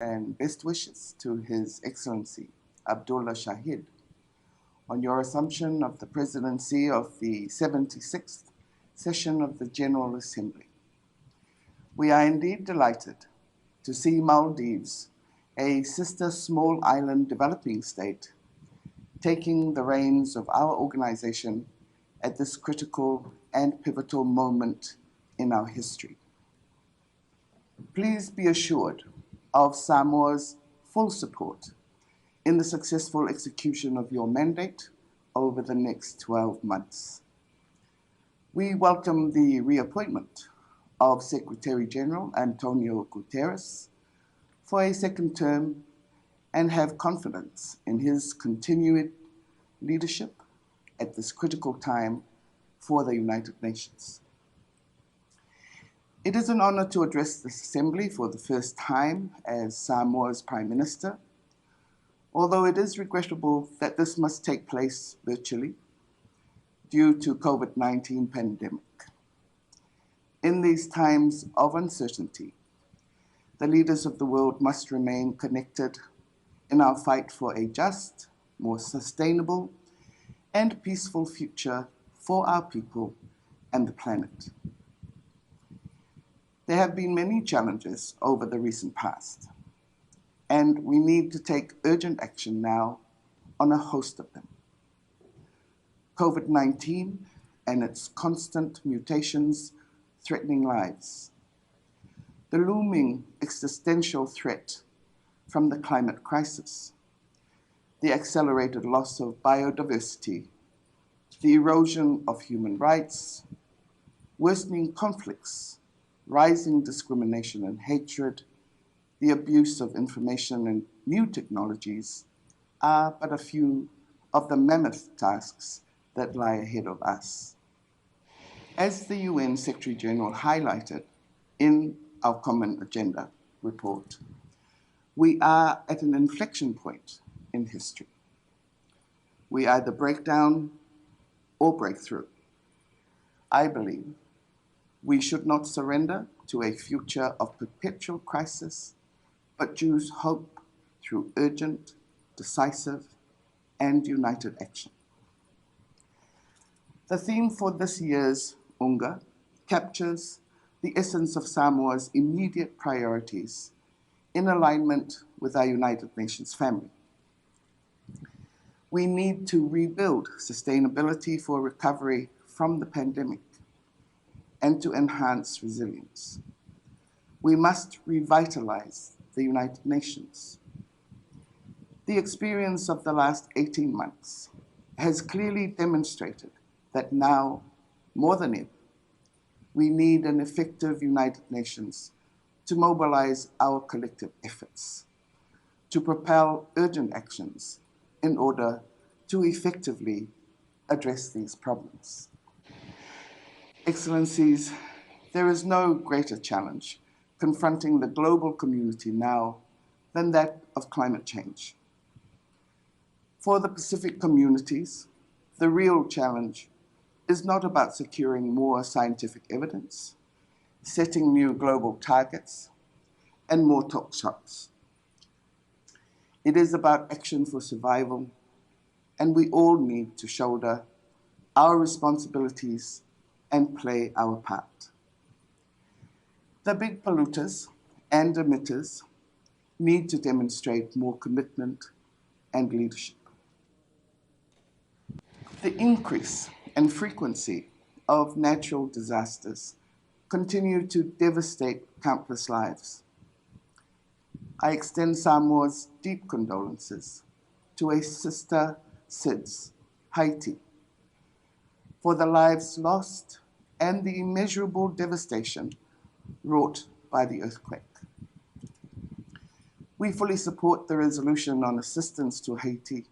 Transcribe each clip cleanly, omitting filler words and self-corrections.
and best wishes to His Excellency Abdullah Shahid on your assumption of the presidency of the 76th session of the General Assembly. We are indeed delighted to see Maldives, a sister small island developing state, taking the reins of our organization at this critical and pivotal moment in our history. Please be assured of Samoa's full support in the successful execution of your mandate over the next 12 months. We welcome the reappointment of Secretary General Antonio Guterres for a second term and have confidence in his continued leadership at this critical time for the United Nations. It is an honor to address this Assembly for the first time as Samoa's Prime Minister, although it is regrettable that this must take place virtually due to COVID-19 pandemic. In these times of uncertainty, the leaders of the world must remain connected in our fight for a just, more sustainable, and peaceful future for our people and the planet. There have been many challenges over the recent past, and we need to take urgent action now on a host of them. COVID-19 and its constant mutations threatening lives, the looming existential threat from the climate crisis, the accelerated loss of biodiversity, the erosion of human rights, worsening conflicts, rising discrimination and hatred, the abuse of information and new technologies are but a few of the mammoth tasks that lie ahead of us. As the UN Secretary General highlighted in our Common Agenda report, we are at an inflection point in history. We either break down or break through. I believe we should not surrender to a future of perpetual crisis, but choose hope through urgent, decisive, and united action. The theme for this year's UNGA captures the essence of Samoa's immediate priorities in alignment with our United Nations family. We need to rebuild sustainability for recovery from the pandemic and to enhance resilience. We must revitalize the United Nations. The experience of the last 18 months has clearly demonstrated that now, more than ever, we need an effective United Nations to mobilize our collective efforts, to propel urgent actions in order to effectively address these problems. Excellencies, there is no greater challenge confronting the global community now than that of climate change. For the Pacific communities, the real challenge is not about securing more scientific evidence, setting new global targets, and more talk shops. It is about action for survival, and we all need to shoulder our responsibilities and play our part. The big polluters and emitters need to demonstrate more commitment and leadership. The increase and frequency of natural disasters continue to devastate countless lives. I extend Samoa's deep condolences to a sister SIDS, Haiti, for the lives lost and the immeasurable devastation wrought by the earthquake. We fully support the resolution on assistance to Haiti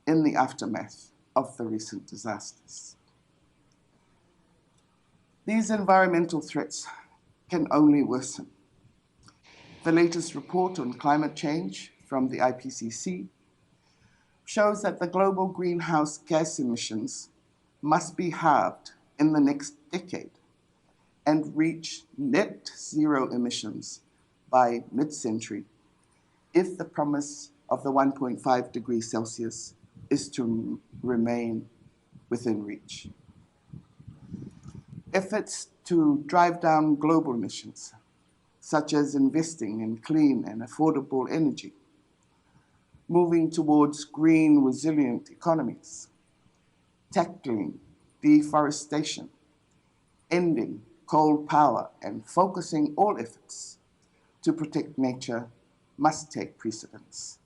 in the aftermath of the recent disasters. These environmental threats can only worsen. The latest report on climate change from the IPCC shows that the global greenhouse gas emissions must be halved in the next decade and reach net zero emissions by mid-century if the promise of the 1.5 degrees Celsius is to remain within reach. Efforts to drive down global emissions, such as investing in clean and affordable energy, moving towards green, resilient economies, tackling deforestation, ending coal power, and focusing all efforts to protect nature must take precedence.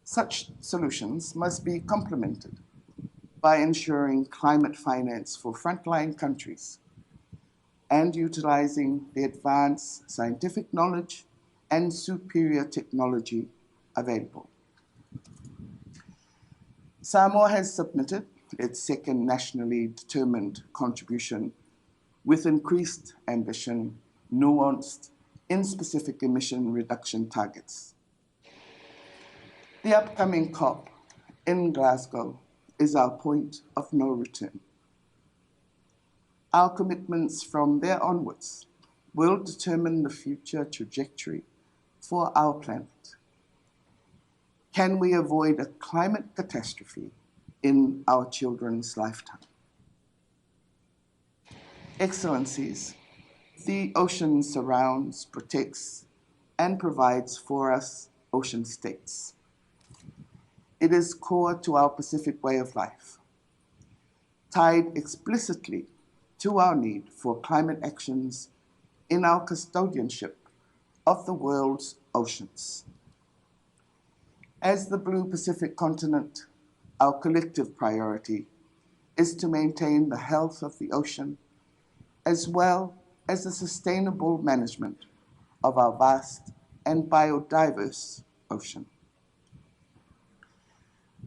Such solutions must be complemented by ensuring climate finance for frontline countries and utilizing the advanced scientific knowledge and superior technology available. Samoa has submitted its second nationally determined contribution with increased ambition, nuanced in specific emission reduction targets. The upcoming COP in Glasgow is our point of no return. Our commitments from there onwards will determine the future trajectory for our planet. Can we avoid a climate catastrophe in our children's lifetime? Excellencies, the ocean surrounds, protects, and provides for us ocean states. It is core to our Pacific way of life, tied explicitly to our need for climate actions in our custodianship of the world's oceans. As the Blue Pacific continent, our collective priority is to maintain the health of the ocean as well as the sustainable management of our vast and biodiverse ocean.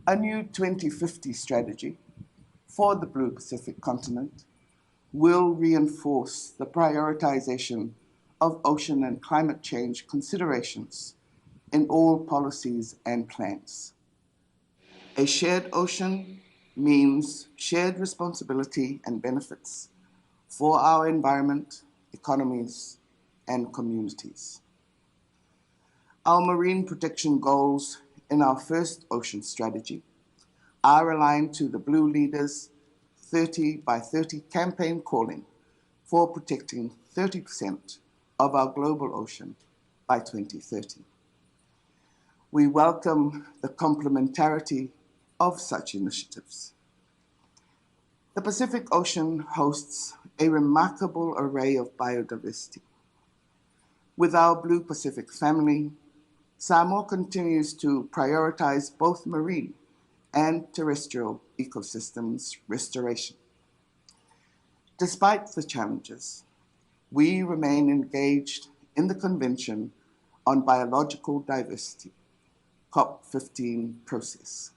A new 2050 strategy for the Blue Pacific continent will reinforce the prioritization of ocean and climate change considerations in all policies and plans. A shared ocean means shared responsibility and benefits for our environment, economies, and communities. Our marine protection goals in our first ocean strategy are aligned to the Blue Leaders 30 by 30 campaign calling for protecting 30% of our global ocean by 2030. We welcome the complementarity of such initiatives. The Pacific Ocean hosts a remarkable array of biodiversity. With our Blue Pacific family, Samoa continues to prioritize both marine and terrestrial ecosystems restoration. Despite the challenges, we remain engaged in the Convention on Biological Diversity, COP15 process.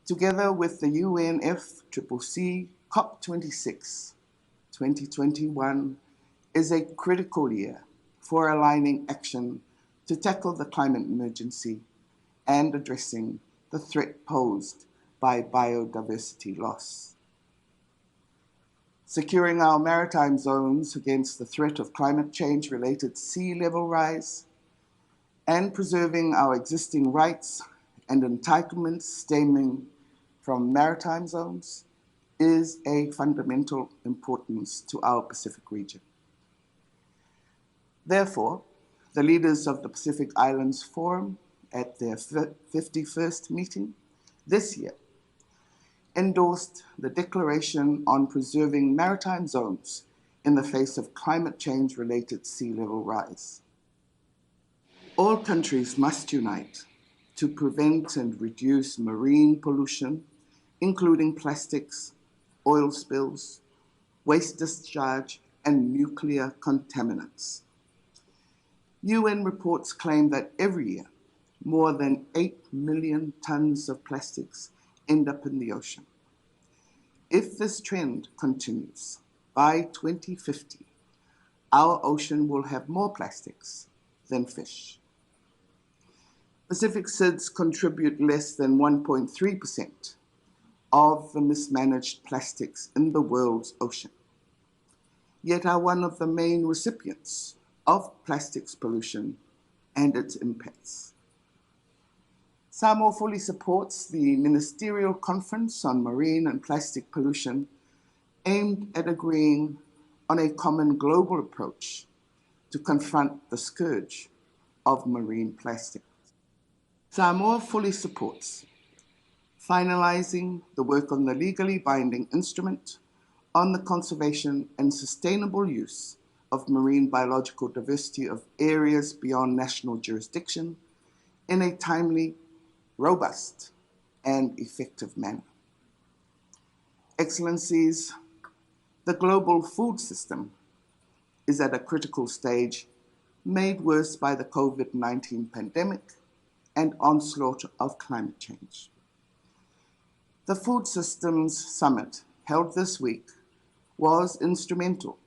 Together with the UNFCCC, COP26 2021 is a critical year for aligning action to tackle the climate emergency and addressing the threat posed by biodiversity loss. Securing our maritime zones against the threat of climate change-related sea level rise, and preserving our existing rights and entitlements stemming from maritime zones is a fundamental importance to our Pacific region. Therefore, the leaders of the Pacific Islands Forum at their 51st meeting this year endorsed the Declaration on Preserving Maritime Zones in the face of climate change-related sea level rise. All countries must unite to prevent and reduce marine pollution, including plastics, oil spills, waste discharge, and nuclear contaminants. UN reports claim that every year, more than 8 million tons of plastics end up in the ocean. If this trend continues, by 2050, our ocean will have more plastics than fish. Pacific SIDS contribute less than 1.3% of the mismanaged plastics in the world's ocean, yet are one of the main recipients of plastics pollution and its impacts. Samoa fully supports the Ministerial Conference on Marine and Plastic Pollution aimed at agreeing on a common global approach to confront the scourge of marine plastic. Samoa fully supports finalizing the work on the legally binding instrument on the conservation and sustainable use of marine biological diversity of areas beyond national jurisdiction in a timely, robust, and effective manner. Excellencies, the global food system is at a critical stage, made worse by the COVID-19 pandemic and onslaught of climate change. The Food Systems Summit held this week was instrumental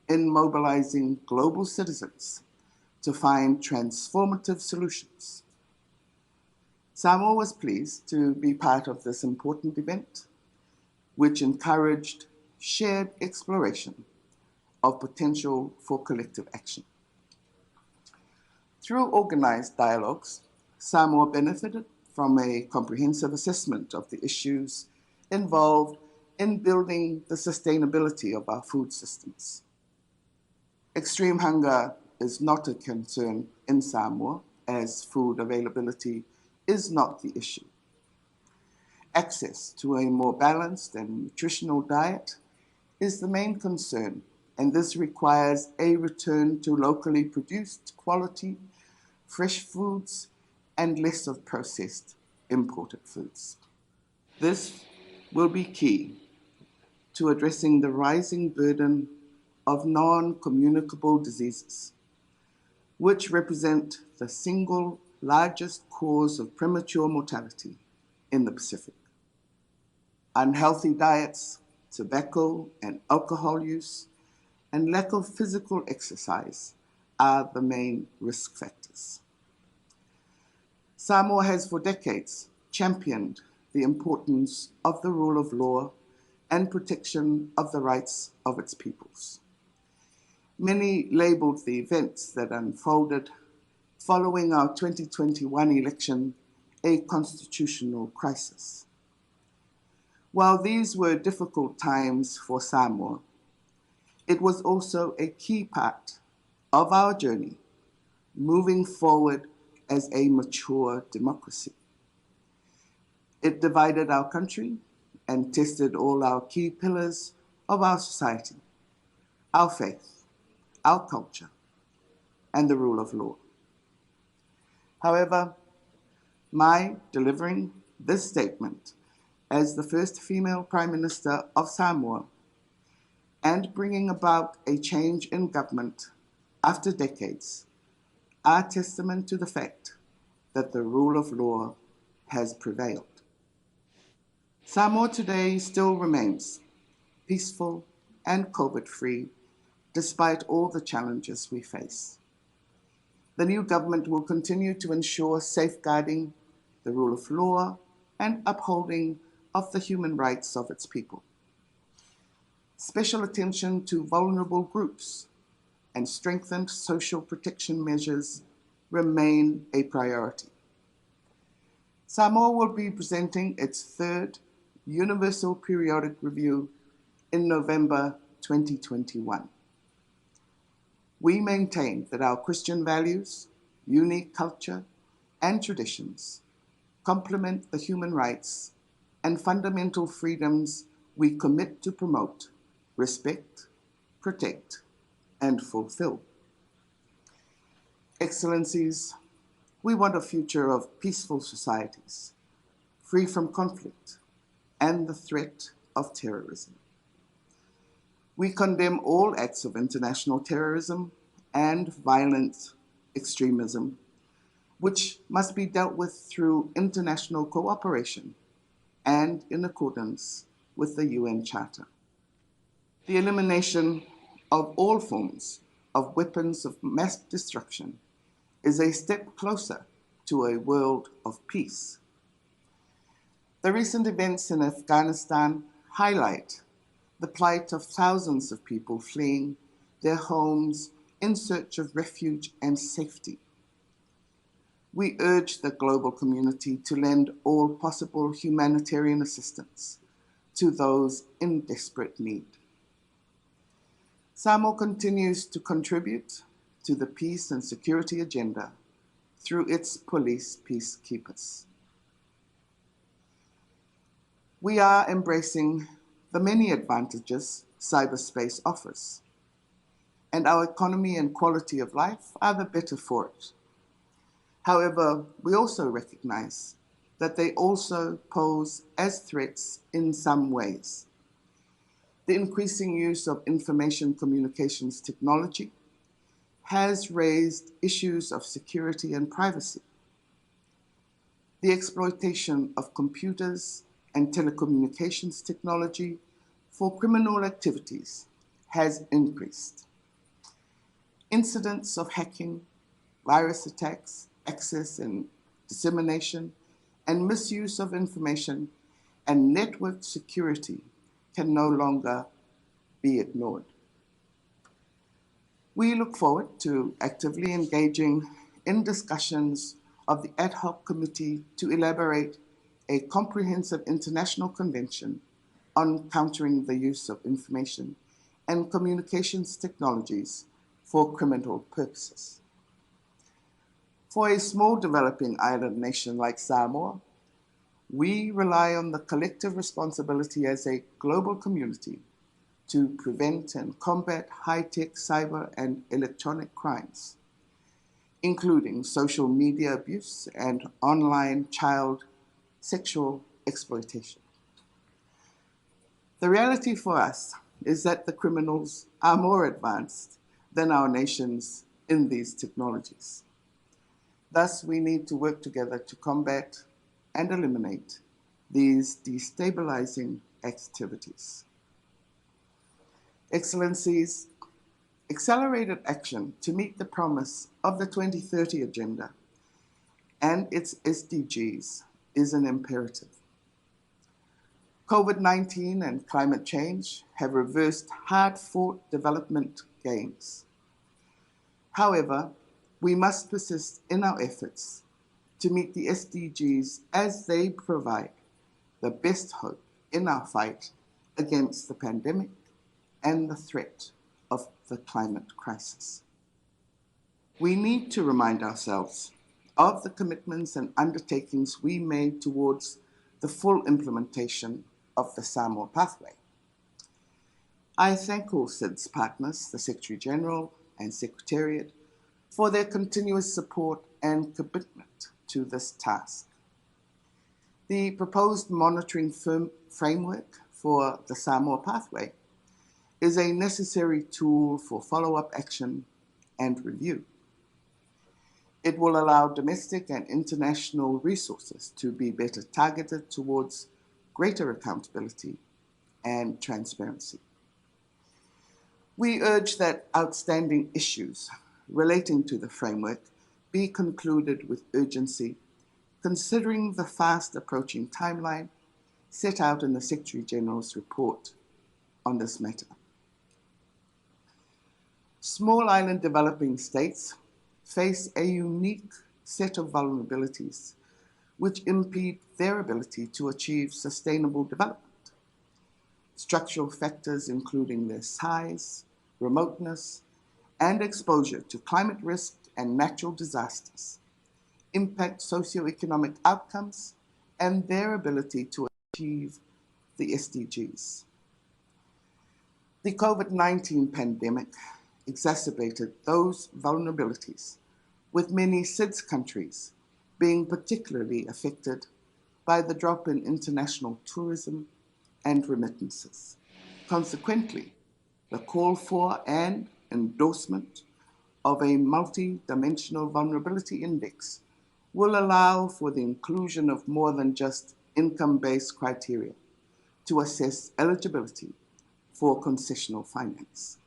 in mobilizing global citizens to find transformative solutions. Samoa was pleased to be part of this important event, which encouraged shared exploration of potential for collective action. Through organized dialogues, Samoa benefited from a comprehensive assessment of the issues involved in building the sustainability of our food systems. Extreme hunger is not a concern in Samoa, as food availability is not the issue. Access to a more balanced and nutritional diet is the main concern, and this requires a return to locally produced quality, fresh foods, and less of processed imported foods. This will be key to addressing the rising burden of non-communicable diseases, which represent the single largest cause of premature mortality in the Pacific. Unhealthy diets, tobacco and alcohol use, and lack of physical exercise are the main risk factors. Samoa has for decades championed the importance of the rule of law and protection of the rights of its peoples. Many labeled the events that unfolded following our 2021 election a constitutional crisis. While these were difficult times for Samoa, it was also a key part of our journey moving forward as a mature democracy. It divided our country and tested all our key pillars of our society, our faith, our culture, and the rule of law. However, my delivering this statement as the first female Prime Minister of Samoa and bringing about a change in government after decades are testament to the fact that the rule of law has prevailed. Samoa today still remains peaceful and COVID-free despite all the challenges we face. The new government will continue to ensure safeguarding the rule of law and upholding of the human rights of its people. Special attention to vulnerable groups and strengthened social protection measures remain a priority. Samoa will be presenting its third Universal Periodic Review in November 2021. We maintain that our Christian values, unique culture, and traditions complement the human rights and fundamental freedoms we commit to promote, respect, protect, and fulfill. Excellencies, we want a future of peaceful societies, free from conflict and the threat of terrorism. We condemn all acts of international terrorism and violent extremism, which must be dealt with through international cooperation and in accordance with the UN Charter. The elimination of all forms of weapons of mass destruction is a step closer to a world of peace. The recent events in Afghanistan highlight the plight of thousands of people fleeing their homes in search of refuge and safety. we urge the global community to lend all possible humanitarian assistance to those in desperate need. Samoa continues to contribute to the peace and security agenda through its police peacekeepers. We are embracing the many advantages cyberspace offers, and our economy and quality of life are the better for it. However, we also recognize that they also pose as threats in some ways. The increasing use of information communications technology has raised issues of security and privacy. The exploitation of computers and telecommunications technology for criminal activities has increased. Incidents of hacking, virus attacks, access and dissemination, and misuse of information and network security can no longer be ignored. We look forward to actively engaging in discussions of the ad hoc committee to elaborate a comprehensive international convention on countering the use of information and communications technologies for criminal purposes. For a small developing island nation like Samoa, we rely on the collective responsibility as a global community to prevent and combat high-tech cyber and electronic crimes, including social media abuse and online child sexual exploitation. The reality for us is that the criminals are more advanced than our nations in these technologies. Thus, we need to work together to combat and eliminate these destabilizing activities. Excellencies, accelerated action to meet the promise of the 2030 Agenda and its SDGs is an imperative. COVID-19 and climate change have reversed hard-fought development gains. However, we must persist in our efforts to meet the SDGs as they provide the best hope in our fight against the pandemic and the threat of the climate crisis. We need to remind ourselves of the commitments and undertakings we made towards the full implementation of the Samoa Pathway. I thank all SIDS partners, the Secretary General and Secretariat, for their continuous support and commitment to this task. The proposed monitoring framework for the Samoa Pathway is a necessary tool for follow-up action and review. It will allow domestic and international resources to be better targeted towards greater accountability and transparency. We urge that outstanding issues relating to the framework be concluded with urgency, considering the fast approaching timeline set out in the Secretary General's report on this matter. Small island developing states face a unique set of vulnerabilities which impede their ability to achieve sustainable development. Structural factors including their size, remoteness, and exposure to climate risk and natural disasters impact socioeconomic outcomes and their ability to achieve the SDGs. The COVID-19 pandemic exacerbated those vulnerabilities, with many SIDS countries being particularly affected by the drop in international tourism and remittances. Consequently, the call for and endorsement of a multi-dimensional vulnerability index will allow for the inclusion of more than just income-based criteria to assess eligibility for concessional finance.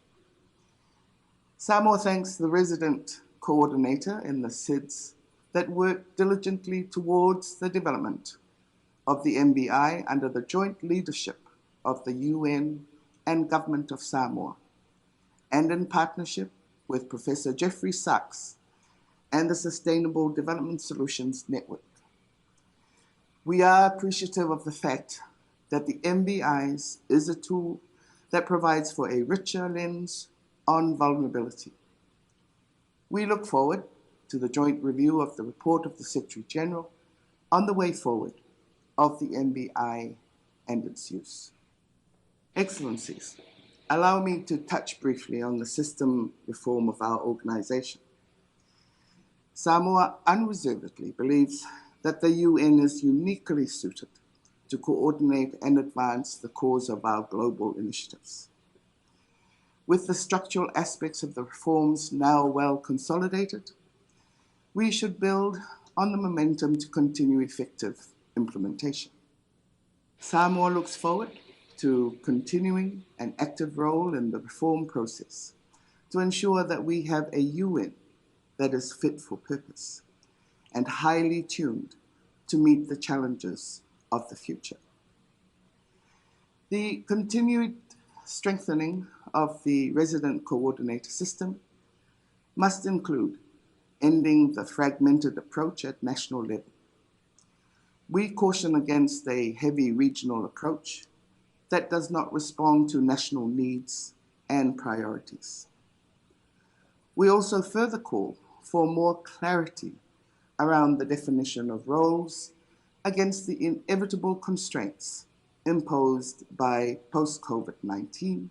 Samoa thanks the resident coordinator in the SIDS that worked diligently towards the development of the MBI under the joint leadership of the UN and Government of Samoa, and in partnership with Professor Jeffrey Sachs, and the Sustainable Development Solutions Network. We are appreciative of the fact that the MBIs is a tool that provides for a richer lens on vulnerability. We look forward to the joint review of the report of the Secretary General on the way forward of the MBI and its use. Excellencies, allow me to touch briefly on the system reform of our organization. Samoa unreservedly believes that the UN is uniquely suited to coordinate and advance the cause of our global initiatives. With the structural aspects of the reforms now well consolidated, we should build on the momentum to continue effective implementation. Samoa looks forward to continuing an active role in the reform process to ensure that we have a UN that is fit for purpose and highly tuned to meet the challenges of the future. The continued strengthening of the resident coordinator system must include ending the fragmented approach at national level. We caution against a heavy regional approach that does not respond to national needs and priorities. We also further call for more clarity around the definition of roles against the inevitable constraints imposed by post-COVID-19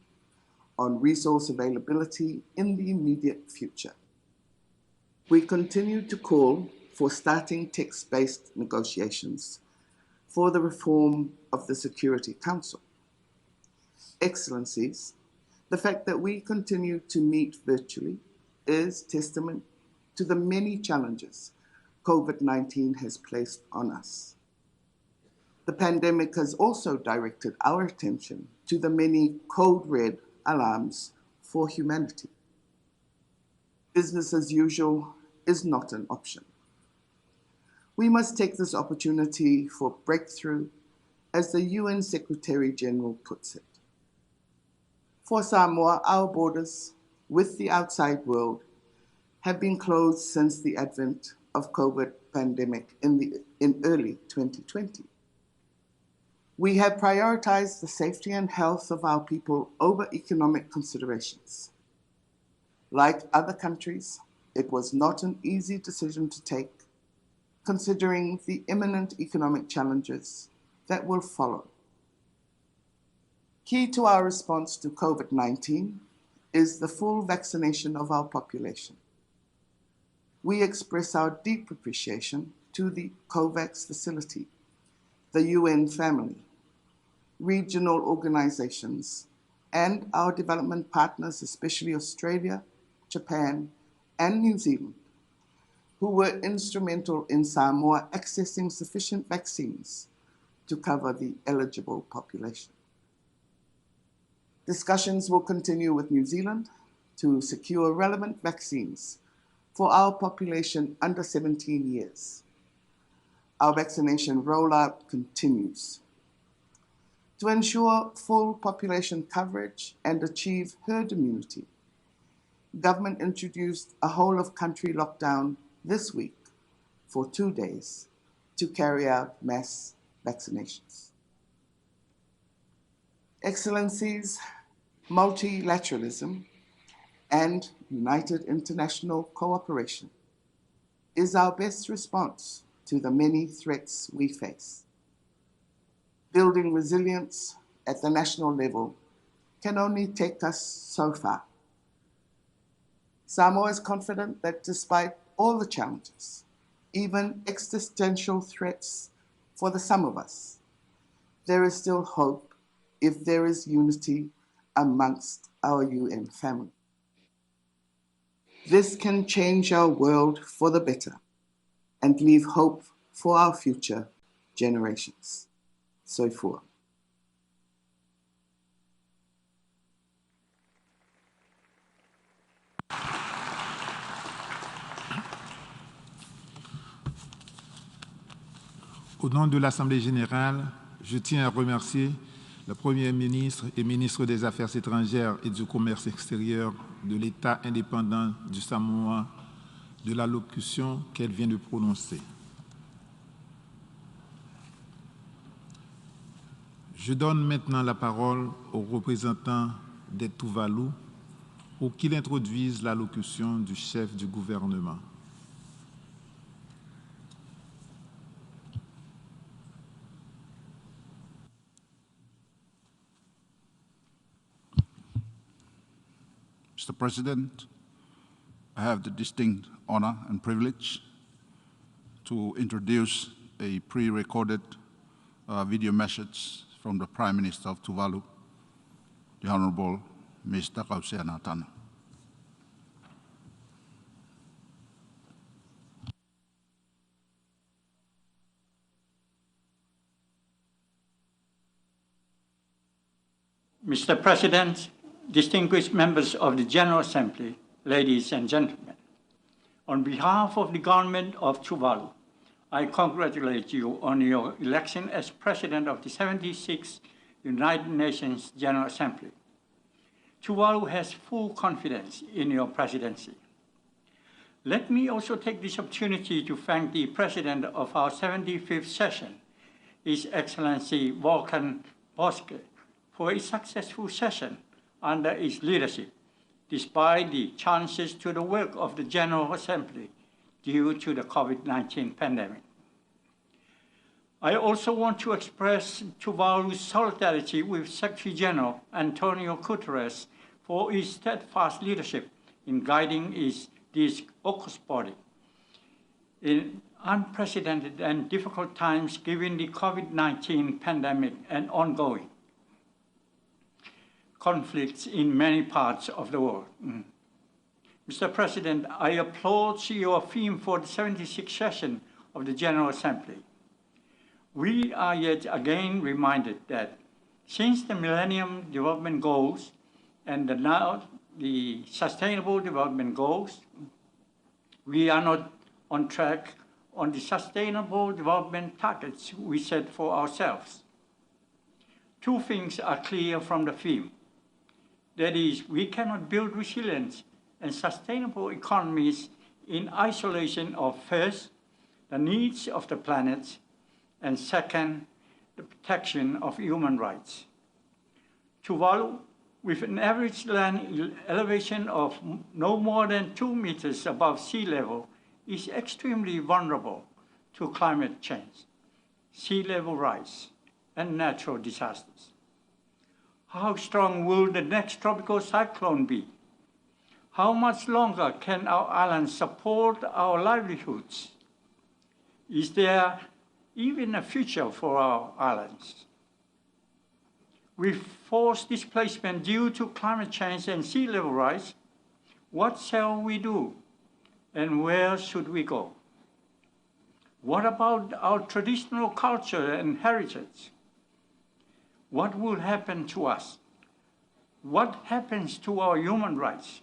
on resource availability in the immediate future. We continue to call for starting text-based negotiations for the reform of the Security Council. Excellencies, the fact that we continue to meet virtually is testament to the many challenges COVID-19 has placed on us. The pandemic has also directed our attention to the many code red alarms for humanity. Business as usual is not an option. We must take this opportunity for breakthrough, as the UN Secretary General puts it. For Samoa, our borders with the outside world have been closed since the advent of COVID pandemic in early 2020. We have prioritized the safety and health of our people over economic considerations. Like other countries, it was not an easy decision to take, considering the imminent economic challenges that will follow. Key to our response to COVID-19 is the full vaccination of our population. We express our deep appreciation to the COVAX facility, the UN family, regional organizations, and our development partners, especially Australia, Japan, and New Zealand, who were instrumental in Samoa accessing sufficient vaccines to cover the eligible population. Discussions will continue with New Zealand to secure relevant vaccines for our population under 17 years. Our vaccination rollout continues. To ensure full population coverage and achieve herd immunity, government introduced a whole-of-country lockdown this week for 2 days to carry out mass vaccinations. Excellencies, multilateralism and united international cooperation is our best response to the many threats we face. Building resilience at the national level can only take us so far. Samoa is confident that despite all the challenges, even existential threats for the some of us, there is still hope if there is unity amongst our UN family. This can change our world for the better and leave hope for our future generations. Soifua. Au nom de l'Assemblée générale, je tiens à remercier le Premier ministre et ministre des Affaires étrangères et du Commerce extérieur de l'État indépendant du Samoa, de l'allocution qu'elle vient de prononcer. Je donne maintenant la parole au représentant des Tuvalu pour qu'il introduise l'allocution du chef du gouvernement. Mr. President, I have the distinct honor and privilege to introduce a pre-recorded video message from the Prime Minister of Tuvalu, the Honorable Mr. Tana. Mr. President, distinguished members of the General Assembly, ladies and gentlemen, on behalf of the government of Tuvalu, I congratulate you on your election as President of the 76th United Nations General Assembly. Tuvalu has full confidence in your presidency. Let me also take this opportunity to thank the President of our 75th session, His Excellency Volkan Bozkır, for a successful session under his leadership, despite the challenges to the work of the General Assembly due to the COVID-19 pandemic. I also want to express Tuvalu's solidarity with Secretary General Antonio Guterres for his steadfast leadership in guiding this AUKUS body in unprecedented and difficult times given the COVID-19 pandemic and ongoing conflicts in many parts of the world. Mr. President, I applaud your theme for the 76th session of the General Assembly. We are yet again reminded that since the Millennium Development Goals and now the Sustainable Development Goals, we are not on track on the Sustainable Development targets we set for ourselves. Two things are clear from the theme. That is, we cannot build resilient and sustainable economies in isolation of, first, the needs of the planet, and second, the protection of human rights. Tuvalu, with an average land elevation of no more than 2 meters above sea level, is extremely vulnerable to climate change, sea level rise, and natural disasters. How strong will the next tropical cyclone be? How much longer can our islands support our livelihoods? Is there even a future for our islands? With forced displacement due to climate change and sea level rise, what shall we do and where should we go? What about our traditional culture and heritage? What will happen to us? What happens to our human rights?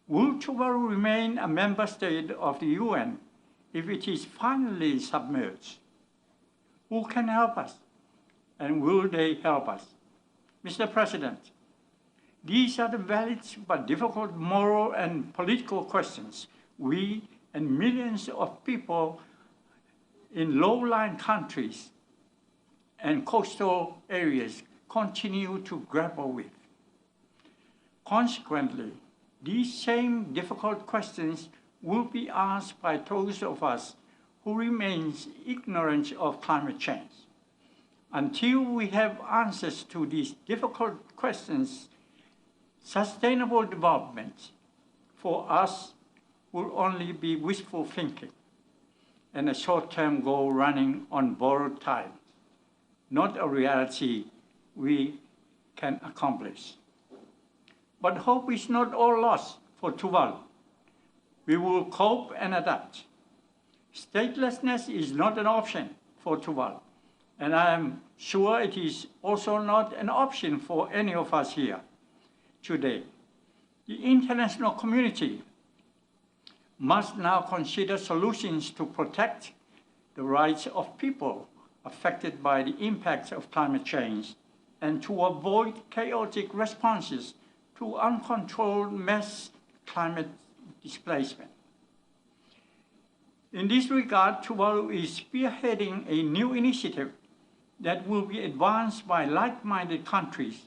Will Tuvalu remain a member state of the UN if it is finally submerged? Who can help us? And will they help us? Mr. President, these are the valid but difficult moral and political questions we and millions of people in low-lying countries and coastal areas continue to grapple with. Consequently, these same difficult questions will be asked by those of us who remain ignorant of climate change. Until we have answers to these difficult questions, sustainable development for us will only be wishful thinking and a short-term goal running on borrowed time, not a reality we can accomplish. But hope is not all lost for Tuvalu. We will cope and adapt. Statelessness is not an option for Tuvalu, and I am sure it is also not an option for any of us here today. The international community must now consider solutions to protect the rights of people affected by the impacts of climate change and to avoid chaotic responses to uncontrolled mass climate displacement. In this regard, Tuvalu is spearheading a new initiative that will be advanced by like-minded countries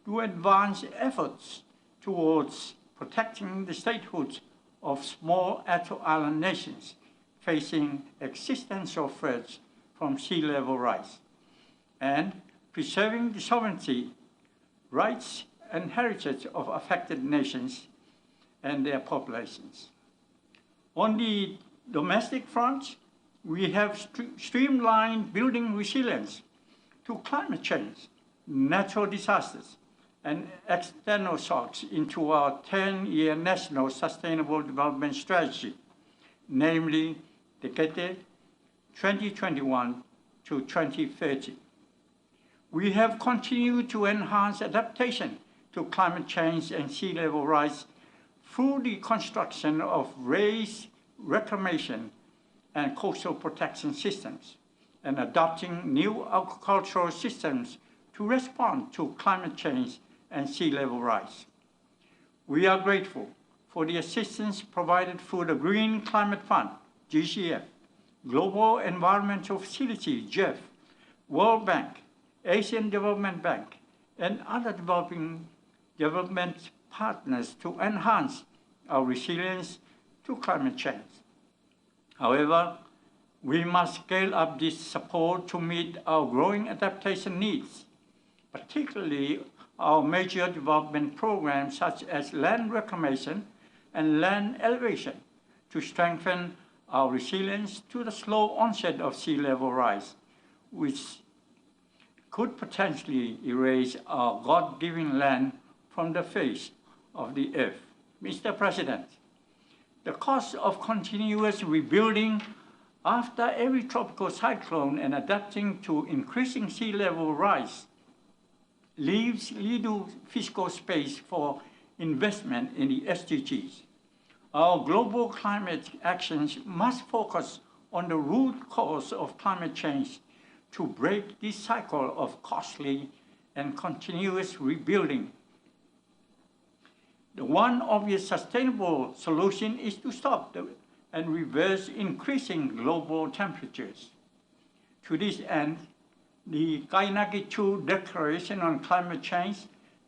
to advance efforts towards protecting the statehood of small atoll island nations facing existential threats from sea level rise, and preserving the sovereignty, rights, and heritage of affected nations and their populations. On the domestic front, we have streamlined building resilience to climate change, natural disasters, and external shocks into our 10-year National Sustainable Development Strategy, namely Decade 2021 to 2030. We have continued to enhance adaptation to climate change and sea level rise through the construction of race reclamation and coastal protection systems, and adopting new agricultural systems to respond to climate change and sea level rise. We are grateful for the assistance provided through the Green Climate Fund, GCF, Global Environmental Facility, GEF, World Bank, Asian Development Bank, and other development partners to enhance our resilience to climate change. However, we must scale up this support to meet our growing adaptation needs, particularly our major development programs such as land reclamation and land elevation, to strengthen our resilience to the slow onset of sea level rise, which could potentially erase our God-given land from the face of the earth. Mr. President, the cost of continuous rebuilding after every tropical cyclone and adapting to increasing sea level rise leaves little fiscal space for investment in the SDGs. Our global climate actions must focus on the root cause of climate change to break this cycle of costly and continuous rebuilding. The one obvious sustainable solution is to stop and reverse increasing global temperatures. To this end, the Kainaki II Declaration on Climate Change,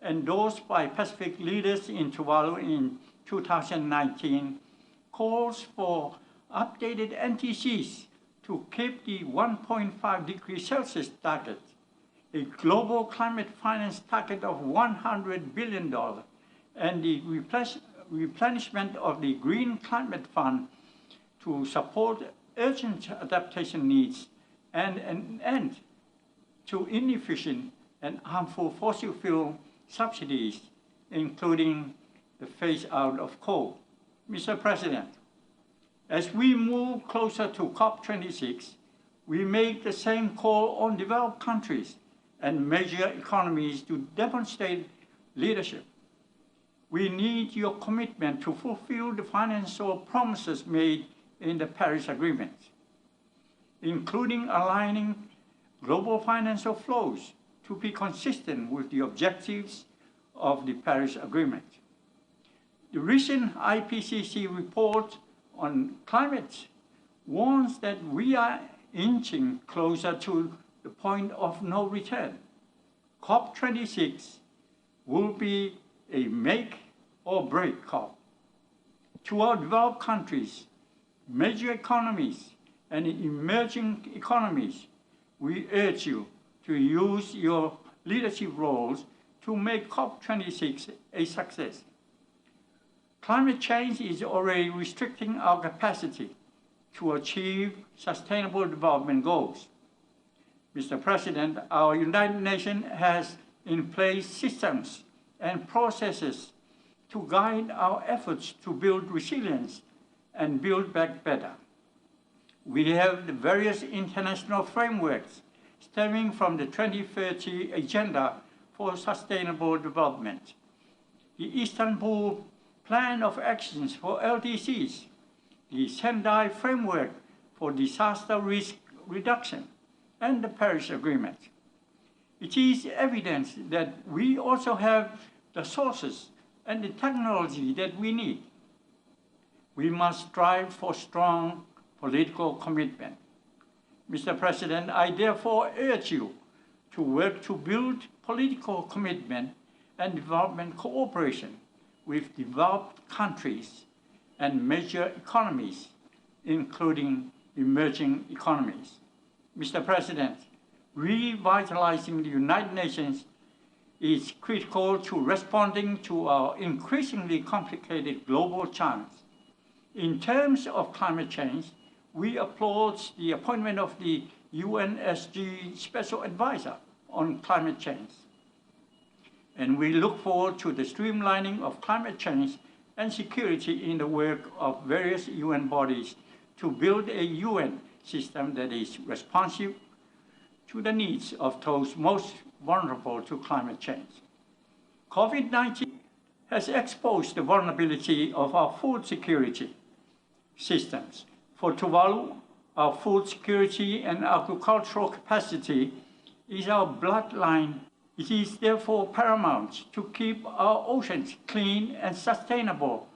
endorsed by Pacific leaders in Tuvalu in 2019, calls for updated NTCs to keep the 1.5 degrees Celsius target, a global climate finance target of $100 billion, and the replenishment of the Green Climate Fund to support urgent adaptation needs and an end to inefficient and harmful fossil fuel subsidies, including the phase out of coal. Mr. President, as we move closer to COP26, we make the same call on developed countries and major economies to demonstrate leadership. We need your commitment to fulfill the financial promises made in the Paris Agreement, including aligning global financial flows to be consistent with the objectives of the Paris Agreement. The recent IPCC report on climate warns that we are inching closer to the point of no return. COP26 will be a make or break COP. To our developed countries, major economies, and emerging economies, we urge you to use your leadership roles to make COP26 a success. Climate change is already restricting our capacity to achieve sustainable development goals. Mr. President, our United Nations has in place systems and processes to guide our efforts to build resilience and build back better. We have the various international frameworks stemming from the 2030 Agenda for Sustainable Development, the Istanbul Plan of Actions for LDCs, the Sendai Framework for Disaster Risk Reduction, and the Paris Agreement. It is evident that we also have the sources and the technology that we need. We must strive for strong political commitment. Mr. President, I therefore urge you to work to build political commitment and development cooperation with developed countries and major economies, including emerging economies. Mr. President, revitalizing the United Nations is critical to responding to our increasingly complicated global challenge. In terms of climate change, we applaud the appointment of the UNSG Special Advisor on Climate Change. And we look forward to the streamlining of climate change and security in the work of various UN bodies to build a UN system that is responsive to the needs of those most vulnerable to climate change. COVID-19 has exposed the vulnerability of our food security systems. For Tuvalu, our food security and agricultural capacity is our bloodline. It is therefore paramount to keep our oceans clean and sustainable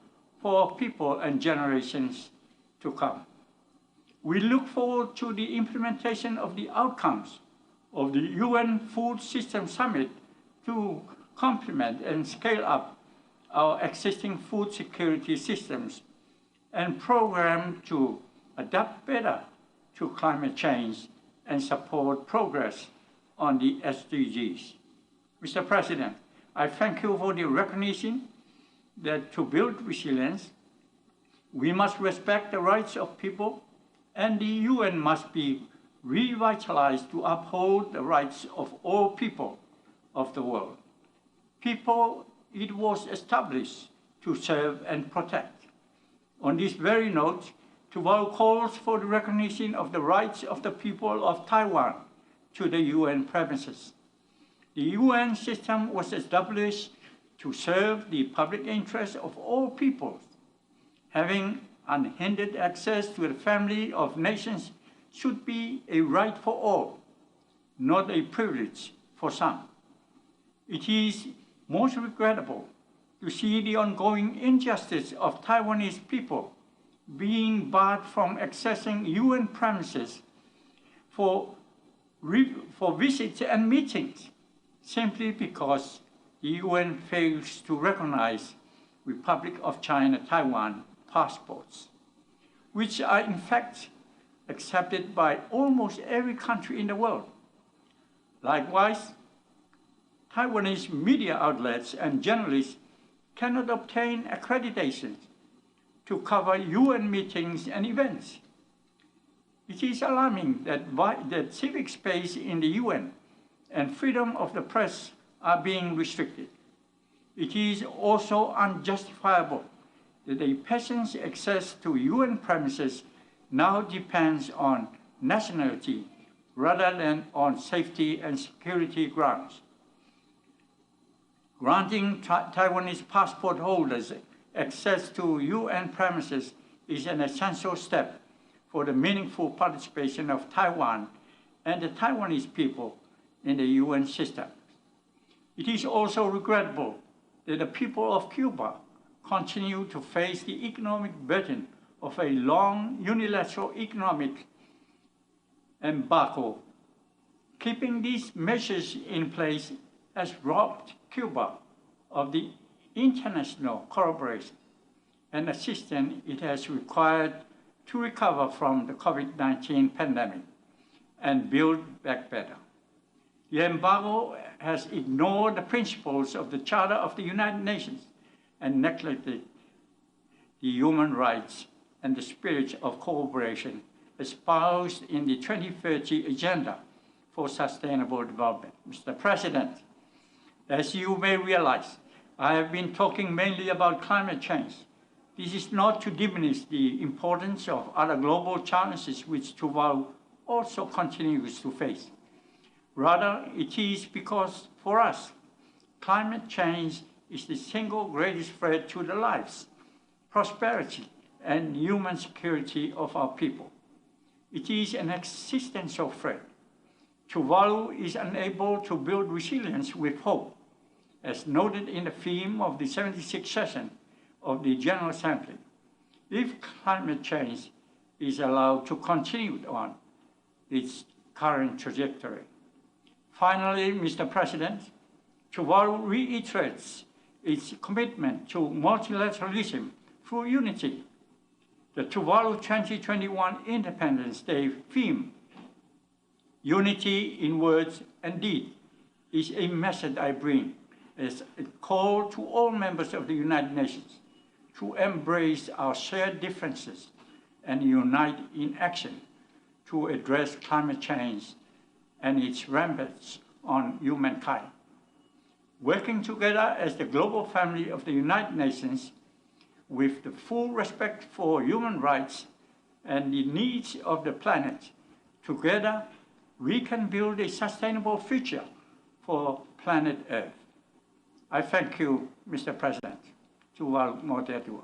for our people and generations to come. We look forward to the implementation of the outcomes of the UN Food System Summit to complement and scale up our existing food security systems and program to adapt better to climate change and support progress on the SDGs. Mr. President, I thank you for the recognition that to build resilience, we must respect the rights of people, and the UN must be revitalized to uphold the rights of all people of the world. People it was established to serve and protect. On this very note, Tuvalu calls for the recognition of the rights of the people of Taiwan to the UN premises. The UN system was established to serve the public interest of all peoples. Having unhindered access to the family of nations should be a right for all, not a privilege for some. It is most regrettable to see the ongoing injustice of Taiwanese people being barred from accessing UN premises for visits and meetings simply because the UN fails to recognize Republic of China Taiwan passports, which are in fact accepted by almost every country in the world. Likewise, Taiwanese media outlets and journalists cannot obtain accreditation to cover UN meetings and events. It is alarming that civic space in the UN and freedom of the press are being restricted. It is also unjustifiable that a person's access to UN premises now depends on nationality rather than on safety and security grounds. Granting Taiwanese passport holders access to UN premises is an essential step for the meaningful participation of Taiwan and the Taiwanese people in the UN system. It is also regrettable that the people of Cuba continue to face the economic burden of a long unilateral economic embargo. Keeping these measures in place has robbed Cuba of the international collaboration and assistance it has required to recover from the COVID-19 pandemic and build back better. The embargo has ignored the principles of the Charter of the United Nations and neglected the human rights and the spirit of cooperation espoused in the 2030 Agenda for Sustainable Development. Mr. President, as you may realize, I have been talking mainly about climate change. This is not to diminish the importance of other global challenges which Tuvalu also continues to face. Rather, it is because, for us, climate change is the single greatest threat to the lives, prosperity, and human security of our people. It is an existential threat. Tuvalu is unable to build resilience with hope, as noted in the theme of the 76th session of the General Assembly. If climate change is allowed to continue on its current trajectory. Finally, Mr. President, Tuvalu reiterates its commitment to multilateralism through unity. The Tuvalu 2021 Independence Day theme, Unity in Words and Deed, is a message I bring as a call to all members of the United Nations to embrace our shared differences and unite in action to address climate change and its impacts on humankind. Working together as the global family of the United Nations with the full respect for human rights and the needs of the planet, together we can build a sustainable future for planet Earth. I thank you, Mr. President. Tuvalu Motetua.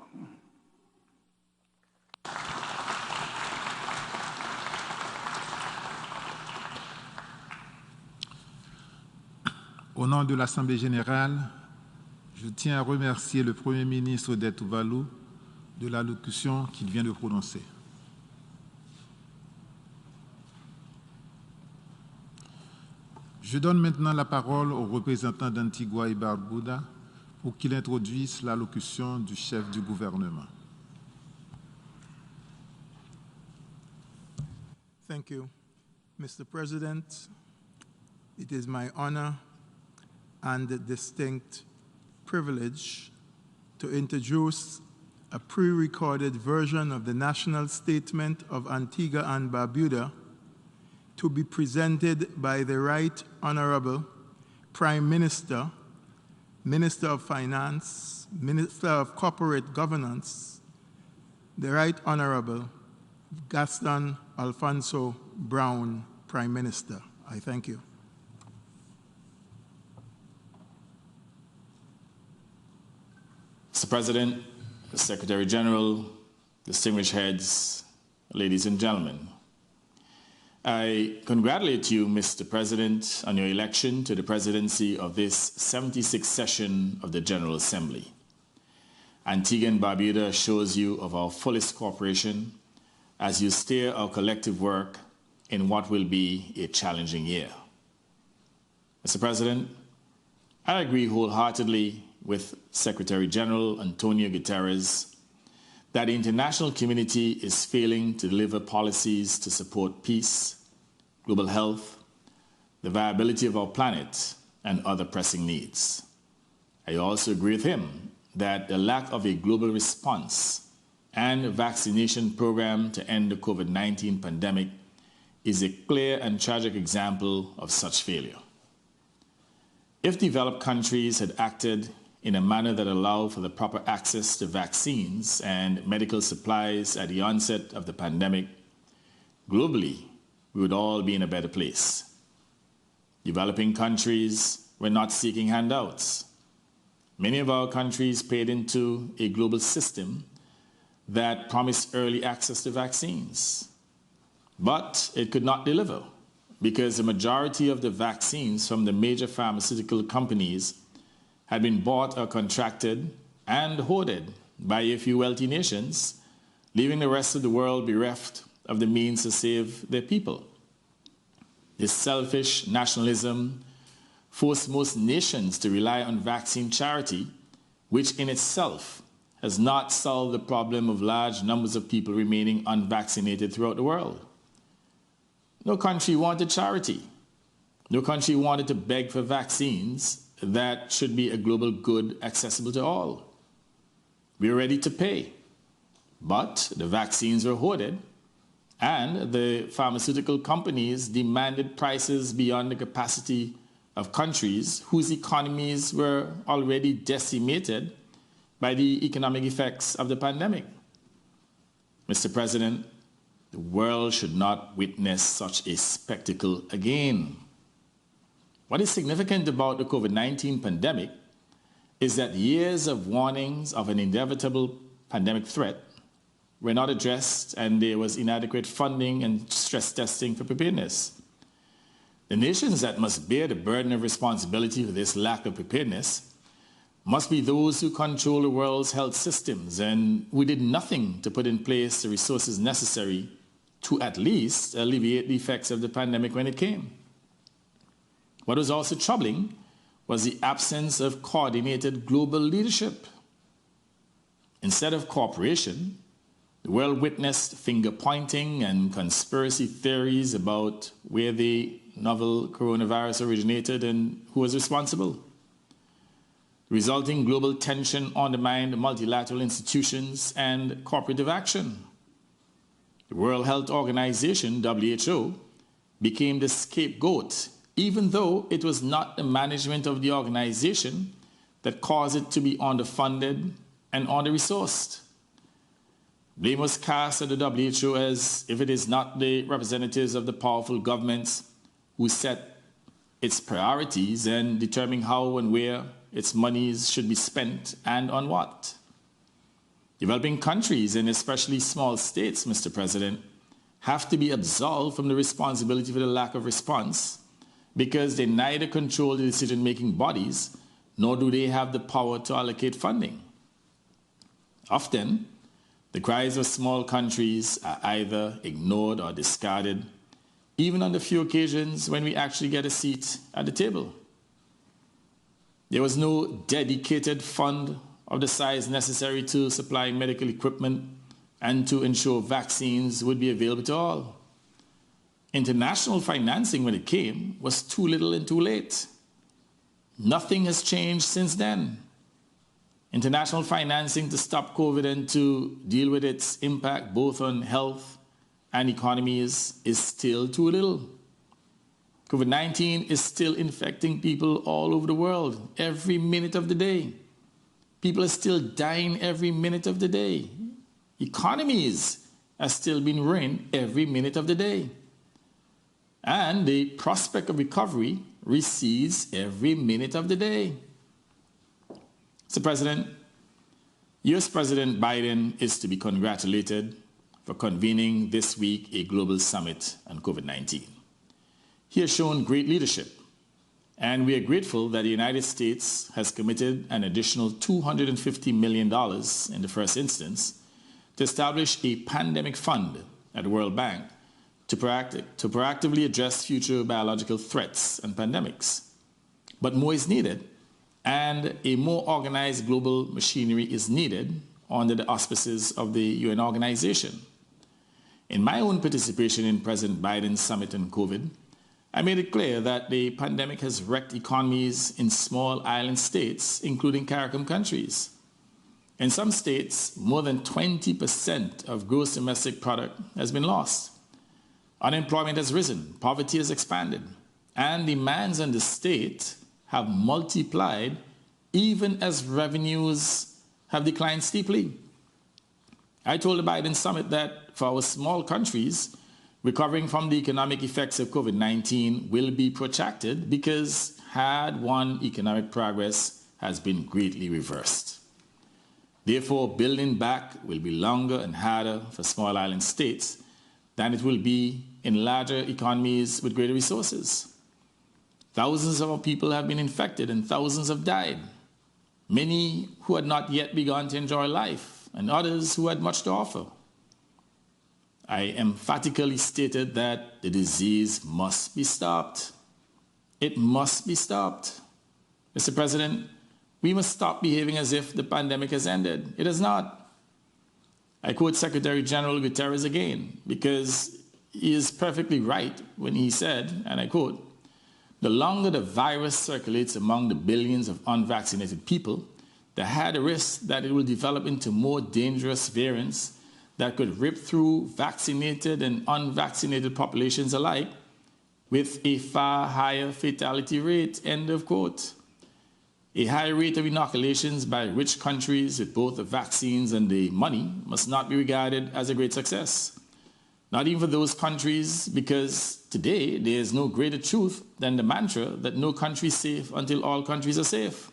Au nom de l'Assemblée générale, je tiens à remercier le Premier ministre des Tuvalu de l'allocution qu'il vient de prononcer. Je donne maintenant la parole aux représentants d'Antigua et Barbuda pour qu'il introduise l'allocution du chef du gouvernement. Thank you, Mr. President. It is my honor and a distinct privilege to introduce a pre-recorded version of the National Statement of Antigua and Barbuda to be presented by the Right Honorable Prime Minister, Minister of Finance, Minister of Corporate Governance, the Right Honorable Gaston Alfonso Brown, Prime Minister. I thank you. Mr. President, the Secretary General, distinguished heads, ladies and gentlemen, I congratulate you, Mr. President, on your election to the presidency of this 76th session of the General Assembly. Antigua and Barbuda assures you of our fullest cooperation as you steer our collective work in what will be a challenging year. Mr. President, I agree wholeheartedly with Secretary General Antonio Guterres that the international community is failing to deliver policies to support peace, global health, the viability of our planet, and other pressing needs. I also agree with him that the lack of a global response and a vaccination program to end the COVID-19 pandemic is a clear and tragic example of such failure. If developed countries had acted in a manner that allowed for the proper access to vaccines and medical supplies at the onset of the pandemic, globally, we would all be in a better place. Developing countries were not seeking handouts. Many of our countries paid into a global system that promised early access to vaccines. But it could not deliver because the majority of the vaccines from the major pharmaceutical companies had been bought or contracted and hoarded by a few wealthy nations, leaving the rest of the world bereft of the means to save their people. This selfish nationalism forced most nations to rely on vaccine charity, which in itself has not solved the problem of large numbers of people remaining unvaccinated throughout the world. No country wanted charity. No country wanted to beg for vaccines that should be a global good accessible to all. We were ready to pay, but the vaccines were hoarded and the pharmaceutical companies demanded prices beyond the capacity of countries whose economies were already decimated by the economic effects of the pandemic. Mr. President, the world should not witness such a spectacle again. What is significant about the COVID-19 pandemic is that years of warnings of an inevitable pandemic threat were not addressed, and there was inadequate funding and stress testing for preparedness. The nations that must bear the burden of responsibility for this lack of preparedness must be those who control the world's health systems, and we did nothing to put in place the resources necessary to at least alleviate the effects of the pandemic when it came. What was also troubling was the absence of coordinated global leadership. Instead of cooperation, the world witnessed finger-pointing and conspiracy theories about where the novel coronavirus originated and who was responsible. The resulting global tension undermined multilateral institutions and cooperative action. The World Health Organization, WHO, became the scapegoat, even though it was not the management of the organization that caused it to be underfunded and under-resourced. Blame was cast at the WHO as if it is not the representatives of the powerful governments who set its priorities and determine how and where its monies should be spent and on what. Developing countries, and especially small states, Mr. President, have to be absolved from the responsibility for the lack of response because they neither control the decision-making bodies nor do they have the power to allocate funding. Often, the cries of small countries are either ignored or discarded, even on the few occasions when we actually get a seat at the table. There was no dedicated fund of the size necessary to supply medical equipment and to ensure vaccines would be available to all. International financing, when it came, was too little and too late. Nothing has changed since then. International financing to stop COVID and to deal with its impact both on health and economies is still too little. COVID-19 is still infecting people all over the world every minute of the day. People are still dying every minute of the day. Economies are still being ruined every minute of the day. And the prospect of recovery recedes every minute of the day. Mr. President, US President Biden is to be congratulated for convening this week a global summit on COVID-19. He has shown great leadership, and we are grateful that the United States has committed an additional $250 million in the first instance to establish a pandemic fund at the World Bank to proactively address future biological threats and pandemics. But more is needed, and a more organized global machinery is needed under the auspices of the UN organization. In my own participation in President Biden's summit on COVID, I made it clear that the pandemic has wrecked economies in small island states, including CARICOM countries. In some states, more than 20% of gross domestic product has been lost. Unemployment has risen, poverty has expanded, and demands on the state have multiplied even as revenues have declined steeply. I told the Biden summit that for our small countries, recovering from the economic effects of COVID-19 will be protracted because hard-won economic progress has been greatly reversed. Therefore, building back will be longer and harder for small island states than it will be in larger economies with greater resources. Thousands of our people have been infected and thousands have died, many who had not yet begun to enjoy life and others who had much to offer. I emphatically stated that the disease must be stopped. It must be stopped. Mr. President, we must stop behaving as if the pandemic has ended. It has not. I quote Secretary General Guterres again, because he is perfectly right when he said, and I quote, "The longer the virus circulates among the billions of unvaccinated people, the higher risk that it will develop into more dangerous variants that could rip through vaccinated and unvaccinated populations alike with a far higher fatality rate," end of quote. A high rate of inoculations by rich countries with both the vaccines and the money must not be regarded as a great success. Not even for those countries, because today there is no greater truth than the mantra that no country is safe until all countries are safe.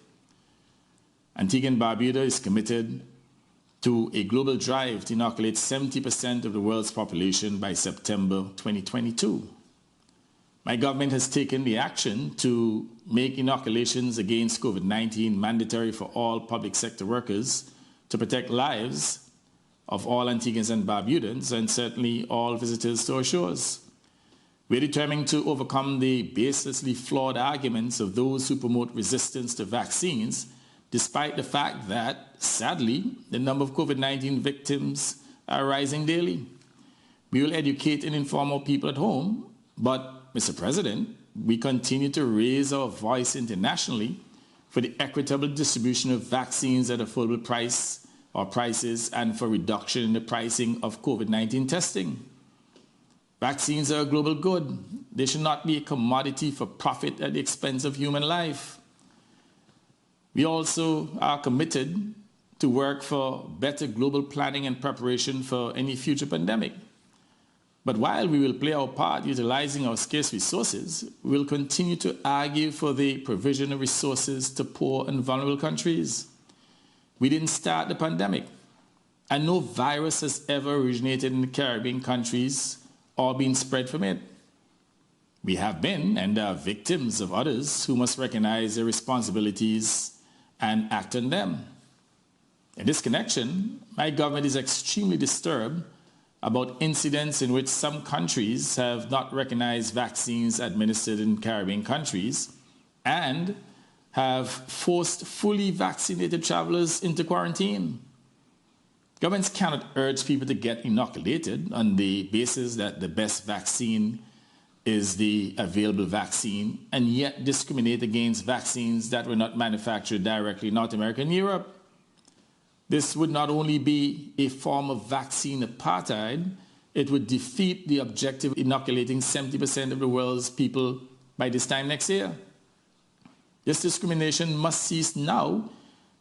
Antigua and Barbuda is committed to a global drive to inoculate 70% of the world's population by September 2022. My government has taken the action to make inoculations against COVID-19 mandatory for all public sector workers to protect lives of all Antiguans and Barbudans and certainly all visitors to our shores. We're determined to overcome the baselessly flawed arguments of those who promote resistance to vaccines, despite the fact that, sadly, the number of COVID-19 victims are rising daily. We will educate and inform our people at home, but, Mr. President, we continue to raise our voice internationally for the equitable distribution of vaccines at affordable prices and for reduction in the pricing of COVID-19 testing. Vaccines are a global good. They should not be a commodity for profit at the expense of human life. We also are committed to work for better global planning and preparation for any future pandemic. But while we will play our part utilizing our scarce resources, we will continue to argue for the provision of resources to poor and vulnerable countries. We didn't start the pandemic, and no virus has ever originated in the Caribbean countries or been spread from it. We have been and are victims of others who must recognize their responsibilities and act on them. In this connection, my government is extremely disturbed about incidents in which some countries have not recognized vaccines administered in Caribbean countries and have forced fully vaccinated travelers into quarantine. Governments cannot urge people to get inoculated on the basis that the best vaccine is the available vaccine and yet discriminate against vaccines that were not manufactured directly in North America and Europe. This would not only be a form of vaccine apartheid, it would defeat the objective of inoculating 70% of the world's people by this time next year. This discrimination must cease now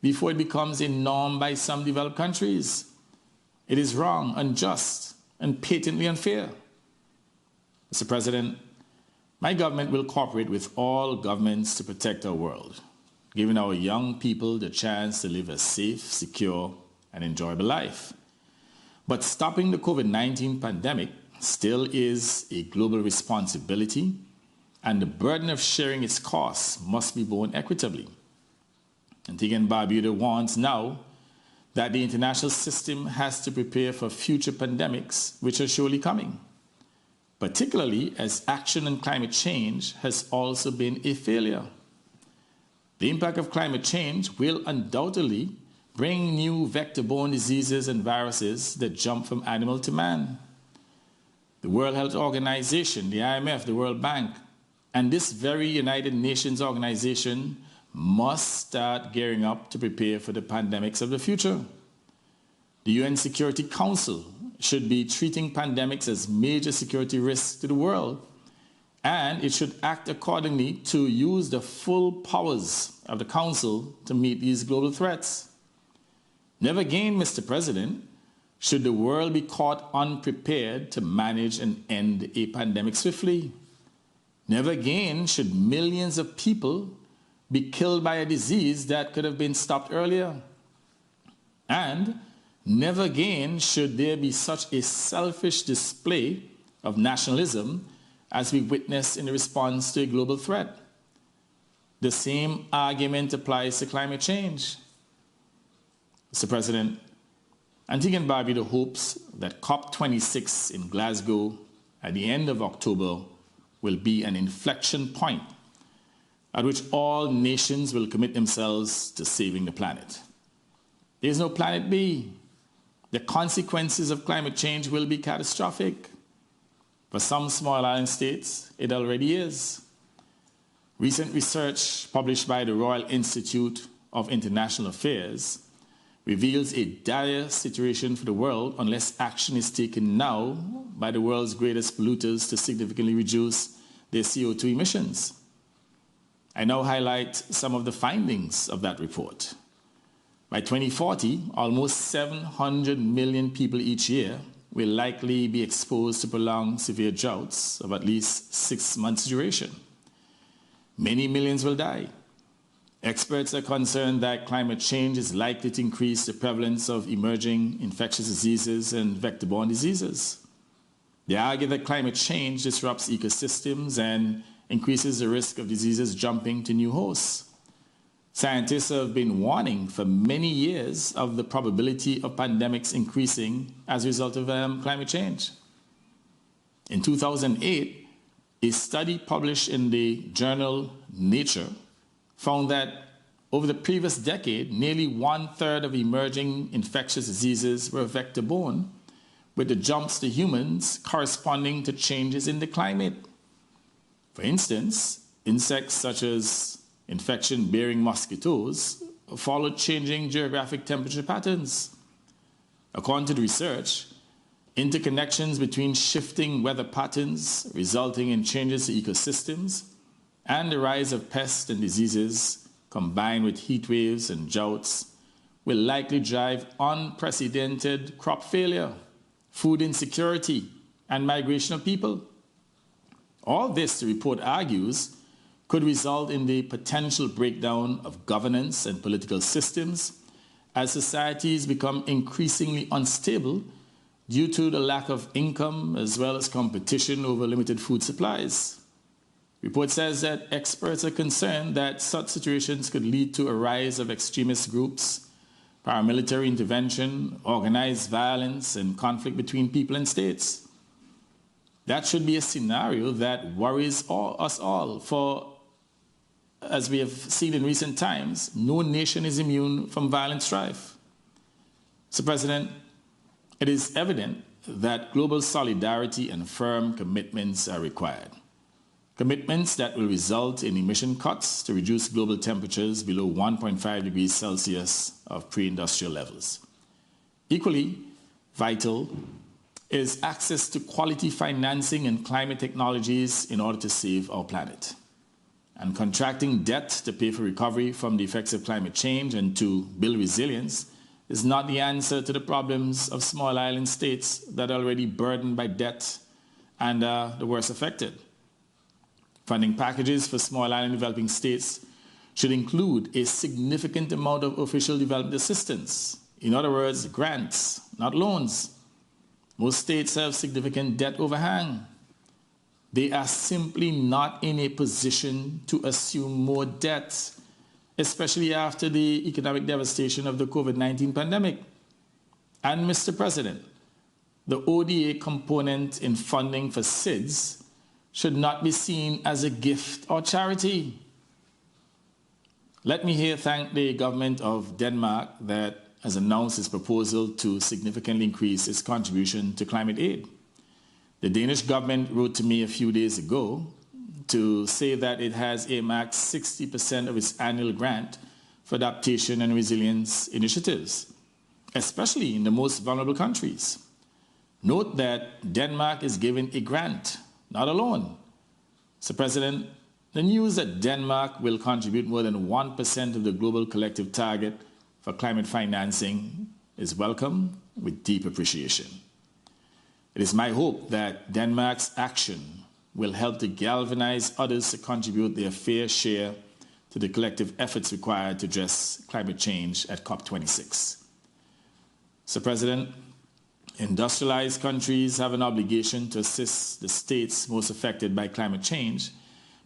before it becomes a norm by some developed countries. It is wrong, unjust, and patently unfair. Mr. President, my government will cooperate with all governments to protect our world, giving our young people the chance to live a safe, secure, and enjoyable life. But stopping the COVID-19 pandemic still is a global responsibility, and the burden of sharing its costs must be borne equitably. Antigua and Barbuda warns now that the international system has to prepare for future pandemics, which are surely coming, particularly as action on climate change has also been a failure. The impact of climate change will undoubtedly bring new vector-borne diseases and viruses that jump from animal to man. The World Health Organization, the IMF, the World Bank, and this very United Nations organization must start gearing up to prepare for the pandemics of the future. The UN Security Council should be treating pandemics as major security risks to the world, and it should act accordingly to use the full powers of the Council to meet these global threats. Never again, Mr. President, should the world be caught unprepared to manage and end a pandemic swiftly. Never again should millions of people be killed by a disease that could have been stopped earlier. And never again should there be such a selfish display of nationalism as we witnessed in response to a global threat. The same argument applies to climate change. Mr. President, Antigua and Barbuda hopes that COP26 in Glasgow at the end of October will be an inflection point at which all nations will commit themselves to saving the planet. There is no planet B. The consequences of climate change will be catastrophic. For some small island states, it already is. Recent research published by the Royal Institute of International Affairs reveals a dire situation for the world unless action is taken now by the world's greatest polluters to significantly reduce their CO2 emissions. I now highlight some of the findings of that report. By 2040, almost 700 million people each year will likely be exposed to prolonged severe droughts of at least 6 months' duration. Many millions will die. Experts are concerned that climate change is likely to increase the prevalence of emerging infectious diseases and vector-borne diseases. They argue that climate change disrupts ecosystems and increases the risk of diseases jumping to new hosts. Scientists have been warning for many years of the probability of pandemics increasing as a result of climate change. In 2008, a study published in the journal Nature found that over the previous decade, nearly 1/3 of emerging infectious diseases were vector-borne, with the jumps to humans corresponding to changes in the climate. For instance, insects such as infection-bearing mosquitoes followed changing geographic temperature patterns. According to the research, interconnections between shifting weather patterns resulting in changes to ecosystems and the rise of pests and diseases combined with heat waves and droughts will likely drive unprecedented crop failure, food insecurity, and migration of people. All this, the report argues, could result in the potential breakdown of governance and political systems as societies become increasingly unstable due to the lack of income as well as competition over limited food supplies. The report says that experts are concerned that such situations could lead to a rise of extremist groups, paramilitary intervention, organized violence, and conflict between people and states. That should be a scenario that worries us all, for as we have seen in recent times, no nation is immune from violent strife. Mr. President, it is evident that global solidarity and firm commitments are required. Commitments that will result in emission cuts to reduce global temperatures below 1.5 degrees Celsius of pre-industrial levels. Equally vital is access to quality financing and climate technologies in order to save our planet. And contracting debt to pay for recovery from the effects of climate change and to build resilience is not the answer to the problems of small island states that are already burdened by debt and the worst affected. Funding packages for small island developing states should include a significant amount of official development assistance. In other words, grants, not loans. Most states have significant debt overhang. They are simply not in a position to assume more debt, especially after the economic devastation of the COVID-19 pandemic. And Mr. President, the ODA component in funding for SIDS should not be seen as a gift or charity. Let me here thank the government of Denmark that has announced its proposal to significantly increase its contribution to climate aid. The Danish government wrote to me a few days ago to say that it has earmarked 60% of its annual grant for adaptation and resilience initiatives, especially in the most vulnerable countries. Note that Denmark is given a grant, not a loan. Mr. President, the news that Denmark will contribute more than 1% of the global collective target for climate financing is welcome with deep appreciation. It is my hope that Denmark's action will help to galvanize others to contribute their fair share to the collective efforts required to address climate change at COP26. Mr. President, industrialized countries have an obligation to assist the states most affected by climate change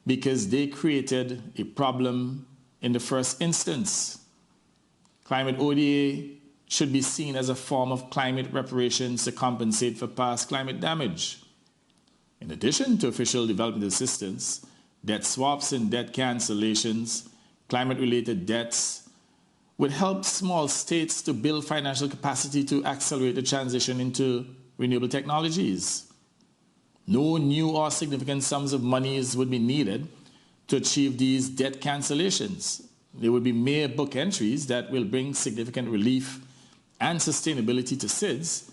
because they created a problem in the first instance. Climate ODA should be seen as a form of climate reparations to compensate for past climate damage. In addition to official development assistance, debt swaps and debt cancellations, climate-related debts would help small states to build financial capacity to accelerate the transition into renewable technologies. No new or significant sums of monies would be needed to achieve these debt cancellations. There would be mere book entries that will bring significant relief and sustainability to SIDS,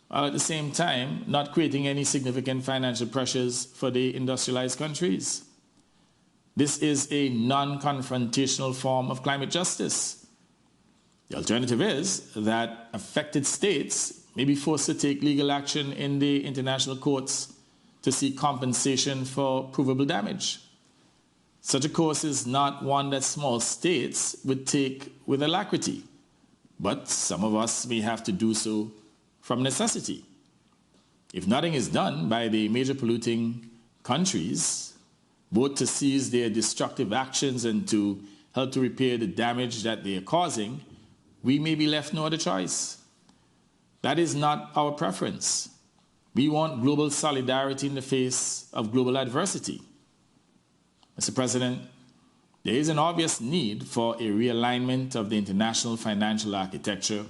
while at the same time not creating any significant financial pressures for the industrialized countries. This is a non-confrontational form of climate justice. The alternative is that affected states may be forced to take legal action in the international courts to seek compensation for provable damage. Such a course is not one that small states would take with alacrity, but some of us may have to do so from necessity. If nothing is done by the major polluting countries, both to cease their destructive actions and to help to repair the damage that they are causing, we may be left no other choice. That is not our preference. We want global solidarity in the face of global adversity. Mr. President, there is an obvious need for a realignment of the international financial architecture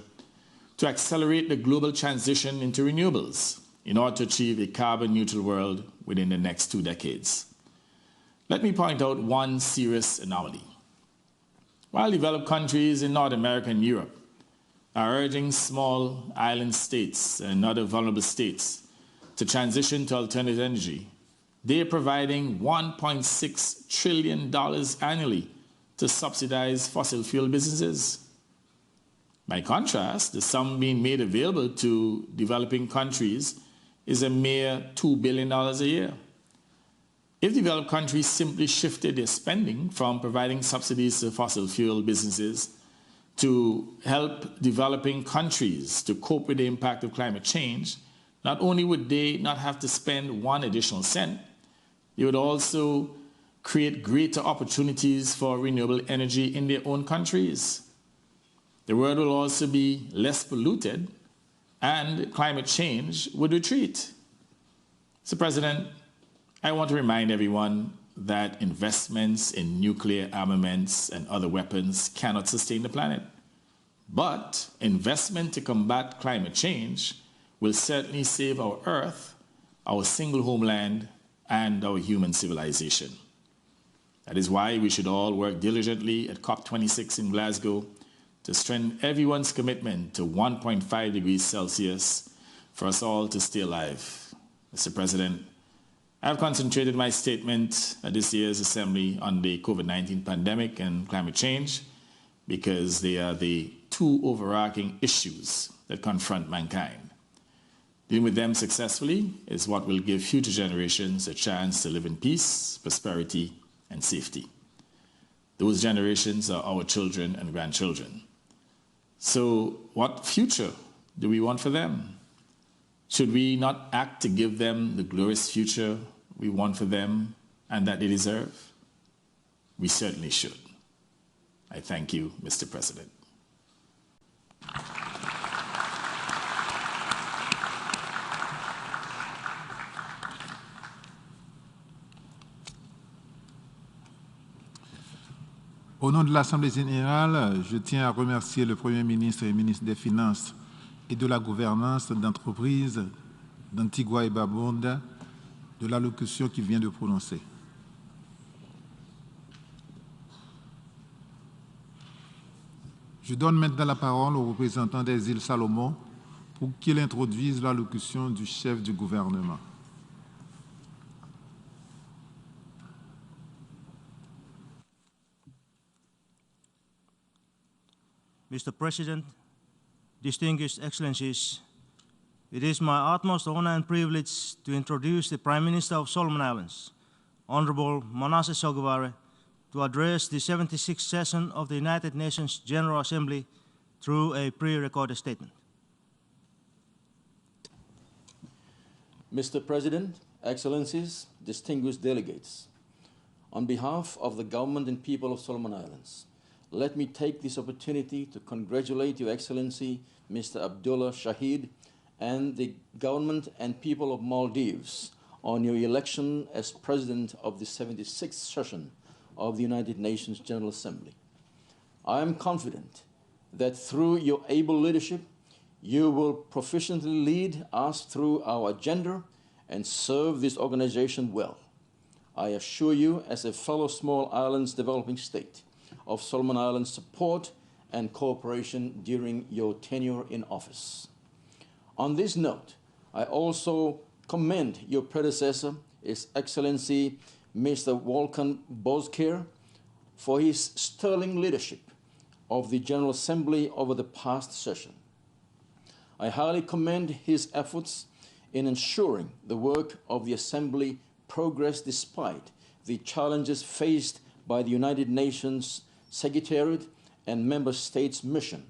to accelerate the global transition into renewables in order to achieve a carbon-neutral world within the next 2 decades. Let me point out one serious anomaly. While developed countries in North America and Europe are urging small island states and other vulnerable states to transition to alternative energy, they are providing $1.6 trillion annually to subsidize fossil fuel businesses. By contrast, the sum being made available to developing countries is a mere $2 billion a year. If developed countries simply shifted their spending from providing subsidies to fossil fuel businesses to help developing countries to cope with the impact of climate change, not only would they not have to spend one additional cent, they would also create greater opportunities for renewable energy in their own countries. The world will also be less polluted and climate change would retreat. Mr. President, I want to remind everyone that investments in nuclear armaments and other weapons cannot sustain the planet. But investment to combat climate change will certainly save our Earth, our single homeland, and our human civilization. That is why we should all work diligently at COP26 in Glasgow to strengthen everyone's commitment to 1.5 degrees Celsius for us all to stay alive. Mr. President, I have concentrated my statement at this year's Assembly on the COVID-19 pandemic and climate change because they are the two overarching issues that confront mankind. Dealing with them successfully is what will give future generations a chance to live in peace, prosperity, and safety. Those generations are our children and grandchildren. So what future do we want for them? Should we not act to give them the glorious future we want for them and that they deserve? We certainly should. I thank you, Mr. President. Au nom de l'Assemblée générale, je tiens à remercier le Premier ministre et le ministre des Finances et de la Gouvernance d'entreprise d'Antigua et Barbuda de l'allocution qu'il vient de prononcer. Je donne maintenant la parole au représentant des îles Salomon pour qu'il introduise l'allocution du chef du gouvernement. Mr. President, distinguished Excellencies, it is my utmost honor and privilege to introduce the Prime Minister of Solomon Islands, Honorable Manasseh Sogavare, to address the 76th session of the United Nations General Assembly through a pre-recorded statement. Mr. President, Excellencies, distinguished delegates, on behalf of the government and people of Solomon Islands, let me take this opportunity to congratulate Your Excellency, Mr. Abdullah Shahid, and the government and people of Maldives on your election as President of the 76th session of the United Nations General Assembly. I am confident that through your able leadership, you will proficiently lead us through our agenda and serve this organization well. I assure you, as a fellow small islands developing state, of Solomon Islands' support and cooperation during your tenure in office. On this note, I also commend your predecessor, His Excellency Mr. Volkan Bozkır, for his sterling leadership of the General Assembly over the past session. I highly commend his efforts in ensuring the work of the Assembly progress despite the challenges faced by the United Nations Secretariat and Member States' mission.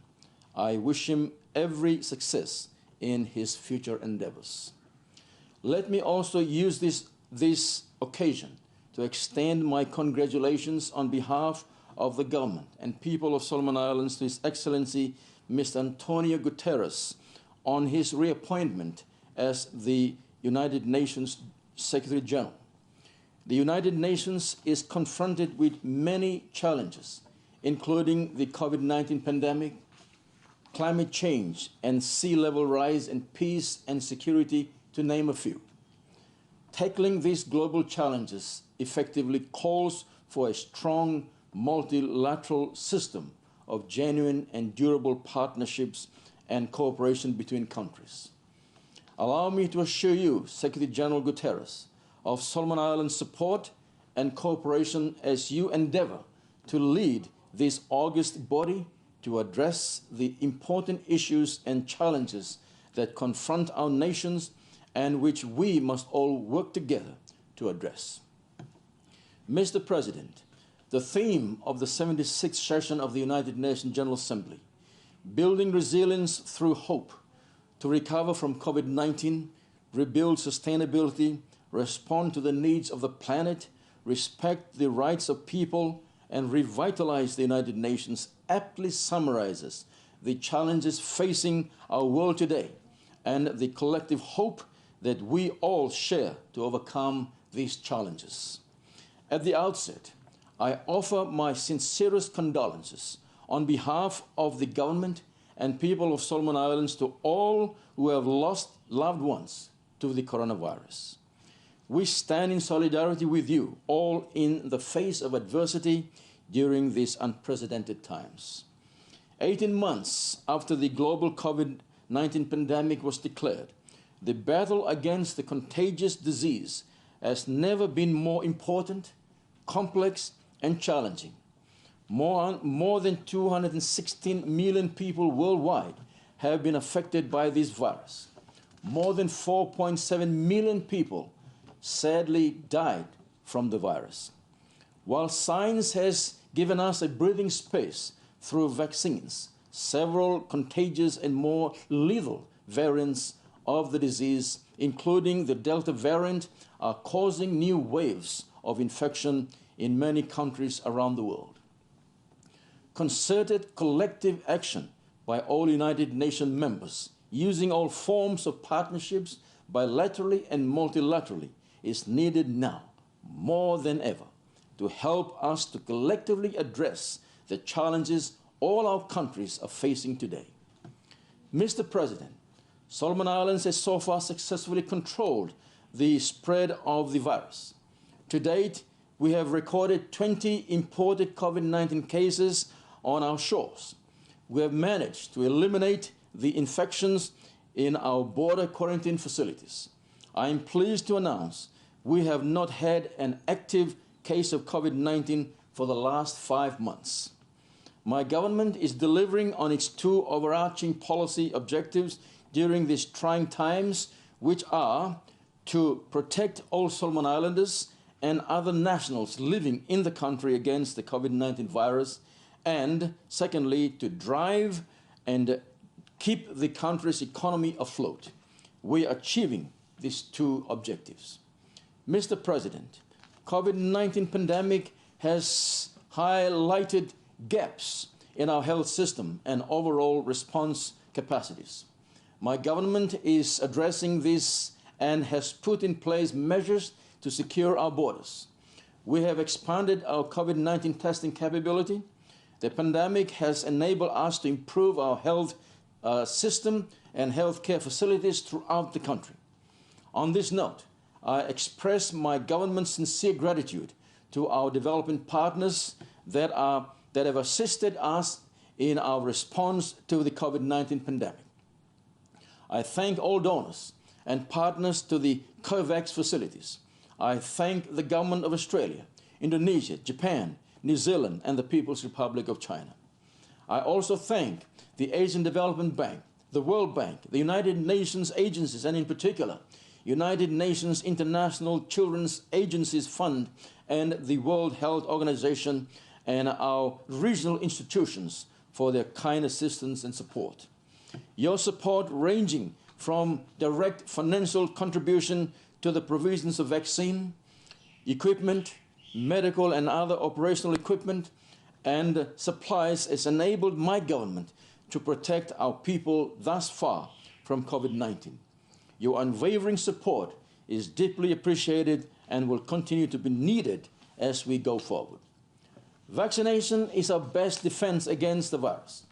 I wish him every success in his future endeavors. Let me also use this occasion to extend my congratulations on behalf of the government and people of Solomon Islands to His Excellency Mr. Antonio Guterres on his reappointment as the United Nations Secretary General. The United Nations is confronted with many challenges, including the COVID-19 pandemic, climate change, and sea level rise, and peace and security, to name a few. Tackling these global challenges effectively calls for a strong multilateral system of genuine and durable partnerships and cooperation between countries. Allow me to assure you, Secretary General Guterres, of Solomon Islands' support and cooperation as you endeavor to lead this august body to address the important issues and challenges that confront our nations and which we must all work together to address. Mr. President, the theme of the 76th session of the United Nations General Assembly, building resilience through hope to recover from COVID-19, rebuild sustainability, respond to the needs of the planet, respect the rights of people, and revitalize the United Nations, aptly summarizes the challenges facing our world today and the collective hope that we all share to overcome these challenges. At the outset, I offer my sincerest condolences on behalf of the government and people of Solomon Islands to all who have lost loved ones to the coronavirus. We stand in solidarity with you all in the face of adversity during these unprecedented times. 18 months after the global COVID-19 pandemic was declared, the battle against the contagious disease has never been more important, complex, and challenging. More than 216 million people worldwide have been affected by this virus. More than 4.7 million people sadly died from the virus. While science has given us a breathing space through vaccines, several contagious and more lethal variants of the disease, including the Delta variant, are causing new waves of infection in many countries around the world. Concerted collective action by all United Nations members, using all forms of partnerships, bilaterally and multilaterally, is needed now more than ever to help us to collectively address the challenges all our countries are facing today. Mr. President, Solomon Islands has so far successfully controlled the spread of the virus. To date, we have recorded 20 imported COVID-19 cases on our shores. We have managed to eliminate the infections in our border quarantine facilities. I am pleased to announce we have not had an active case of COVID-19 for the last 5 months. My government is delivering on its two overarching policy objectives during these trying times, which are to protect all Solomon Islanders and other nationals living in the country against the COVID-19 virus, and secondly, to drive and keep the country's economy afloat. We are achieving these two objectives. Mr. President, COVID-19 pandemic has highlighted gaps in our health system and overall response capacities. My government is addressing this and has put in place measures to secure our borders. We have expanded our COVID-19 testing capability. The pandemic has enabled us to improve our health system and healthcare facilities throughout the country. On this note, I express my government's sincere gratitude to our development partners that have assisted us in our response to the COVID-19 pandemic. I thank all donors and partners to the COVAX facilities. I thank the government of Australia, Indonesia, Japan, New Zealand, and the People's Republic of China. I also thank the Asian Development Bank, the World Bank, the United Nations agencies, and in particular, United Nations International Children's Agencies Fund and the World Health Organization and our regional institutions for their kind assistance and support. Your support ranging from direct financial contribution to the provisions of vaccine, equipment, medical and other operational equipment, and supplies has enabled my government to protect our people thus far from COVID-19. Your unwavering support is deeply appreciated and will continue to be needed as we go forward. Vaccination is our best defense against the virus.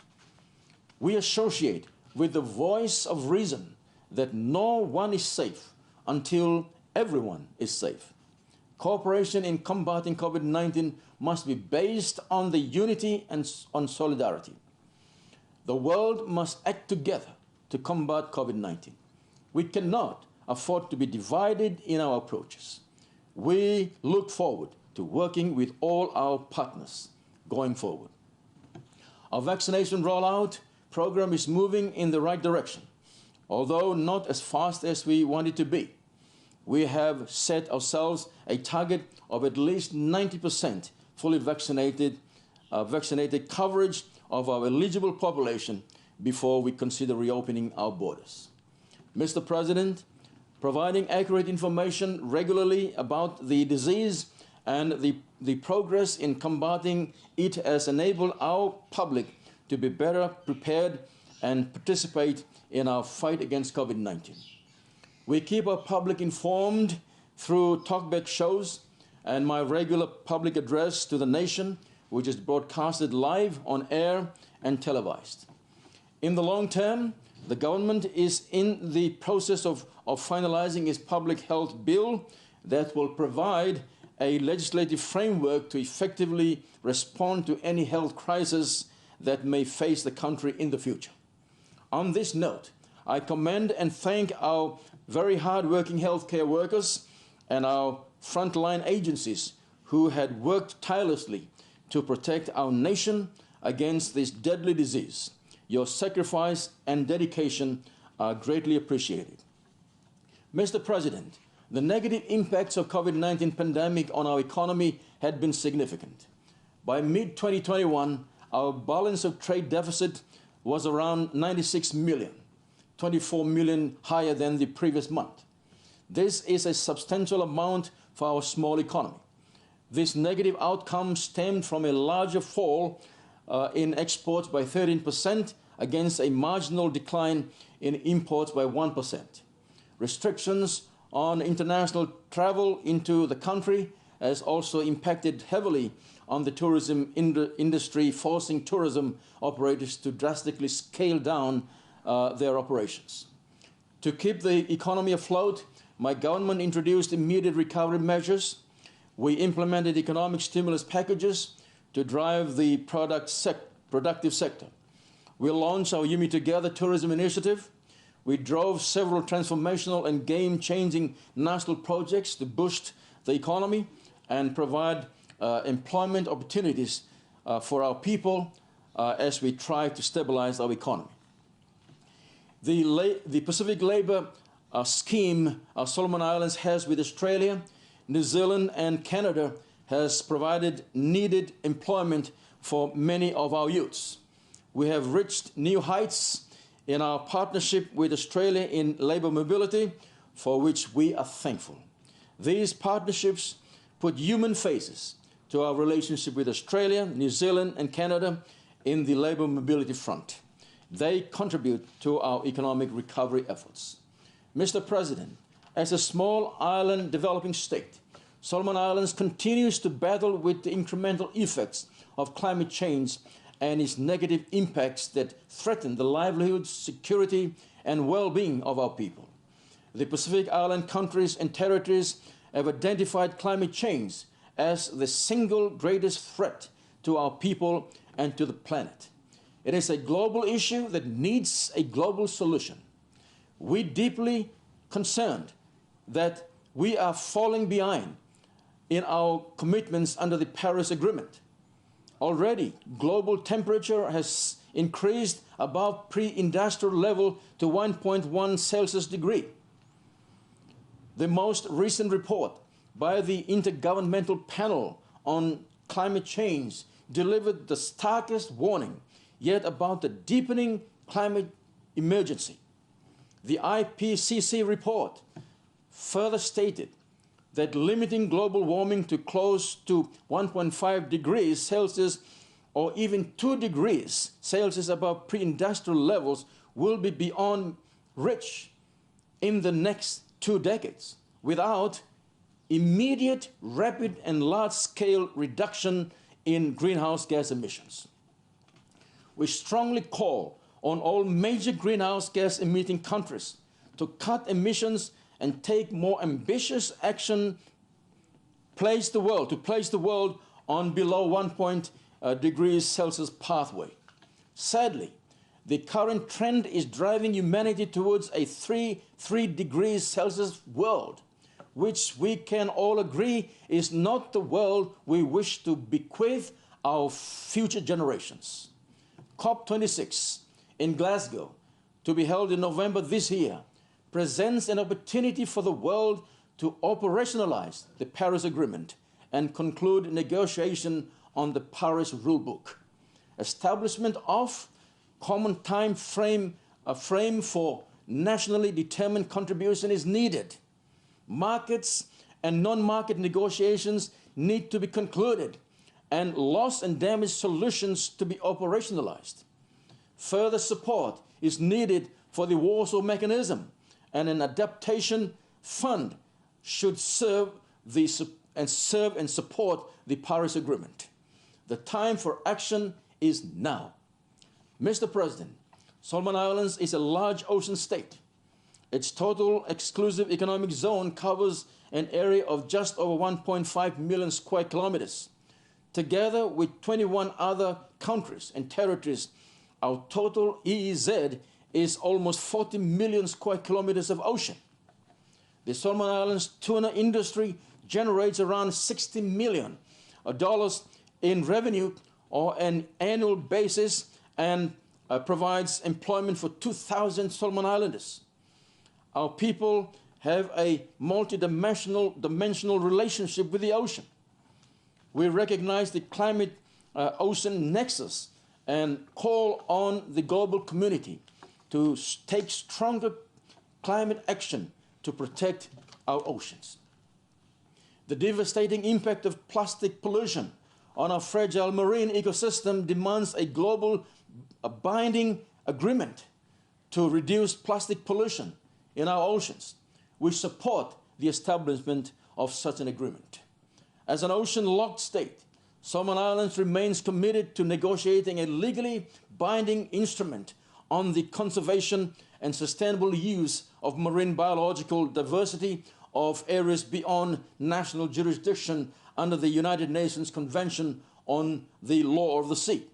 We associate with the voice of reason that no one is safe until everyone is safe. Cooperation in combating COVID-19 must be based on the unity and on solidarity. The world must act together to combat COVID-19. We cannot afford to be divided in our approaches. We look forward to working with all our partners going forward. Our vaccination rollout program is moving in the right direction, although not as fast as we want it to be. We have set ourselves a target of at least 90% fully vaccinated coverage of our eligible population before we consider reopening our borders. Mr. President, providing accurate information regularly about the disease and the progress in combating it has enabled our public to be better prepared and participate in our fight against COVID-19. We keep our public informed through talkback shows and my regular public address to the nation, which is broadcasted live on air and televised. In the long term, the government is in the process of finalizing its public health bill that will provide a legislative framework to effectively respond to any health crisis that may face the country in the future. On this note, I commend and thank our very hard-working healthcare workers and our frontline agencies who had worked tirelessly to protect our nation against this deadly disease. Your sacrifice and dedication are greatly appreciated. Mr. President, the negative impacts of COVID-19 pandemic on our economy had been significant. By mid-2021, our balance of trade deficit was around 96 million, 24 million higher than the previous month. This is a substantial amount for our small economy. This negative outcome stemmed from a larger fall in exports by 13% against a marginal decline in imports by 1%. Restrictions on international travel into the country has also impacted heavily on the tourism industry, forcing tourism operators to drastically scale down their operations. To keep the economy afloat, my government introduced immediate recovery measures. We implemented economic stimulus packages to drive the productive sector. We launched our YUMI Together tourism initiative. We drove several transformational and game-changing national projects to boost the economy and provide employment opportunities for our people as we try to stabilize our economy. The Pacific Labor Scheme Solomon Islands has with Australia, New Zealand, and Canada has provided needed employment for many of our youths. We have reached new heights in our partnership with Australia in labour mobility, for which we are thankful. These partnerships put human faces to our relationship with Australia, New Zealand, and Canada in the labour mobility front. They contribute to our economic recovery efforts. Mr. President, as a small island developing state, Solomon Islands continues to battle with the incremental effects of climate change and its negative impacts that threaten the livelihoods, security, and well-being of our people. The Pacific Island countries and territories have identified climate change as the single greatest threat to our people and to the planet. It is a global issue that needs a global solution. We're deeply concerned that we are falling behind in our commitments under the Paris Agreement. Already, global temperature has increased above pre-industrial level to 1.1 Celsius degree. The most recent report by the Intergovernmental Panel on Climate Change delivered the starkest warning yet about the deepening climate emergency. The IPCC report further stated that limiting global warming to close to 1.5 degrees Celsius or even 2 degrees Celsius above pre-industrial levels will be beyond reach in the next 2 decades without immediate, rapid, and large-scale reduction in greenhouse gas emissions. We strongly call on all major greenhouse gas emitting countries to cut emissions and take more ambitious action, place the world on below 1 degrees Celsius pathway. Sadly, the current trend is driving humanity towards a 3 degrees Celsius world, which we can all agree is not the world we wish to bequeath our future generations. COP26 in Glasgow, to be held in November this year, presents an opportunity for the world to operationalize the Paris Agreement and conclude negotiation on the Paris Rulebook. Establishment of common time frame, a frame for nationally determined contribution is needed. Markets and non-market negotiations need to be concluded and loss and damage solutions to be operationalized. Further support is needed for the Warsaw Mechanism, and an adaptation fund should serve and support the Paris Agreement. The time for action is now. Mr. President, Solomon Islands is a large ocean state. Its total exclusive economic zone covers an area of just over 1.5 million square kilometers. Together with 21 other countries and territories, our total EEZ is almost 40 million square kilometers of ocean. The Solomon Islands tuna industry generates around $60 million in revenue on an annual basis and provides employment for 2,000 Solomon Islanders. Our people have a multi-dimensional relationship with the ocean. We recognize the climate-ocean nexus and call on the global community to take stronger climate action to protect our oceans. The devastating impact of plastic pollution on our fragile marine ecosystem demands a global binding agreement to reduce plastic pollution in our oceans. We support the establishment of such an agreement. As an ocean-locked state, Solomon Islands remains committed to negotiating a legally binding instrument on the conservation and sustainable use of marine biological diversity of areas beyond national jurisdiction under the United Nations Convention on the Law of the Sea.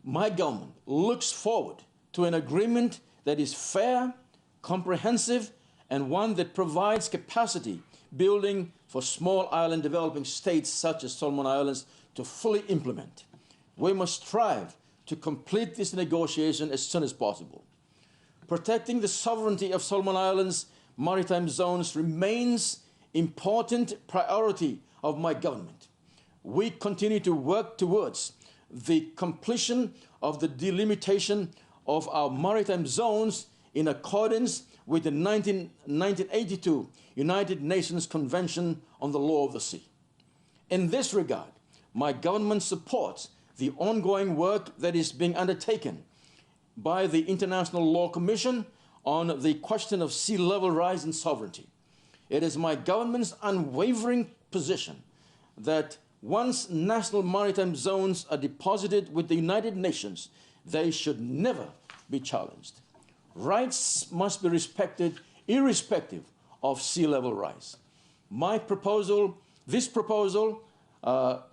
My government looks forward to an agreement that is fair, comprehensive, and one that provides capacity building for small island developing states such as Solomon Islands to fully implement. We must strive to complete this negotiation as soon as possible. Protecting the sovereignty of Solomon Islands maritime zones remains important priority of my government. We continue to work towards the completion of the delimitation of our maritime zones in accordance with the 1982 United Nations Convention on the Law of the Sea. In this regard, my government supports the ongoing work that is being undertaken by the International Law Commission on the question of sea level rise and sovereignty. It is my government's unwavering position that once national maritime zones are deposited with the United Nations, they should never be challenged. Rights must be respected irrespective of sea level rise. This proposal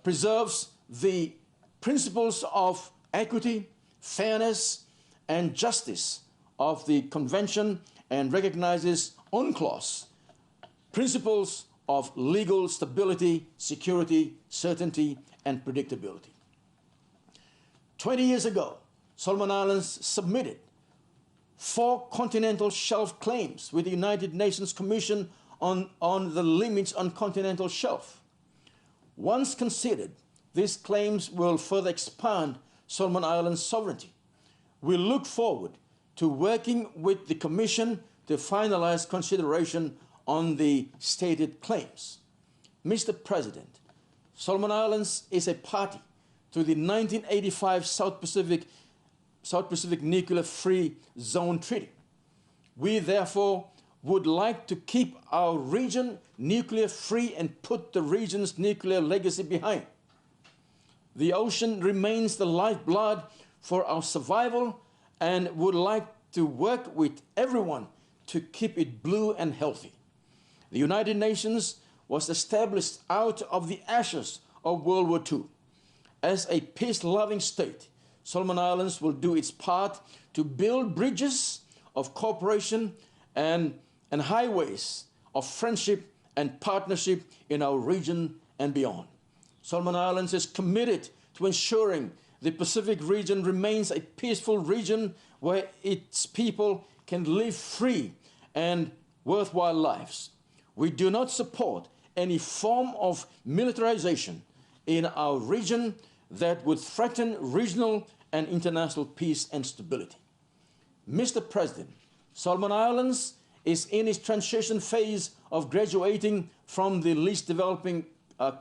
preserves the principles of equity, fairness, and justice of the Convention and recognizes UNCLOS principles of legal stability, security, certainty, and predictability. 20 years ago, Solomon Islands submitted 4 continental shelf claims with the United Nations Commission on the limits on continental shelf. Once considered, these claims will further expand Solomon Islands' sovereignty. We look forward to working with the Commission to finalize consideration on the stated claims. Mr. President, Solomon Islands is a party to the 1985 South Pacific Nuclear Free Zone Treaty. We therefore would like to keep our region nuclear free and put the region's nuclear legacy behind. The ocean remains the lifeblood for our survival and would like to work with everyone to keep it blue and healthy. The United Nations was established out of the ashes of World War II. As a peace-loving state, Solomon Islands will do its part to build bridges of cooperation and highways of friendship and partnership in our region and beyond. Solomon Islands is committed to ensuring the Pacific region remains a peaceful region where its people can live free and worthwhile lives. We do not support any form of militarization in our region that would threaten regional and international peace and stability. Mr. President, Solomon Islands is in its transition phase of graduating from the least developing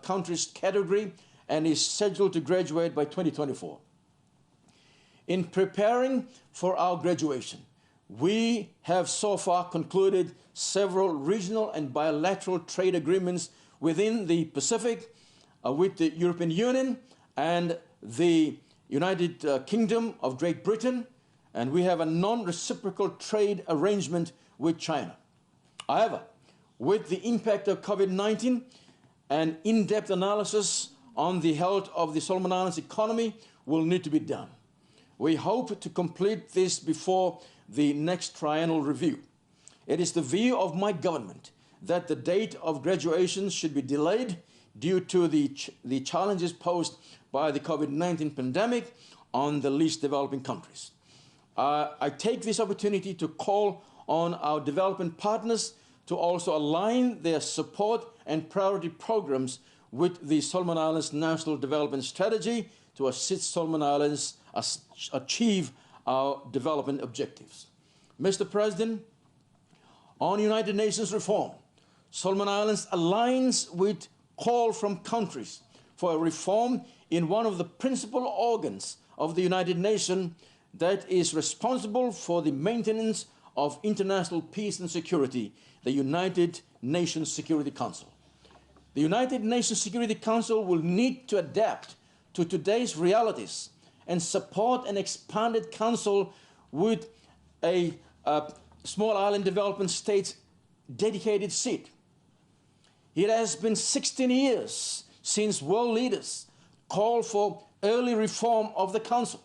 countries category and is scheduled to graduate by 2024. In preparing for our graduation, we have so far concluded several regional and bilateral trade agreements within the Pacific with the European Union and the United Kingdom of Great Britain, and we have a non-reciprocal trade arrangement with China. However, with the impact of COVID-19, an in-depth analysis on the health of the Solomon Islands economy will need to be done. We hope to complete this before the next triennial review. It is the view of my government that the date of graduation should be delayed due to the challenges posed by the COVID-19 pandemic on the least developing countries. I take this opportunity to call on our development partners to also align their support and priority programs with the Solomon Islands National Development Strategy to assist Solomon Islands achieve our development objectives. Mr. President, on United Nations reform, Solomon Islands aligns with call from countries for a reform in one of the principal organs of the United Nations that is responsible for the maintenance of international peace and security, the United Nations Security Council. The United Nations Security Council will need to adapt to today's realities and support an expanded council with a small island development state's dedicated seat. It has been 16 years since world leaders called for early reform of the council.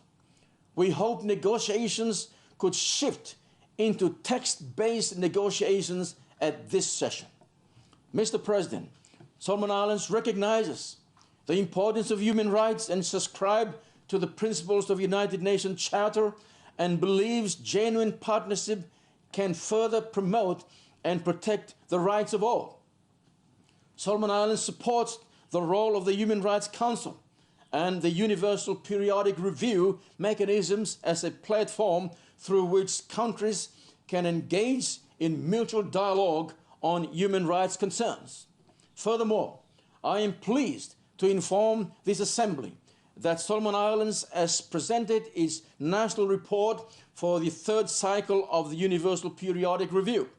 We hope negotiations could shift into text-based negotiations at this session. Mr. President, Solomon Islands recognizes the importance of human rights and subscribes to the principles of the United Nations Charter and believes genuine partnership can further promote and protect the rights of all. Solomon Islands supports the role of the Human Rights Council and the Universal Periodic Review mechanisms as a platform through which countries can engage in mutual dialogue on human rights concerns. Furthermore, I am pleased to inform this Assembly that Solomon Islands has presented its national report for the third cycle of the Universal Periodic Review.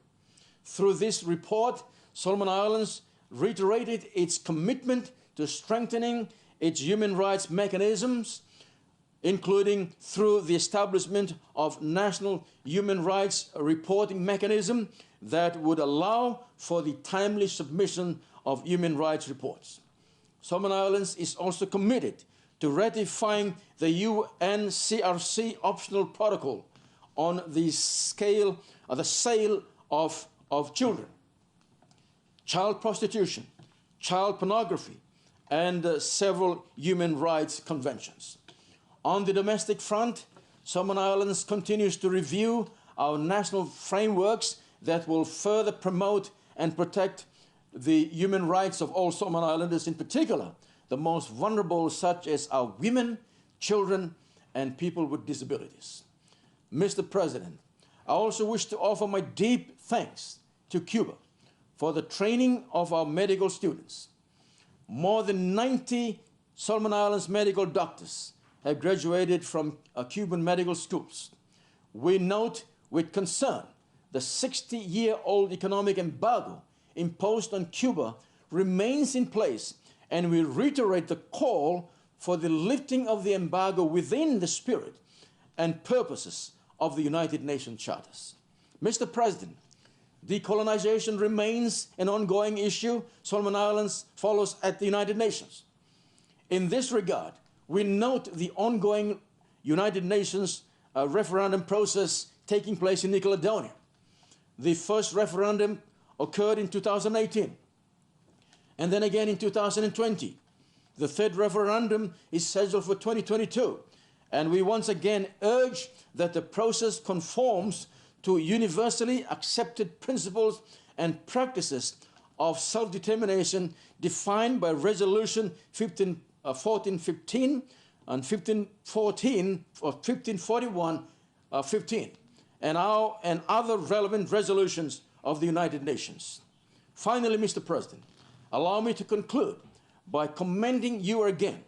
Through this report, Solomon Islands reiterated its commitment to strengthening its human rights mechanisms, including through the establishment of national human rights reporting mechanism that would allow for the timely submission of human rights reports. Solomon Islands is also committed to ratifying the UNCRC optional protocol on the sale of children, child prostitution, child pornography, and several human rights conventions. On the domestic front, Solomon Islands continues to review our national frameworks that will further promote and protect the human rights of all Solomon Islanders, in particular, the most vulnerable, such as our women, children, and people with disabilities. Mr. President, I also wish to offer my deep thanks to Cuba for the training of our medical students. More than 90 Solomon Islands medical doctors have graduated from Cuban medical schools. We note with concern the 60-year-old economic embargo imposed on Cuba remains in place, and we reiterate the call for the lifting of the embargo within the spirit and purposes of the United Nations Charters. Mr. President, decolonization remains an ongoing issue Solomon Islands follows at the United Nations. In this regard, we note the ongoing United Nations referendum process taking place in New Caledonia. The first referendum occurred in 2018, and then again in 2020. The third referendum is scheduled for 2022, and we once again urge that the process conforms to universally accepted principles and practices of self-determination defined by Resolution 1415 and 1514 or 1541-15 and other relevant resolutions of the United Nations. Finally, Mr. President, allow me to conclude by commending you again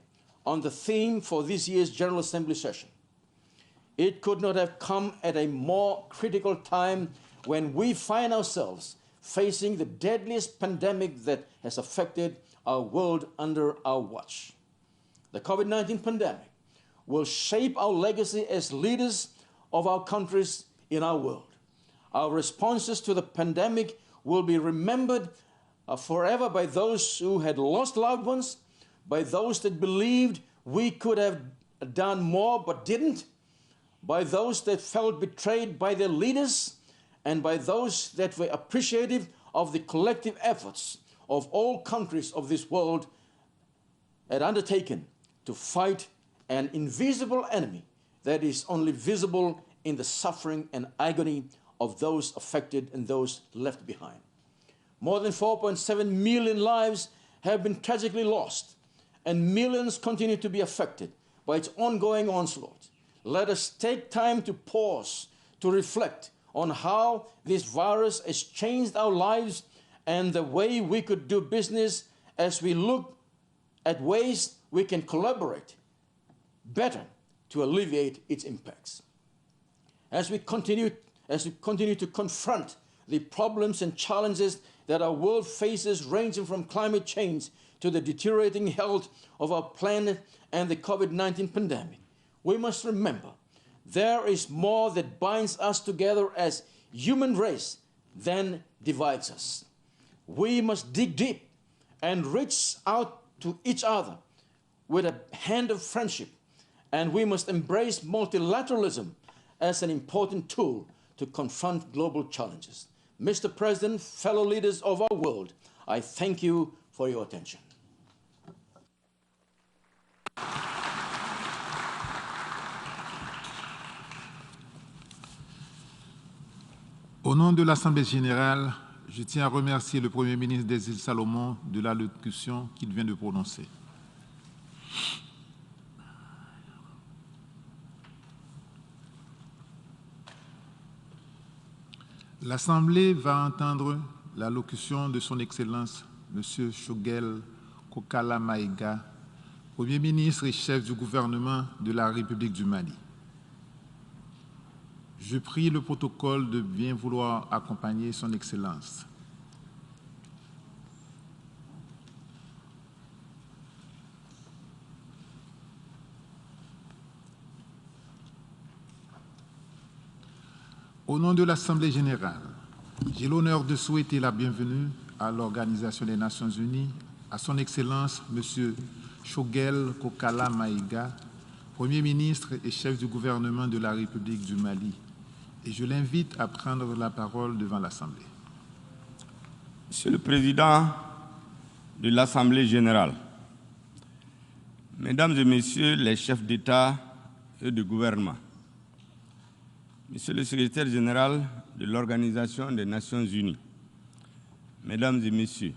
on the theme for this year's General Assembly session. It could not have come at a more critical time when we find ourselves facing the deadliest pandemic that has affected our world under our watch. The COVID-19 pandemic will shape our legacy as leaders of our countries in our world. Our responses to the pandemic will be remembered forever by those who had lost loved ones, by those that believed we could have done more but didn't, by those that felt betrayed by their leaders, and by those that were appreciative of the collective efforts of all countries of this world had undertaken to fight an invisible enemy that is only visible in the suffering and agony of those affected and those left behind. More than 4.7 million lives have been tragically lost, and millions continue to be affected by its ongoing onslaught. Let us take time to pause, to reflect on how this virus has changed our lives and the way we could do business, as we look at ways we can collaborate better to alleviate its impacts. As we continue to confront the problems and challenges that our world faces, ranging from climate change to the deteriorating health of our planet and the COVID-19 pandemic, we must remember there is more that binds us together as human race than divides us. We must dig deep and reach out to each other with a hand of friendship, and we must embrace multilateralism as an important tool to confront global challenges. Mr. President, fellow leaders of our world, I thank you for your attention. Au nom de l'Assemblée générale, je tiens à remercier le Premier ministre des îles Salomon de l'allocution qu'il vient de prononcer. L'Assemblée va entendre l'allocution de son Excellence, M. Shogel Kokala Maïga, Premier ministre et chef du gouvernement de la République du Mali. Je prie le protocole de bien vouloir accompagner son Excellence. Au nom de l'Assemblée générale, j'ai l'honneur de souhaiter la bienvenue à l'Organisation des Nations Unies, à son Excellence, M. Shogel Kokala Maïga, Premier ministre et chef du gouvernement de la République du Mali, et je l'invite à prendre la parole devant l'Assemblée. Monsieur le Président de l'Assemblée générale, Mesdames et Messieurs les chefs d'État et de gouvernement, Monsieur le Secrétaire général de l'Organisation des Nations Unies, Mesdames et Messieurs,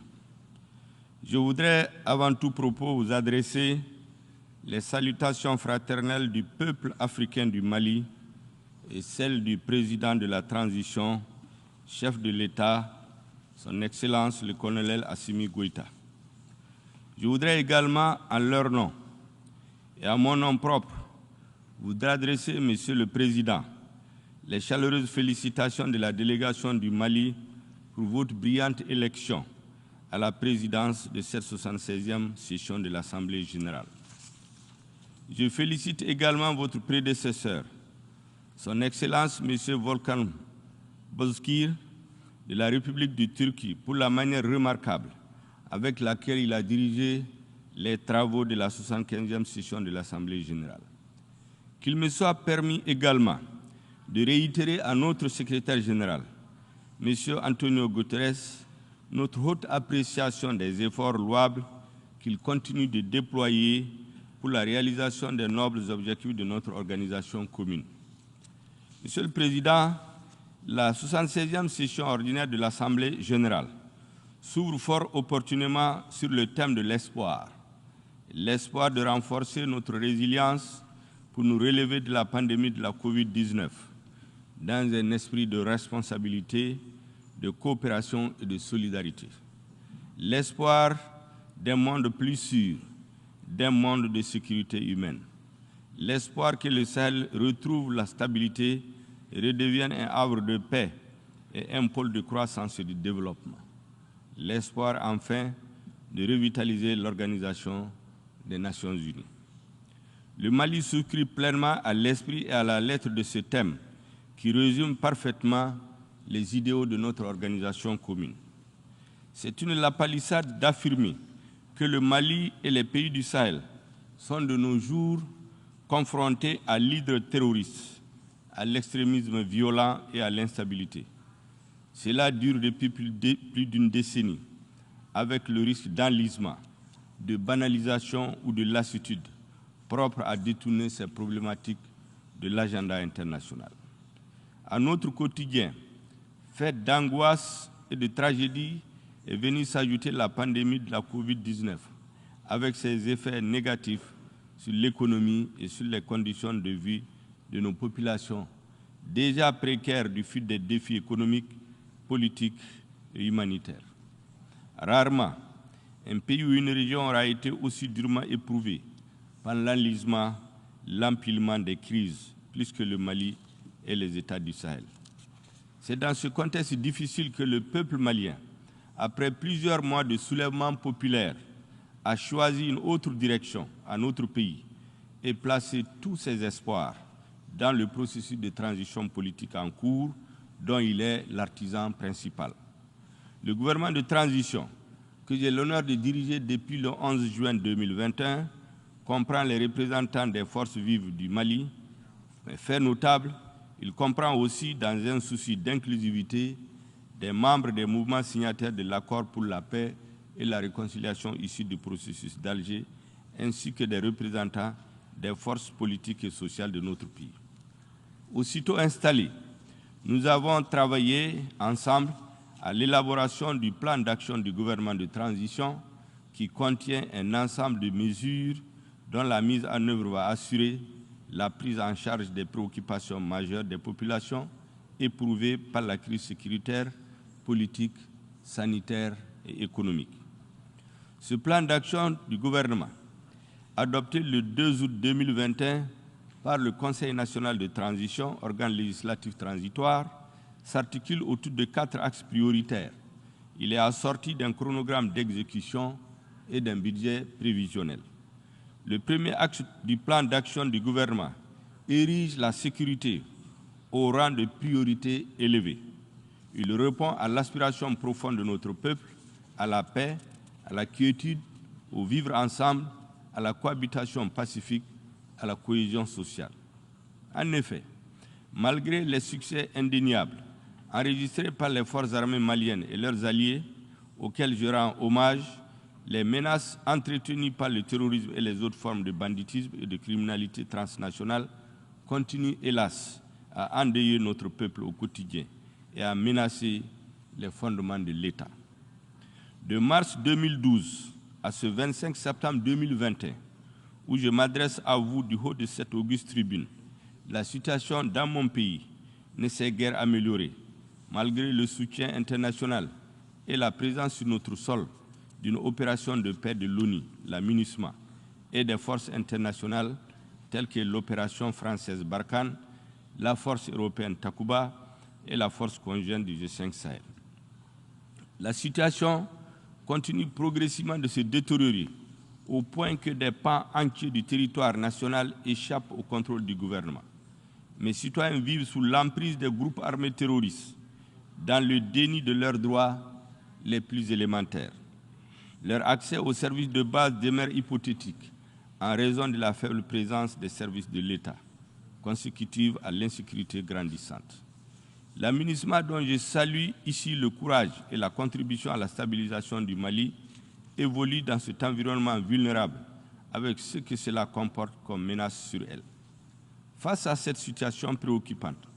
je voudrais avant tout propos vous adresser les salutations fraternelles du peuple africain du Mali et celles du président de la transition, chef de l'État, Son Excellence le colonel Assimi Goïta. Je voudrais également, en leur nom et à mon nom propre, vous adresser, Monsieur le Président, les chaleureuses félicitations de la délégation du Mali pour votre brillante élection à la présidence de cette 76e session de l'Assemblée générale. Je félicite également votre prédécesseur, Son Excellence M. Volkan Bozkır de la République de Turquie, pour la manière remarquable avec laquelle il a dirigé les travaux de la 75e session de l'Assemblée générale. Qu'il me soit permis également de réitérer à notre secrétaire général, M. Antonio Guterres, notre haute appréciation des efforts louables qu'il continue de déployer pour la réalisation des nobles objectifs de notre organisation commune. Monsieur le Président, la 76e session ordinaire de l'Assemblée générale s'ouvre fort opportunément sur le thème de l'espoir. L'espoir de renforcer notre résilience pour nous relever de la pandémie de la COVID-19 dans un esprit de responsabilité, de coopération et de solidarité. L'espoir d'un monde plus sûr, d'un monde de sécurité humaine. L'espoir que le Sahel retrouve la stabilité et redevienne un havre de paix et un pôle de croissance et de développement. L'espoir, enfin, de revitaliser l'Organisation des Nations Unies. Le Mali souscrit pleinement à l'esprit et à la lettre de ce thème qui résume parfaitement les idéaux de notre organisation commune. C'est une lapalissade d'affirmer que le Mali et les pays du Sahel sont de nos jours confrontés à l'hydre terroriste, à l'extrémisme violent et à l'instabilité. Cela dure depuis plus d'une décennie, avec le risque d'enlisement, de banalisation ou de lassitude propre à détourner ces problématiques de l'agenda international. À notre quotidien, fait d'angoisse et de tragédie, est venue s'ajouter la pandémie de la COVID-19, avec ses effets négatifs sur l'économie et sur les conditions de vie de nos populations, déjà précaires du fait des défis économiques, politiques et humanitaires. Rarement, un pays ou une région aura été aussi durement éprouvé par l'enlisement, l'empilement des crises, plus que le Mali et les États du Sahel. C'est dans ce contexte difficile que le peuple malien, après plusieurs mois de soulèvement populaire, a choisi une autre direction à notre pays et placé tous ses espoirs dans le processus de transition politique en cours dont il est l'artisan principal. Le gouvernement de transition, que j'ai l'honneur de diriger depuis le 11 juin 2021, comprend les représentants des forces vives du Mali. Mais fait notable, il comprend aussi, dans un souci d'inclusivité, des membres des mouvements signataires de l'accord pour la paix et la réconciliation issus du processus d'Alger, ainsi que des représentants des forces politiques et sociales de notre pays. Aussitôt installés, nous avons travaillé ensemble à l'élaboration du plan d'action du gouvernement de transition qui contient un ensemble de mesures dont la mise en œuvre va assurer la prise en charge des préoccupations majeures des populations éprouvées par la crise sécuritaire, politique, sanitaire et économique. Ce plan d'action du gouvernement, adopté le 2 août 2021 par le Conseil national de transition, organe législatif transitoire, s'articule autour de 4 axes prioritaires. Il est assorti d'un chronogramme d'exécution et d'un budget prévisionnel. Le premier axe du plan d'action du gouvernement érige la sécurité au rang de priorité élevée. Il répond à l'aspiration profonde de notre peuple, à la paix, à la quiétude, au vivre ensemble, à la cohabitation pacifique, à la cohésion sociale. En effet, malgré les succès indéniables enregistrés par les forces armées maliennes et leurs alliés, auxquels je rends hommage, les menaces entretenues par le terrorisme et les autres formes de banditisme et de criminalité transnationale continuent, hélas, à endeuiller notre peuple au quotidien et à menacer les fondements de l'État. De mars 2012 à ce 25 septembre 2021, où je m'adresse à vous du haut de cette auguste tribune, la situation dans mon pays ne s'est guère améliorée, malgré le soutien international et la présence sur notre sol d'une opération de paix de l'ONU, la MINUSMA, et des forces internationales telles que l'opération française Barkhane, la force européenne Takuba et la force conjointe du G5 Sahel. La situation continue progressivement de se détériorer au point que des pans entiers du territoire national échappent au contrôle du gouvernement. Mes citoyens vivent sous l'emprise des groupes armés terroristes, dans le déni de leurs droits les plus élémentaires. Leur accès aux services de base demeure hypothétique en raison de la faible présence des services de l'État, consécutive à l'insécurité grandissante. La MINUSMA, dont je salue ici le courage et la contribution à la stabilisation du Mali, évolue dans cet environnement vulnérable avec ce que cela comporte comme menace sur elle. Face à cette situation préoccupante,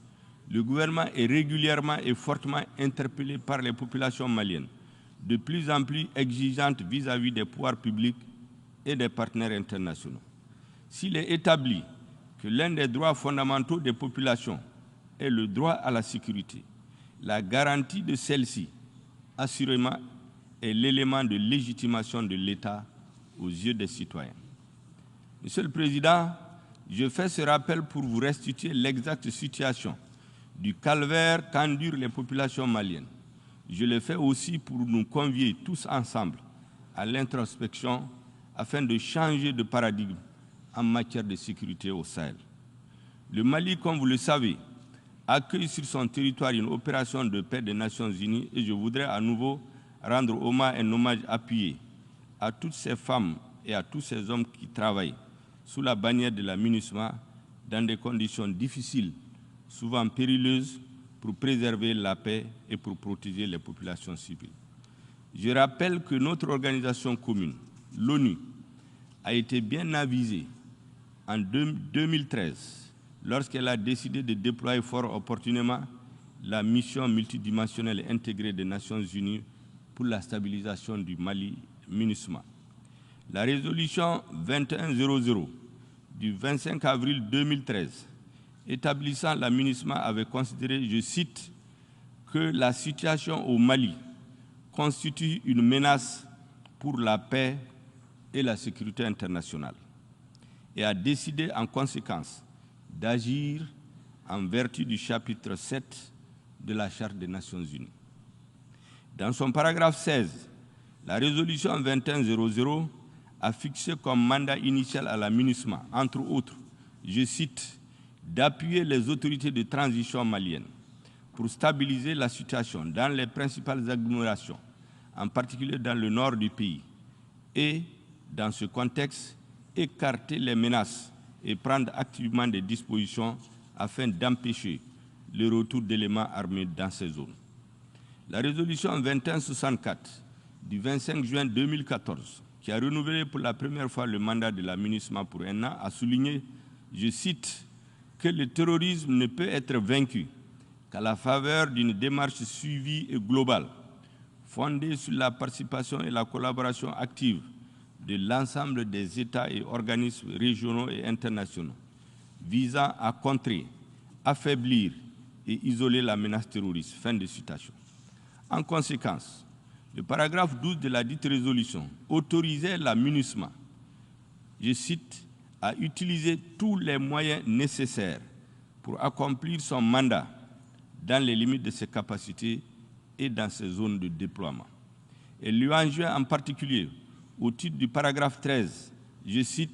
le gouvernement est régulièrement et fortement interpellé par les populations maliennes, de plus en plus exigeantes vis-à-vis des pouvoirs publics et des partenaires internationaux. S'il est établi que l'un des droits fondamentaux des populations est le droit à la sécurité, la garantie de celle-ci, assurément, est l'élément de légitimation de l'État aux yeux des citoyens. Monsieur le Président, je fais ce rappel pour vous restituer l'exacte situation du calvaire qu'endurent les populations maliennes. Je le fais aussi pour nous convier tous ensemble à l'introspection afin de changer de paradigme en matière de sécurité au Sahel. Le Mali, comme vous le savez, accueille sur son territoire une opération de paix des Nations Unies et je voudrais à nouveau rendre un hommage appuyé à toutes ces femmes et à tous ces hommes qui travaillent sous la bannière de la MINUSMA dans des conditions difficiles, souvent périlleuses, pour préserver la paix et pour protéger les populations civiles. Je rappelle que notre organisation commune, l'ONU, a été bien avisée en 2013 lorsqu'elle a décidé de déployer fort opportunément la mission multidimensionnelle intégrée des Nations Unies pour la stabilisation du Mali, MINUSMA. La résolution 2100 du 25 avril 2013 établissant la MINUSMA avait considéré, je cite, que la situation au Mali constitue une menace pour la paix et la sécurité internationale et a décidé en conséquence d'agir en vertu du chapitre 7 de la Charte des Nations Unies. Dans son paragraphe 16, la résolution 2100 a fixé comme mandat initial à la MINUSMA, entre autres, je cite, d'appuyer les autorités de transition maliennes pour stabiliser la situation dans les principales agglomérations, en particulier dans le nord du pays, et, dans ce contexte, écarter les menaces et prendre activement des dispositions afin d'empêcher le retour d'éléments armés dans ces zones. La résolution 2164 du 25 juin 2014, qui a renouvelé pour la première fois le mandat de la MINUSMA pour un an, a souligné, je cite, que le terrorisme ne peut être vaincu qu'à la faveur d'une démarche suivie et globale, fondée sur la participation et la collaboration active de l'ensemble des États et organismes régionaux et internationaux, visant à contrer, affaiblir et isoler la menace terroriste. Fin de citation. En conséquence, le paragraphe 12 de la dite résolution autorisait la MINUSMA, je cite, à utiliser tous les moyens nécessaires pour accomplir son mandat dans les limites de ses capacités et dans ses zones de déploiement. Elle lui enjoint en particulier, au titre du paragraphe 13, je cite,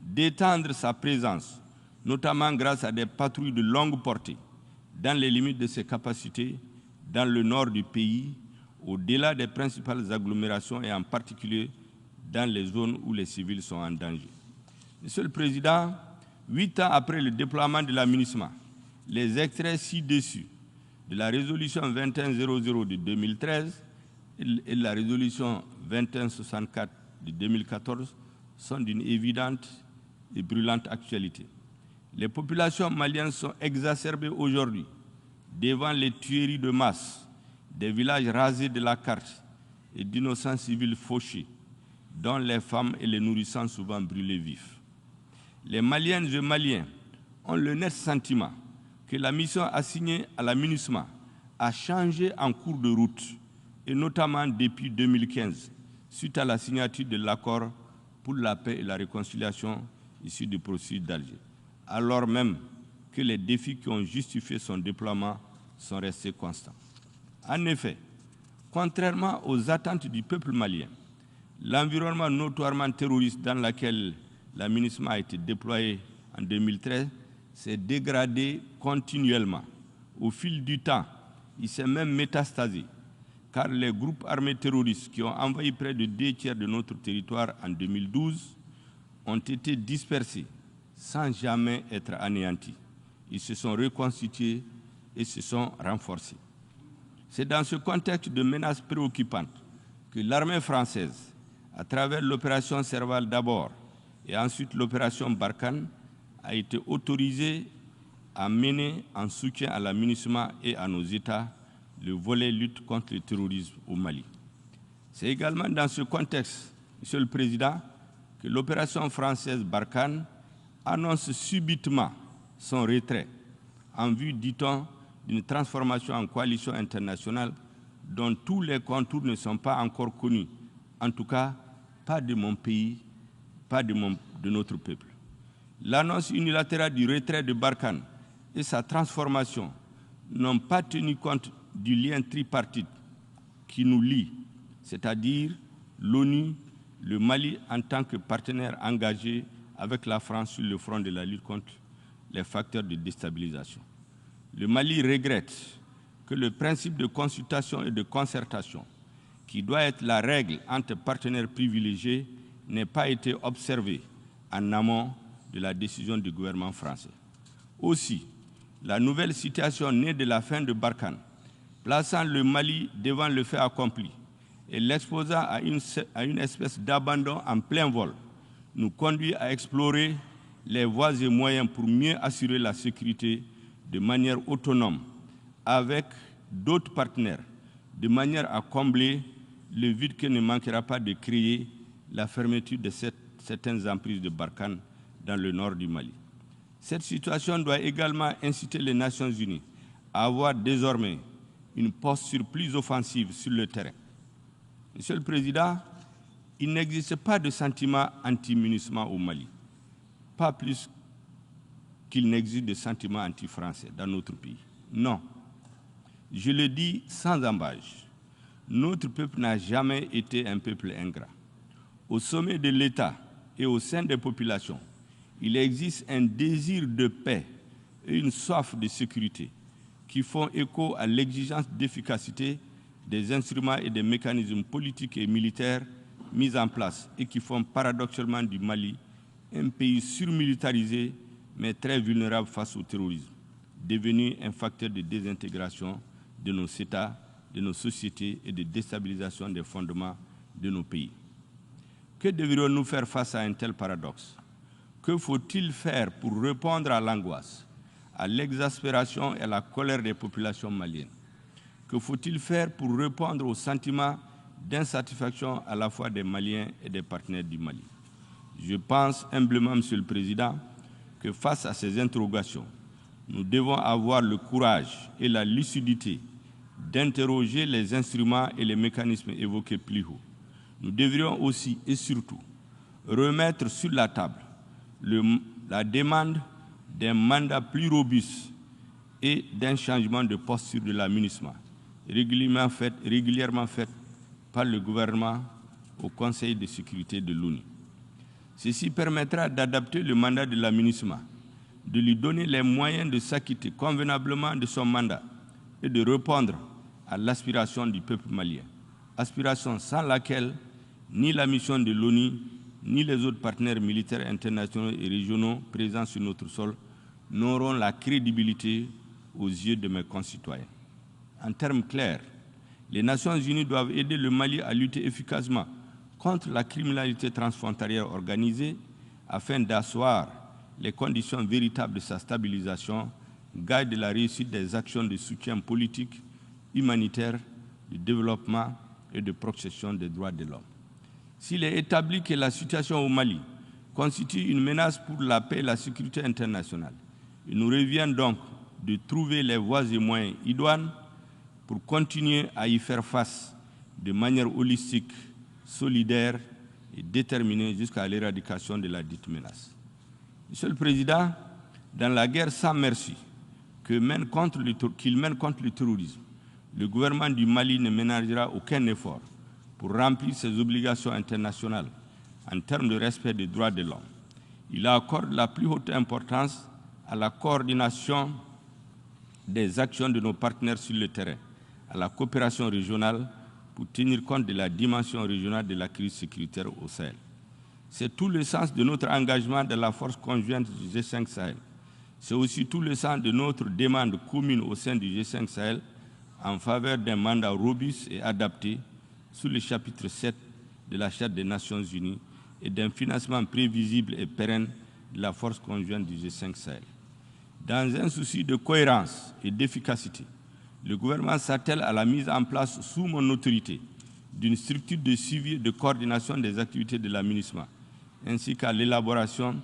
d'étendre sa présence, notamment grâce à des patrouilles de longue portée, dans les limites de ses capacités, dans le nord du pays, au-delà des principales agglomérations et en particulier dans les zones où les civils sont en danger. Monsieur le Président, 8 ans après le déploiement de la MINUSMA, les extraits ci-dessus de la résolution 2100 de 2013 et la résolution 2164 de 2014 sont d'une évidente et brûlante actualité. Les populations maliennes sont exacerbées aujourd'hui devant les tueries de masse, des villages rasés de la carte et d'innocents civils fauchés, dont les femmes et les nourrissants souvent brûlés vifs. Les Maliennes et Maliens ont le net sentiment que la mission assignée à la MINUSMA a changé en cours de route et notamment depuis 2015, suite à la signature de l'accord pour la paix et la réconciliation issu du processus d'Alger, alors même que les défis qui ont justifié son déploiement sont restés constants. En effet, contrairement aux attentes du peuple malien, l'environnement notoirement terroriste dans lequel la MINUSMA a été déployée en 2013 s'est dégradé continuellement. Au fil du temps, il s'est même métastasé, car les groupes armés terroristes qui ont envahi près de 2 tiers de notre territoire en 2012 ont été dispersés sans jamais être anéantis. Ils se sont reconstitués et se sont renforcés. C'est dans ce contexte de menaces préoccupantes que l'armée française, à travers l'opération Serval d'abord et ensuite l'opération Barkhane, a été autorisée à mener en soutien à la MINUSMA et à nos États le volet lutte contre le terrorisme au Mali. C'est également dans ce contexte, Monsieur le Président, que l'opération française Barkhane annonce subitement son retrait en vue, dit-on, d'une transformation en coalition internationale dont tous les contours ne sont pas encore connus, en tout cas pas de mon pays, pas de notre peuple. L'annonce unilatérale du retrait de Barkhane et sa transformation n'ont pas tenu compte du lien tripartite qui nous lie, c'est-à-dire l'ONU, le Mali en tant que partenaire engagé avec la France sur le front de la lutte contre les facteurs de déstabilisation. Le Mali regrette que le principe de consultation et de concertation, qui doit être la règle entre partenaires privilégiés, n'ait pas été observé en amont de la décision du gouvernement français. Aussi, la nouvelle situation née de la fin de Barkhane, plaçant le Mali devant le fait accompli et l'exposant à une espèce d'abandon en plein vol, nous conduit à explorer les voies et moyens pour mieux assurer la sécurité de manière autonome avec d'autres partenaires, de manière à combler le vide que ne manquera pas de créer la fermeture de certaines emprises de Barkhane dans le nord du Mali. Cette situation doit également inciter les Nations Unies à avoir désormais une posture plus offensive sur le terrain. Monsieur le Président, il n'existe pas de sentiment anti-MINUSMA au Mali, pas plus qu'il n'existe de sentiment anti-français dans notre pays. Non. Je le dis sans embâche. Notre peuple n'a jamais été un peuple ingrat. Au sommet de l'État et au sein des populations, il existe un désir de paix et une soif de sécurité qui font écho à l'exigence d'efficacité des instruments et des mécanismes politiques et militaires mis en place et qui font paradoxalement du Mali un pays surmilitarisé mais très vulnérable face au terrorisme, devenu un facteur de désintégration de nos États, de nos sociétés et de déstabilisation des fondements de nos pays. Que devrions-nous faire face à un tel paradoxe? Que faut-il faire pour répondre à l'angoisse, à l'exaspération et à la colère des populations maliennes? Que faut-il faire pour répondre au sentiment d'insatisfaction à la fois des Maliens et des partenaires du Mali? Je pense humblement, Monsieur le Président, que face à ces interrogations, nous devons avoir le courage et la lucidité d'interroger les instruments et les mécanismes évoqués plus haut. Nous devrions aussi et surtout remettre sur la table la demande d'un mandat plus robuste et d'un changement de posture de la MINUSMA, régulièrement fait par le gouvernement au Conseil de sécurité de l'ONU. Ceci permettra d'adapter le mandat de la MINUSMA, de lui donner les moyens de s'acquitter convenablement de son mandat et de répondre à l'aspiration du peuple malien, aspiration sans laquelle ni la mission de l'ONU, ni les autres partenaires militaires internationaux et régionaux présents sur notre sol n'auront la crédibilité aux yeux de mes concitoyens. En termes clairs, les Nations Unies doivent aider le Mali à lutter efficacement contre la criminalité transfrontalière organisée afin d'asseoir les conditions véritables de sa stabilisation, gage de la réussite des actions de soutien politique, humanitaire, de développement et de protection des droits de l'homme. S'il est établi que la situation au Mali constitue une menace pour la paix et la sécurité internationale, il nous revient donc de trouver les voies et moyens idoines pour continuer à y faire face de manière holistique, solidaire et déterminée jusqu'à l'éradication de la dite menace. Monsieur le Président, dans la guerre sans merci qu'il mène contre le terrorisme, le gouvernement du Mali ne ménagera aucun effort pour remplir ses obligations internationales en termes de respect des droits de l'homme. Il accorde la plus haute importance à la coordination des actions de nos partenaires sur le terrain, à la coopération régionale pour tenir compte de la dimension régionale de la crise sécuritaire au Sahel. C'est tout le sens de notre engagement dans la force conjointe du G5 Sahel. C'est aussi tout le sens de notre demande commune au sein du G5 Sahel en faveur d'un mandat robuste et adapté sous le chapitre 7 de la Charte des Nations Unies et d'un financement prévisible et pérenne de la force conjointe du G5 Sahel. Dans un souci de cohérence et d'efficacité, le gouvernement s'attelle à la mise en place sous mon autorité d'une structure de suivi et de coordination des activités de l'aménagement, ainsi qu'à l'élaboration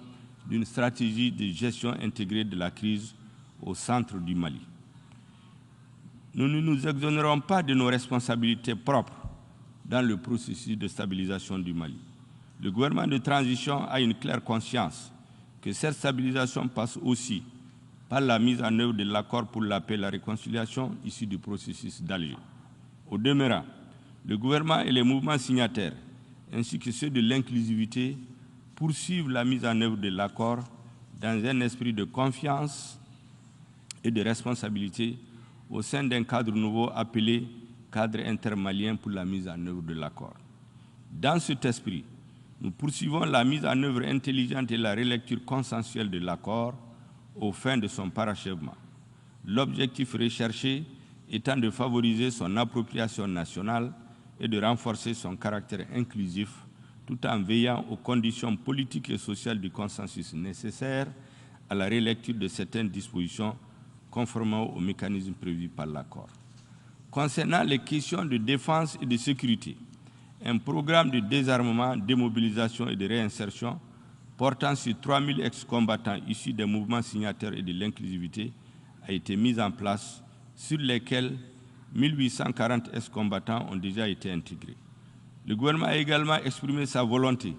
d'une stratégie de gestion intégrée de la crise au centre du Mali. Nous ne nous exonérons pas de nos responsabilités propres dans le processus de stabilisation du Mali. Le gouvernement de transition a une claire conscience que cette stabilisation passe aussi par la mise en œuvre de l'accord pour la paix et la réconciliation issu du processus d'Alger. Au demeurant, le gouvernement et les mouvements signataires, ainsi que ceux de l'inclusivité, poursuivent la mise en œuvre de l'accord dans un esprit de confiance et de responsabilité au sein d'un cadre nouveau appelé cadre intermalien pour la mise en œuvre de l'accord. Dans cet esprit, nous poursuivons la mise en œuvre intelligente et la relecture consensuelle de l'accord aux fins de son parachèvement. L'objectif recherché étant de favoriser son appropriation nationale et de renforcer son caractère inclusif tout en veillant aux conditions politiques et sociales du consensus nécessaires à la relecture de certaines dispositions conformément aux mécanismes prévus par l'accord. Concernant les questions de défense et de sécurité, un programme de désarmement, démobilisation et de réinsertion portant sur 3000 ex-combattants issus des mouvements signataires et de l'inclusivité a été mis en place, sur lesquels 1840 ex-combattants ont déjà été intégrés. Le gouvernement a également exprimé sa volonté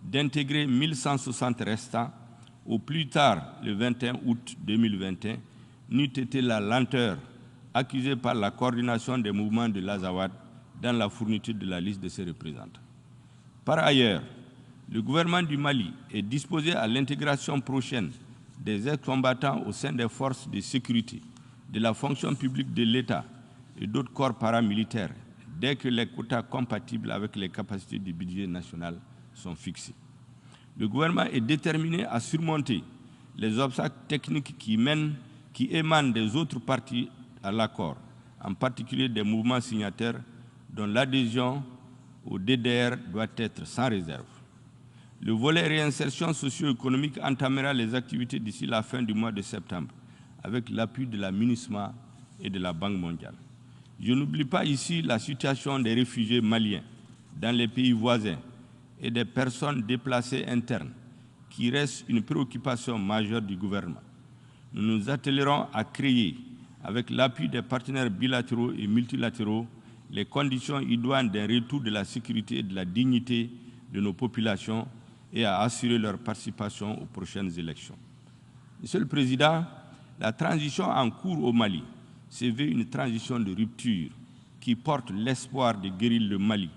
d'intégrer 1160 restants au plus tard le 21 août 2021, n'eût été la lenteur accusée par la coordination des mouvements de l'Azawad dans la fourniture de la liste de ses représentants. Par ailleurs, le gouvernement du Mali est disposé à l'intégration prochaine des ex-combattants au sein des forces de sécurité, de la fonction publique de l'État et d'autres corps paramilitaires, dès que les quotas compatibles avec les capacités du budget national sont fixés. Le gouvernement est déterminé à surmonter les obstacles techniques qui émanent des autres parties à l'accord, en particulier des mouvements signataires dont l'adhésion au DDR doit être sans réserve. Le volet réinsertion socio-économique entamera les activités d'ici la fin du mois de septembre, avec l'appui de la MINUSMA et de la Banque mondiale. Je n'oublie pas ici la situation des réfugiés maliens dans les pays voisins et des personnes déplacées internes, qui reste une préoccupation majeure du gouvernement. Nous nous attellerons à créer, avec l'appui des partenaires bilatéraux et multilatéraux, les conditions idoines d'un retour de la sécurité et de la dignité de nos populations et à assurer leur participation aux prochaines élections. Monsieur le Président, la transition en cours au Mali se veut une transition de rupture qui porte l'espoir de guérir le Mali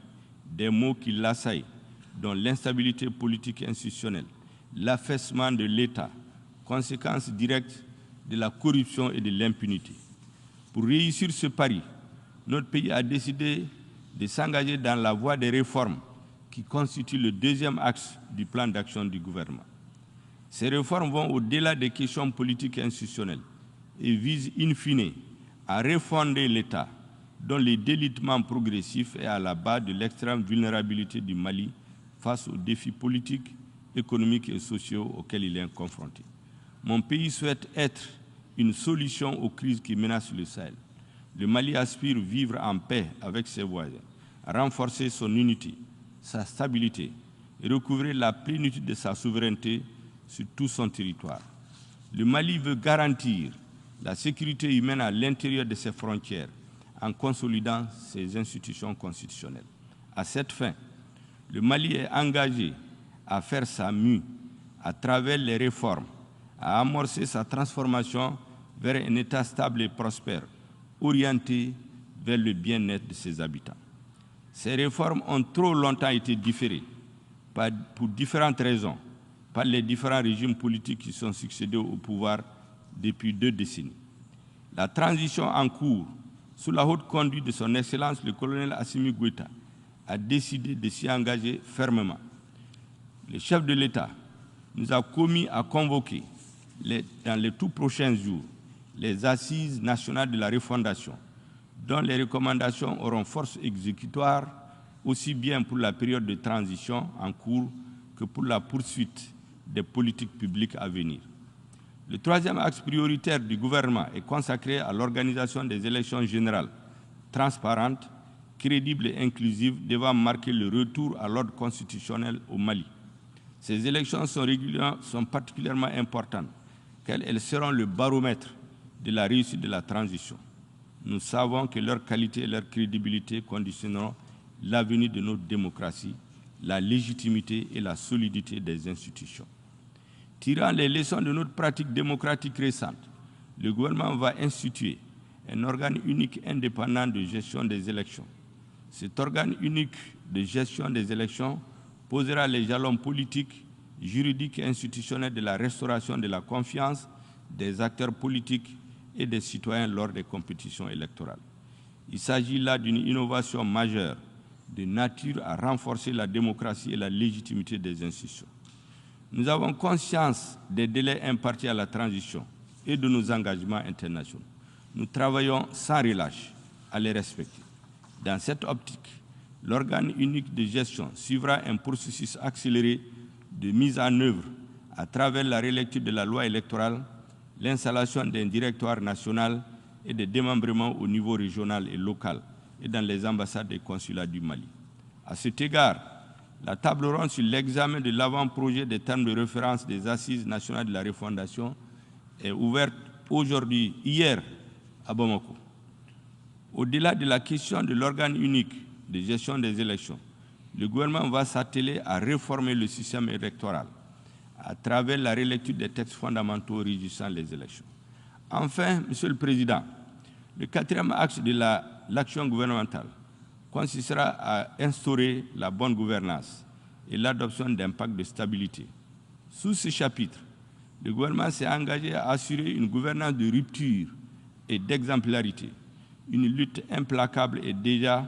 des maux qui l'assaillent, dont l'instabilité politique et institutionnelle, l'affaissement de l'État, conséquences directes de la corruption et de l'impunité. Pour réussir ce pari, notre pays a décidé de s'engager dans la voie des réformes qui constituent le deuxième axe du plan d'action du gouvernement. Ces réformes vont au-delà des questions politiques et institutionnelles et visent in fine à refonder l'État, dont le délitement progressif est à la base de l'extrême vulnérabilité du Mali face aux défis politiques, économiques et sociaux auxquels il est confronté. Mon pays souhaite être une solution aux crises qui menacent le Sahel. Le Mali aspire vivre en paix avec ses voisins, renforcer son unité, sa stabilité et recouvrer la plénitude de sa souveraineté sur tout son territoire. Le Mali veut garantir la sécurité humaine à l'intérieur de ses frontières en consolidant ses institutions constitutionnelles. À cette fin, le Mali est engagé à faire sa mue à travers les réformes, à amorcer sa transformation vers un État stable et prospère, orienté vers le bien-être de ses habitants. Ces réformes ont trop longtemps été différées, pour différentes raisons, par les différents régimes politiques qui sont succédés au pouvoir depuis 2 décennies. La transition en cours, sous la haute conduite de son Excellence le colonel Assimi Goïta, a décidé de s'y engager fermement. Le chef de l'État nous a commis à convoquer, dans les tout prochains jours, les assises nationales de la refondation, dont les recommandations auront force exécutoire aussi bien pour la période de transition en cours que pour la poursuite des politiques publiques à venir. Le troisième axe prioritaire du gouvernement est consacré à l'organisation des élections générales transparentes, crédibles et inclusives devant marquer le retour à l'ordre constitutionnel au Mali. Ces élections sont particulièrement importantes car elles seront le baromètre de la réussite de la transition. Nous savons que leur qualité et leur crédibilité conditionneront l'avenir de notre démocratie, la légitimité et la solidité des institutions. Tirant les leçons de notre pratique démocratique récente, le gouvernement va instituer un organe unique indépendant de gestion des élections. Cet organe unique de gestion des élections posera les jalons politiques, juridiques et institutionnels de la restauration de la confiance des acteurs politiques et des citoyens lors des compétitions électorales. Il s'agit là d'une innovation majeure de nature à renforcer la démocratie et la légitimité des institutions. Nous avons conscience des délais impartis à la transition et de nos engagements internationaux. Nous travaillons sans relâche à les respecter. Dans cette optique, l'organe unique de gestion suivra un processus accéléré de mise en œuvre à travers la relecture de la loi électorale, l'installation d'un directoire national et des démembrements au niveau régional et local et dans les ambassades et consulats du Mali. À cet égard, la table ronde sur l'examen de l'avant-projet des termes de référence des Assises nationales de la refondation est ouverte hier à Bamako. Au-delà de la question de l'organe unique de gestion des élections, le gouvernement va s'atteler à réformer le système électoral à travers la relecture des textes fondamentaux régissant les élections. Enfin, Monsieur le Président, le quatrième axe de l'action gouvernementale consistera à instaurer la bonne gouvernance et l'adoption d'un pacte de stabilité. Sous ce chapitre, le gouvernement s'est engagé à assurer une gouvernance de rupture et d'exemplarité. Une lutte implacable est déjà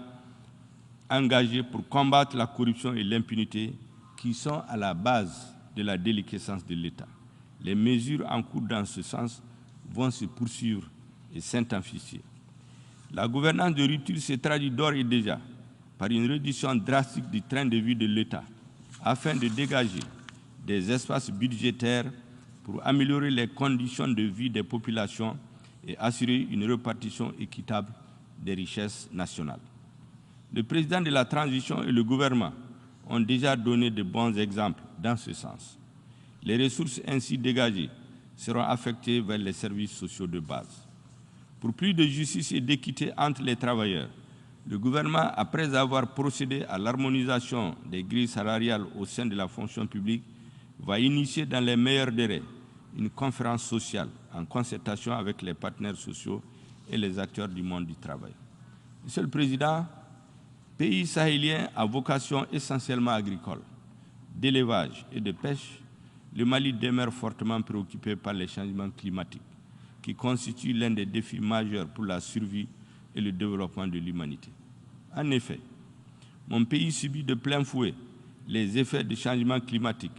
engagée pour combattre la corruption et l'impunité qui sont à la base de la déliquescence de l'État. Les mesures en cours dans ce sens vont se poursuivre et s'intensifier. La gouvernance de rupture se traduit d'ores et déjà par une réduction drastique du train de vie de l'État afin de dégager des espaces budgétaires pour améliorer les conditions de vie des populations et assurer une répartition équitable des richesses nationales. Le président de la transition et le gouvernement ont déjà donné de bons exemples dans ce sens. Les ressources ainsi dégagées seront affectées vers les services sociaux de base. Pour plus de justice et d'équité entre les travailleurs, le gouvernement, après avoir procédé à l'harmonisation des grilles salariales au sein de la fonction publique, va initier dans les meilleurs délais une conférence sociale en concertation avec les partenaires sociaux et les acteurs du monde du travail. Monsieur le Président, pays sahélien à vocation essentiellement agricole, d'élevage et de pêche, le Mali demeure fortement préoccupé par les changements climatiques, qui constituent l'un des défis majeurs pour la survie et le développement de l'humanité. En effet, mon pays subit de plein fouet les effets du changement climatique,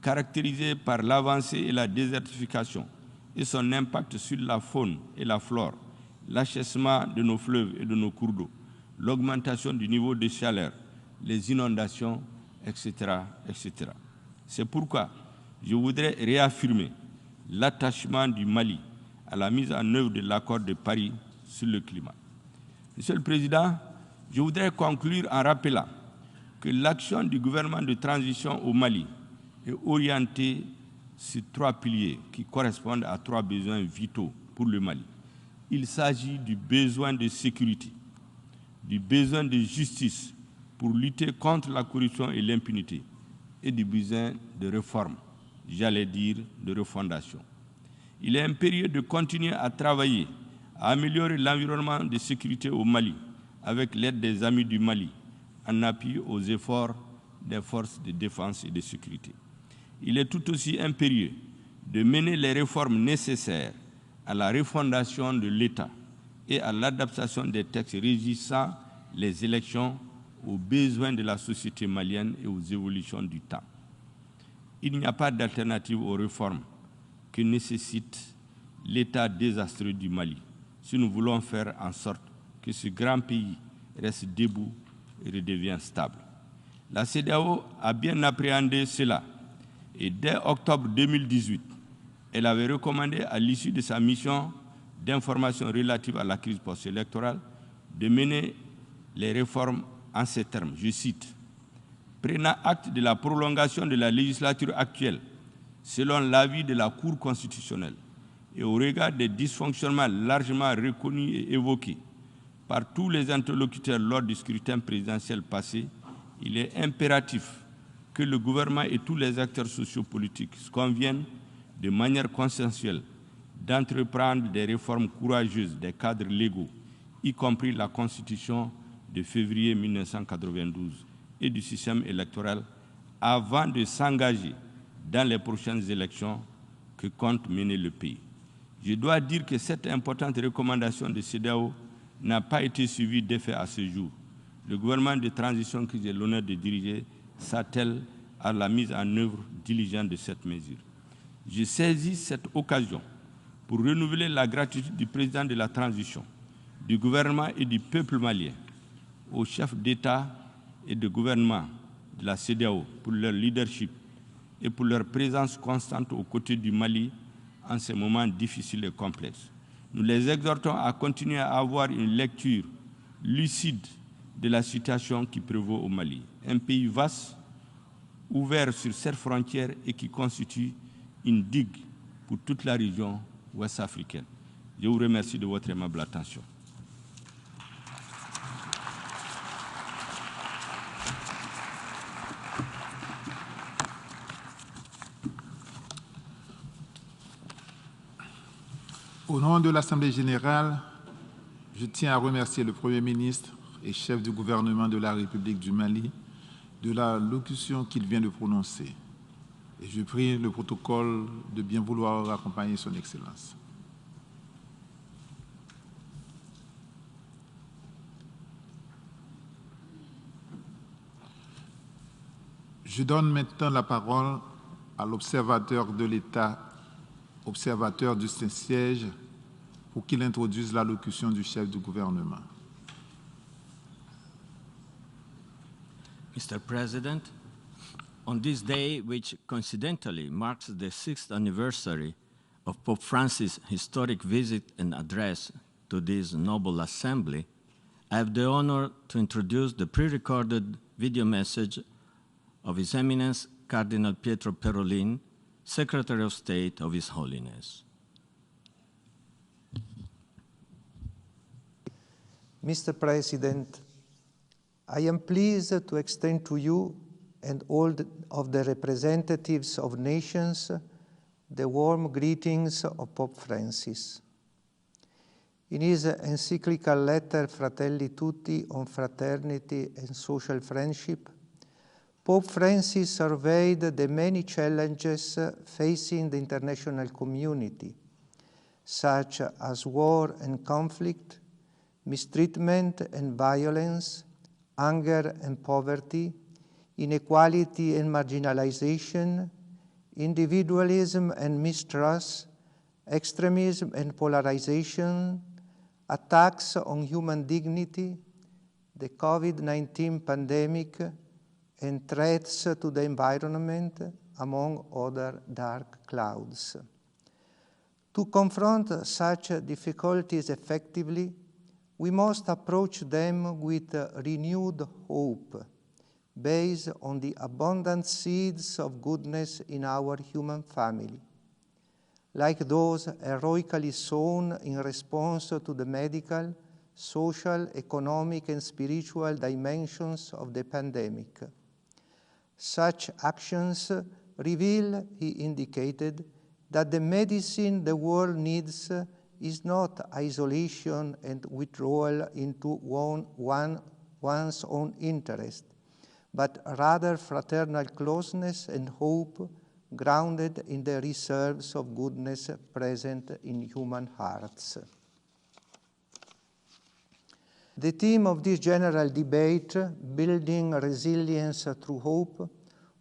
caractérisés par l'avancée et la désertification et son impact sur la faune et la flore, l'achèvement de nos fleuves et de nos cours d'eau, l'augmentation du niveau de chaleur, les inondations, etc., etc. C'est pourquoi je voudrais réaffirmer l'attachement du Mali à la mise en œuvre de l'accord de Paris sur le climat. Monsieur le Président, je voudrais conclure en rappelant que l'action du gouvernement de transition au Mali est orientée sur 3 piliers qui correspondent à 3 besoins vitaux pour le Mali. Il s'agit du besoin de sécurité, du besoin de justice pour lutter contre la corruption et l'impunité, et du besoin de réforme, j'allais dire de refondation. Il est impérieux de continuer à travailler, à améliorer l'environnement de sécurité au Mali, avec l'aide des amis du Mali, en appui aux efforts des forces de défense et de sécurité. Il est tout aussi impérieux de mener les réformes nécessaires à la refondation de l'État et à l'adaptation des textes régissant les élections aux besoins de la société malienne et aux évolutions du temps. Il n'y a pas d'alternative aux réformes que nécessite l'état désastreux du Mali si nous voulons faire en sorte que ce grand pays reste debout et redevienne stable. La CEDEAO a bien appréhendé cela et dès octobre 2018, elle avait recommandé à l'issue de sa mission d'information relative à la crise post-électorale de mener les réformes en ces termes, je cite, « Prenant acte de la prolongation de la législature actuelle, selon l'avis de la Cour constitutionnelle et au regard des dysfonctionnements largement reconnus et évoqués par tous les interlocuteurs lors du scrutin présidentiel passé, il est impératif que le gouvernement et tous les acteurs sociopolitiques se conviennent de manière consensuelle d'entreprendre des réformes courageuses des cadres légaux, y compris la Constitution de février 1992 et du système électoral, avant de s'engager dans les prochaines élections que compte mener le pays. Je dois dire que cette importante recommandation de CEDEAO n'a pas été suivie d'effet à ce jour. Le gouvernement de transition que j'ai l'honneur de diriger s'attelle à la mise en œuvre diligente de cette mesure. Je saisis cette occasion pour renouveler la gratitude du président de la transition, du gouvernement et du peuple malien, aux chefs d'État et de gouvernement de la CEDEAO pour leur leadership et pour leur présence constante aux côtés du Mali en ces moments difficiles et complexes. Nous les exhortons à continuer à avoir une lecture lucide de la situation qui prévaut au Mali, un pays vaste, ouvert sur 7 frontières et qui constitue une digue pour toute la région ouest-africaine. Je vous remercie de votre aimable attention. Au nom de l'Assemblée générale, je tiens à remercier le Premier ministre et chef du gouvernement de la République du Mali de la locution qu'il vient de prononcer. Et je prie le protocole de bien vouloir accompagner son Excellence. Je donne maintenant la parole à l'observateur de l'État, observateur du Saint-Siège, pour qu'il introduise l'allocution du chef du gouvernement. Mr. President, on this day, which coincidentally marks the 6th anniversary of Pope Francis' historic visit and address to this noble assembly, I have the honor to introduce the pre-recorded video message of His Eminence Cardinal Pietro Parolin, Secretary of State of His Holiness. Mr. President, I am pleased to extend to you and all of the representatives of nations the warm greetings of Pope Francis. In his encyclical letter Fratelli Tutti on fraternity and social friendship, Pope Francis surveyed the many challenges facing the international community, such as war and conflict, mistreatment and violence, hunger and poverty, inequality and marginalization, individualism and mistrust, extremism and polarization, attacks on human dignity, the COVID-19 pandemic, and threats to the environment, among other dark clouds. To confront such difficulties effectively, we must approach them with renewed hope, based on the abundant seeds of goodness in our human family, like those heroically sown in response to the medical, social, economic, and spiritual dimensions of the pandemic. Such actions reveal, he indicated, that the medicine the world needs is not isolation and withdrawal into one's own interest, but rather fraternal closeness and hope grounded in the reserves of goodness present in human hearts. The theme of this general debate, Building Resilience Through Hope,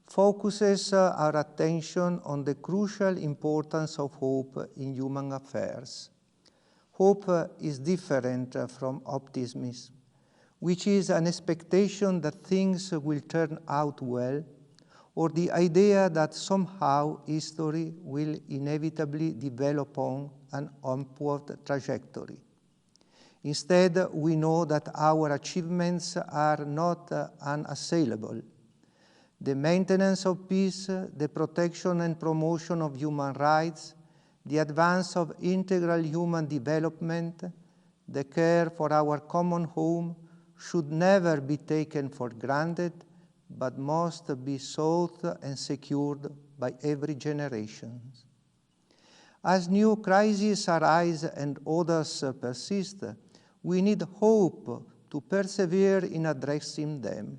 focuses our attention on the crucial importance of hope in human affairs. Hope is different from optimism, which is an expectation that things will turn out well, or the idea that somehow history will inevitably develop on an upward trajectory. Instead, we know that our achievements are not unassailable. The maintenance of peace, the protection and promotion of human rights, the advance of integral human development, the care for our common home should never be taken for granted, but must be sought and secured by every generation. As new crises arise and others persist, we need hope to persevere in addressing them.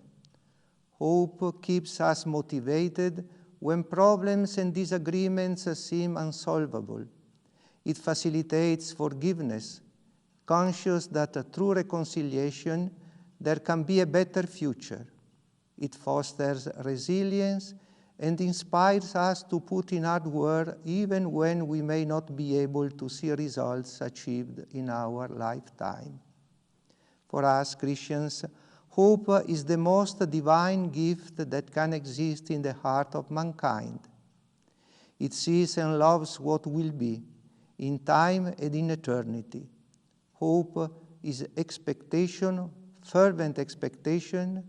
Hope keeps us motivated when problems and disagreements seem unsolvable. It facilitates forgiveness, conscious that through reconciliation there can be a better future. It fosters resilience and inspires us to put in hard work even when we may not be able to see results achieved in our lifetime. For us Christians, hope is the most divine gift that can exist in the heart of mankind. It sees and loves what will be, in time and in eternity. Hope is expectation, fervent expectation,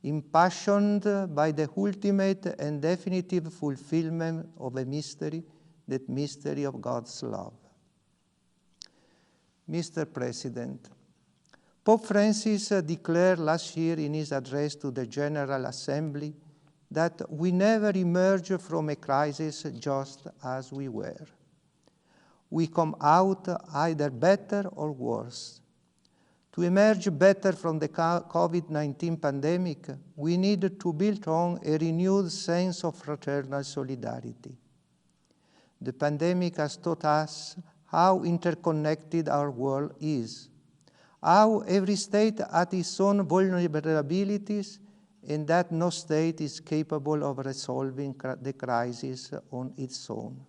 impassioned by the ultimate and definitive fulfillment of a mystery, that mystery of God's love. Mr. President, Pope Francis declared last year in his address to the General Assembly that we never emerge from a crisis just as we were. We come out either better or worse. To emerge better from the COVID-19 pandemic, we need to build on a renewed sense of fraternal solidarity. The pandemic has taught us how interconnected our world is, how every state has its own vulnerabilities, and that no state is capable of resolving the crisis on its own.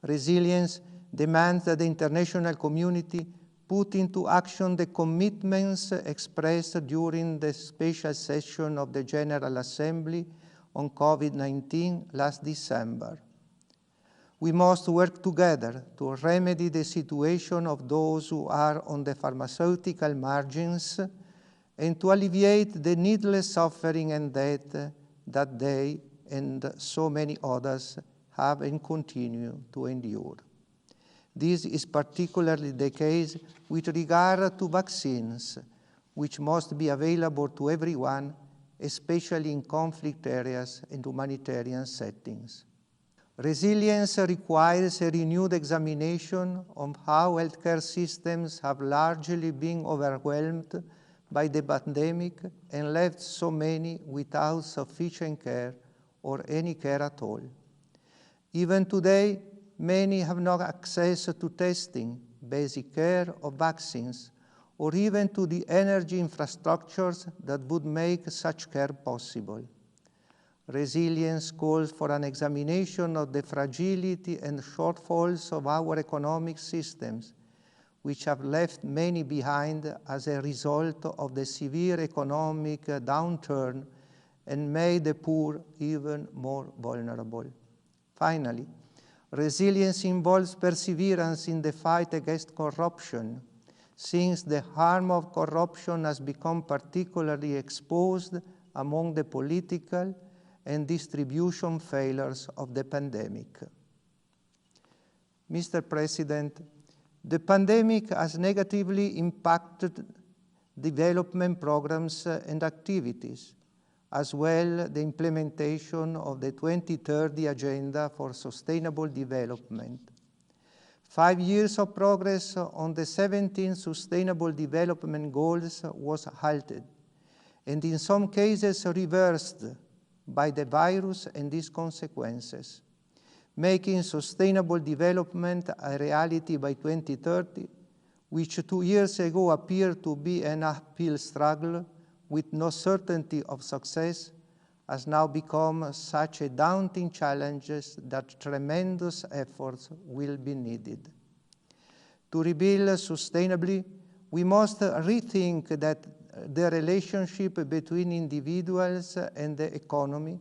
Resilience demands that the international community put into action the commitments expressed during the special session of the General Assembly on COVID-19 last December. We must work together to remedy the situation of those who are on the pharmaceutical margins and to alleviate the needless suffering and death that they and so many others have and continue to endure. This is particularly the case with regard to vaccines, which must be available to everyone, especially in conflict areas and humanitarian settings. Resilience requires a renewed examination of how healthcare systems have largely been overwhelmed by the pandemic and left so many without sufficient care or any care at all. Even today, many have no access to testing, basic care, or vaccines, or even to the energy infrastructures that would make such care possible. Resilience calls for an examination of the fragility and shortfalls of our economic systems, which have left many behind as a result of the severe economic downturn and made the poor even more vulnerable. Finally, resilience involves perseverance in the fight against corruption, since the harm of corruption has become particularly exposed among the political and distribution failures of the pandemic. Mr. President, The pandemic has negatively impacted development programs and activities, as well the implementation of the 2030 Agenda for Sustainable Development. 5 years of progress on the 17 Sustainable Development Goals was halted, and in some cases reversed by the virus and its consequences, making sustainable development a reality by 2030, which 2 years ago appeared to be an uphill struggle with no certainty of success, has now become such a daunting challenge that tremendous efforts will be needed. To rebuild sustainably, we must rethink that the relationship between individuals and the economy,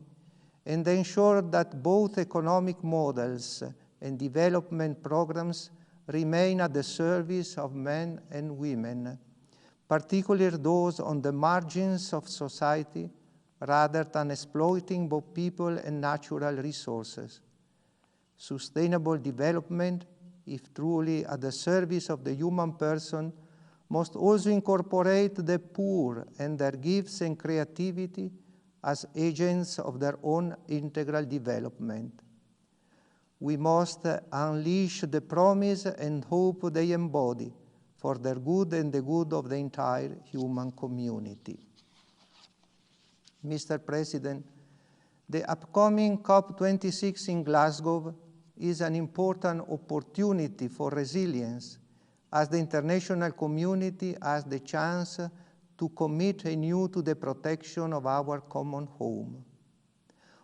and ensure that both economic models and development programs remain at the service of men and women, particularly those on the margins of society, rather than exploiting both people and natural resources. Sustainable development, if truly at the service of the human person, must also incorporate the poor and their gifts and creativity as agents of their own integral development. We must unleash the promise and hope they embody for their good and the good of the entire human community. Mr. President, the upcoming COP26 in Glasgow is an important opportunity for resilience, as the international community has the chance to commit anew to the protection of our common home.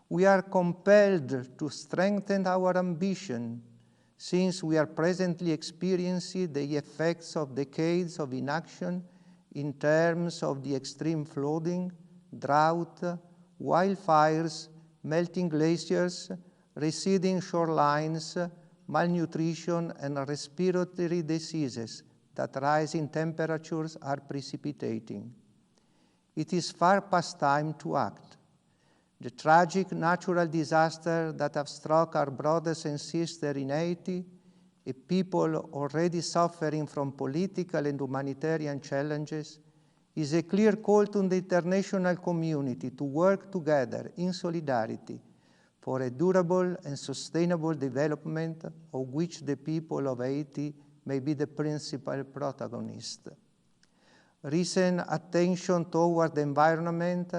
We are compelled to strengthen our ambition, since we are presently experiencing the effects of decades of inaction in terms of the extreme flooding, drought, wildfires, melting glaciers, receding shorelines, malnutrition, and respiratory diseases that rising temperatures are precipitating. It is far past time to act. The tragic natural disasters that have struck our brothers and sisters in Haiti, a people already suffering from political and humanitarian challenges, is a clear call to the international community to work together in solidarity for a durable and sustainable development of which the people of Haiti may be the principal protagonist. Recent attention toward the environment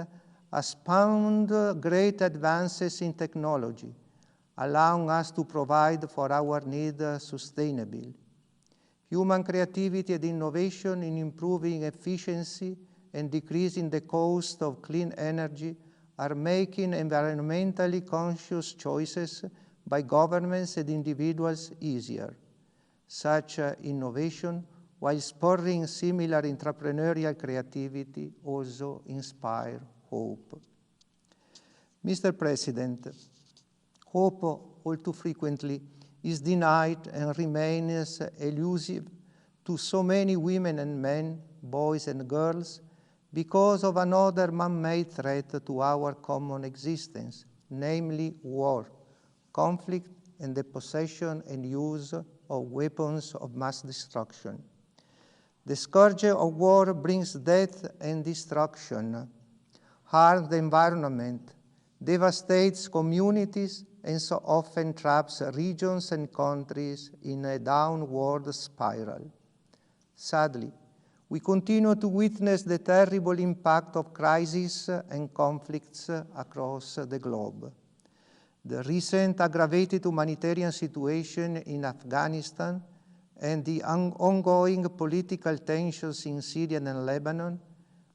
has spawned great advances in technology, allowing us to provide for our needs sustainably. Human creativity and innovation in improving efficiency and decreasing the cost of clean energy are making environmentally conscious choices by governments and individuals easier. Such innovation, while spurring similar entrepreneurial creativity, also inspire hope. Mr. President, hope all too frequently is denied and remains elusive to so many women and men, boys and girls, because of another man-made threat to our common existence, namely war, conflict, and the possession and use of weapons of mass destruction. The scourge of war brings death and destruction, harms the environment, devastates communities, and so often traps regions and countries in a downward spiral. Sadly, we continue to witness the terrible impact of crises and conflicts across the globe. The recent aggravated humanitarian situation in Afghanistan and the ongoing political tensions in Syria and Lebanon,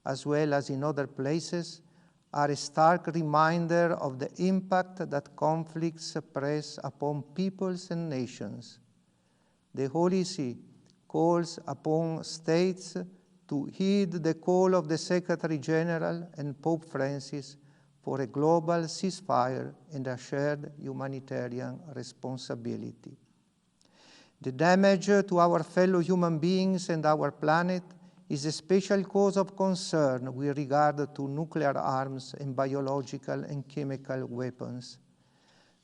as well as in other places, are a stark reminder of the impact that conflicts press upon peoples and nations. The Holy See calls upon states to heed the call of the Secretary General and Pope Francis for a global ceasefire and a shared humanitarian responsibility. The damage to our fellow human beings and our planet is a special cause of concern with regard to nuclear arms and biological and chemical weapons.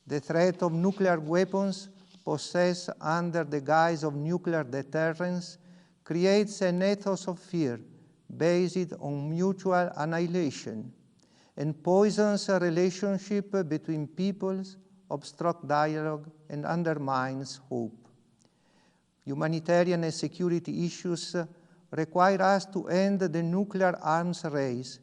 The threat of nuclear weapons possessed under the guise of nuclear deterrence creates an ethos of fear based on mutual annihilation and poisons a relationship between peoples, obstructs dialogue, and undermines hope. Humanitarian and security issues require us to end the nuclear arms race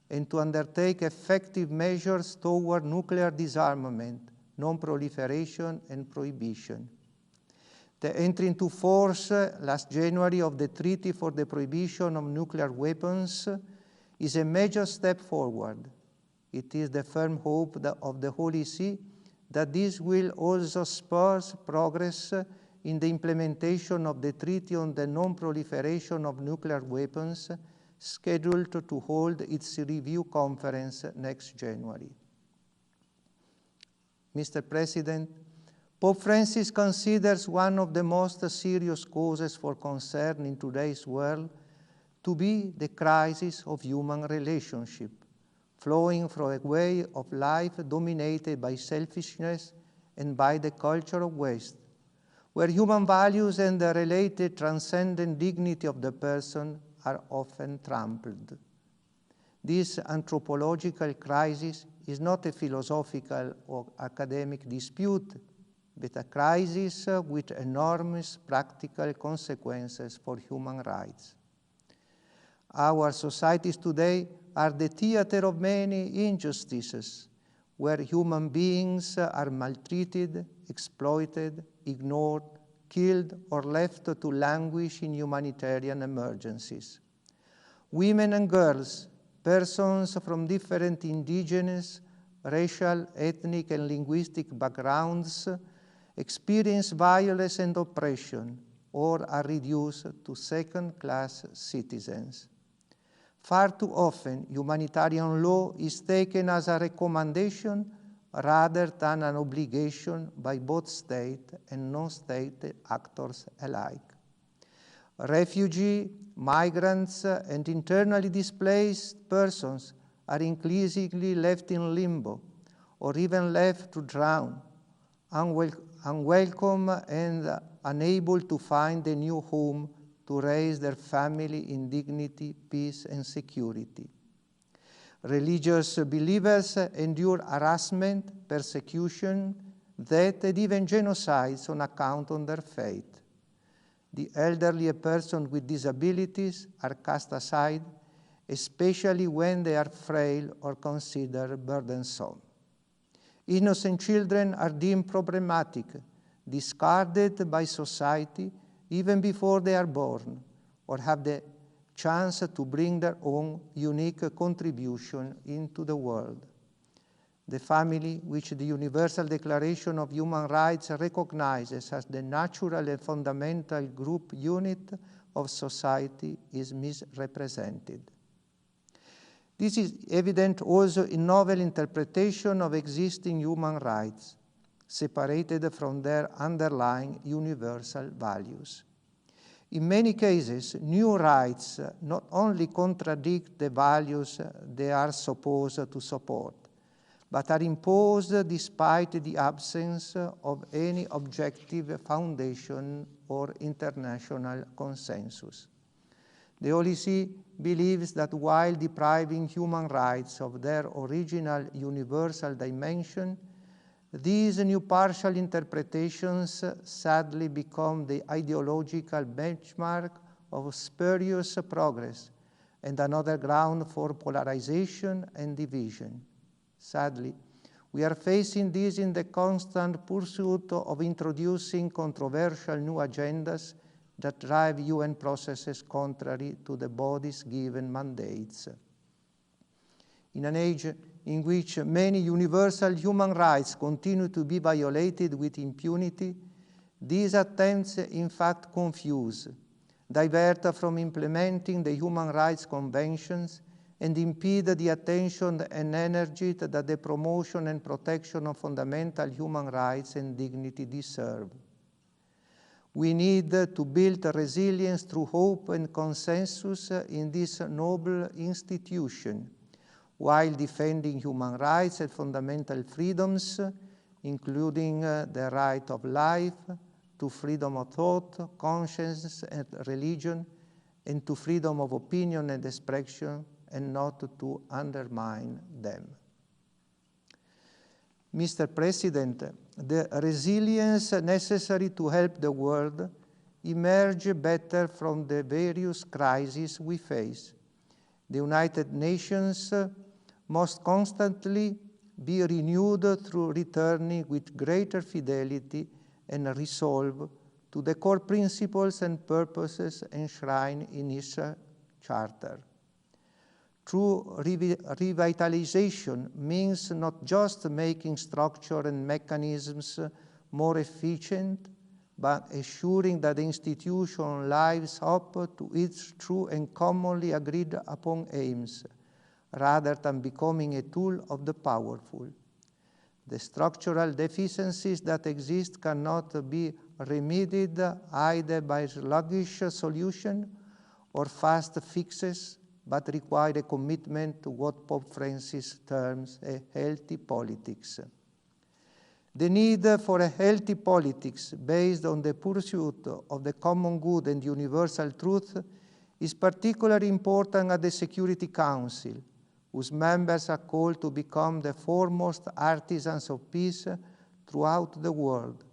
and to undertake effective measures toward nuclear disarmament, non-proliferation, and prohibition. The entry into force last January of the Treaty for the Prohibition of Nuclear Weapons is a major step forward. It is the firm hope of the Holy See that this will also spur progress in the implementation of the Treaty on the Non-Proliferation of Nuclear Weapons, scheduled to hold its review conference next January. Mr. President, Pope Francis considers one of the most serious causes for concern in today's world to be the crisis of human relationship, flowing from a way of life dominated by selfishness and by the culture of waste, where human values and the related transcendent dignity of the person are often trampled. This anthropological crisis is not a philosophical or academic dispute, but a crisis with enormous practical consequences for human rights. Our societies today are the theater of many injustices, where human beings are maltreated, exploited, ignored, killed, or left to languish in humanitarian emergencies. Women and girls, persons from different indigenous, racial, ethnic, and linguistic backgrounds experience violence and oppression or are reduced to second-class citizens. Far too often, humanitarian law is taken as a recommendation rather than an obligation by both state and non-state actors alike. Refugees, migrants, and internally displaced persons are increasingly left in limbo or even left to drown, unwelcome and unable to find a new home to raise their family in dignity, peace, and security. Religious believers endure harassment, persecution, death, and even genocides on account of their faith. The elderly and persons with disabilities are cast aside, especially when they are frail or considered burdensome. Innocent children are deemed problematic, discarded by society even before they are born, or have the chance to bring their own unique contribution into the world. The family, which the Universal Declaration of Human Rights recognizes as the natural and fundamental group unit of society, is misrepresented. This is evident also in novel interpretation of existing human rights, separated from their underlying universal values. In many cases, new rights not only contradict the values they are supposed to support, but are imposed despite the absence of any objective foundation or international consensus. The Holy See believes that while depriving human rights of their original universal dimension, these new partial interpretations sadly become the ideological benchmark of spurious progress and another ground for polarization and division. Sadly, we are facing this in the constant pursuit of introducing controversial new agendas that drive UN processes contrary to the body's given mandates. In an age in which many universal human rights continue to be violated with impunity, these attempts in fact confuse, divert from implementing the human rights conventions, and impede the attention and energy that the promotion and protection of fundamental human rights and dignity deserve. We need to build resilience through hope and consensus in this noble institution, while defending human rights and fundamental freedoms, including the right of life, to freedom of thought, conscience, and religion, and to freedom of opinion and expression, and not to undermine them. Mr. President, the resilience necessary to help the world emerge better from the various crises we face. The United Nations must constantly be renewed through returning with greater fidelity and resolve to the core principles and purposes enshrined in its charter. True revitalization means not just making structure and mechanisms more efficient, but assuring that the institution lives up to its true and commonly agreed upon aims, rather than becoming a tool of the powerful. The structural deficiencies that exist cannot be remedied either by sluggish solution or fast fixes, but require a commitment to what Pope Francis terms a healthy politics. The need for a healthy politics based on the pursuit of the common good and universal truth is particularly important at the Security Council, whose members are called to become the foremost artisans of peace throughout the world,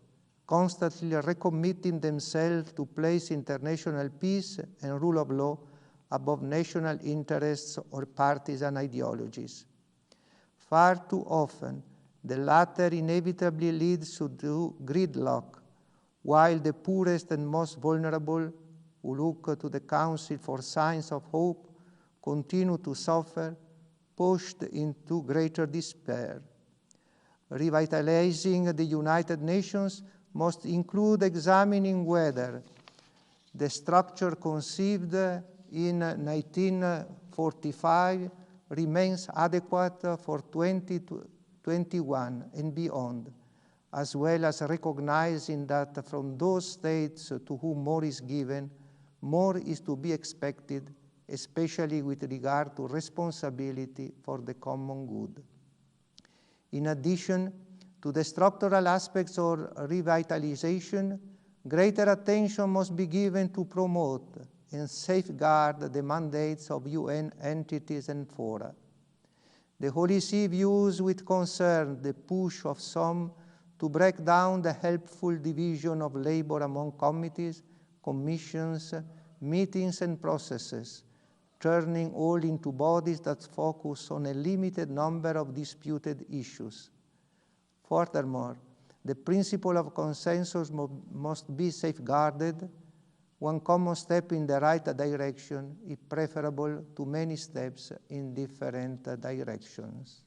constantly recommitting themselves to place international peace and rule of law above national interests or partisan ideologies. Far too often, the latter inevitably leads to gridlock, while the poorest and most vulnerable, who look to the Council for signs of hope, continue to suffer, pushed into greater despair. Revitalizing the United Nations must include examining whether the structure conceived in 1945 remains adequate for 2021 and beyond, as well as recognizing that from those states to whom more is given, more is to be expected, especially with regard to responsibility for the common good. In addition to the structural aspects of revitalization, greater attention must be given to promote and safeguard the mandates of UN entities and fora. The Holy See views with concern the push of some to break down the helpful division of labor among committees, commissions, meetings, and processes, turning all into bodies that focus on a limited number of disputed issues. Furthermore, the principle of consensus must be safeguarded. One common step in the right direction is preferable to many steps in different directions.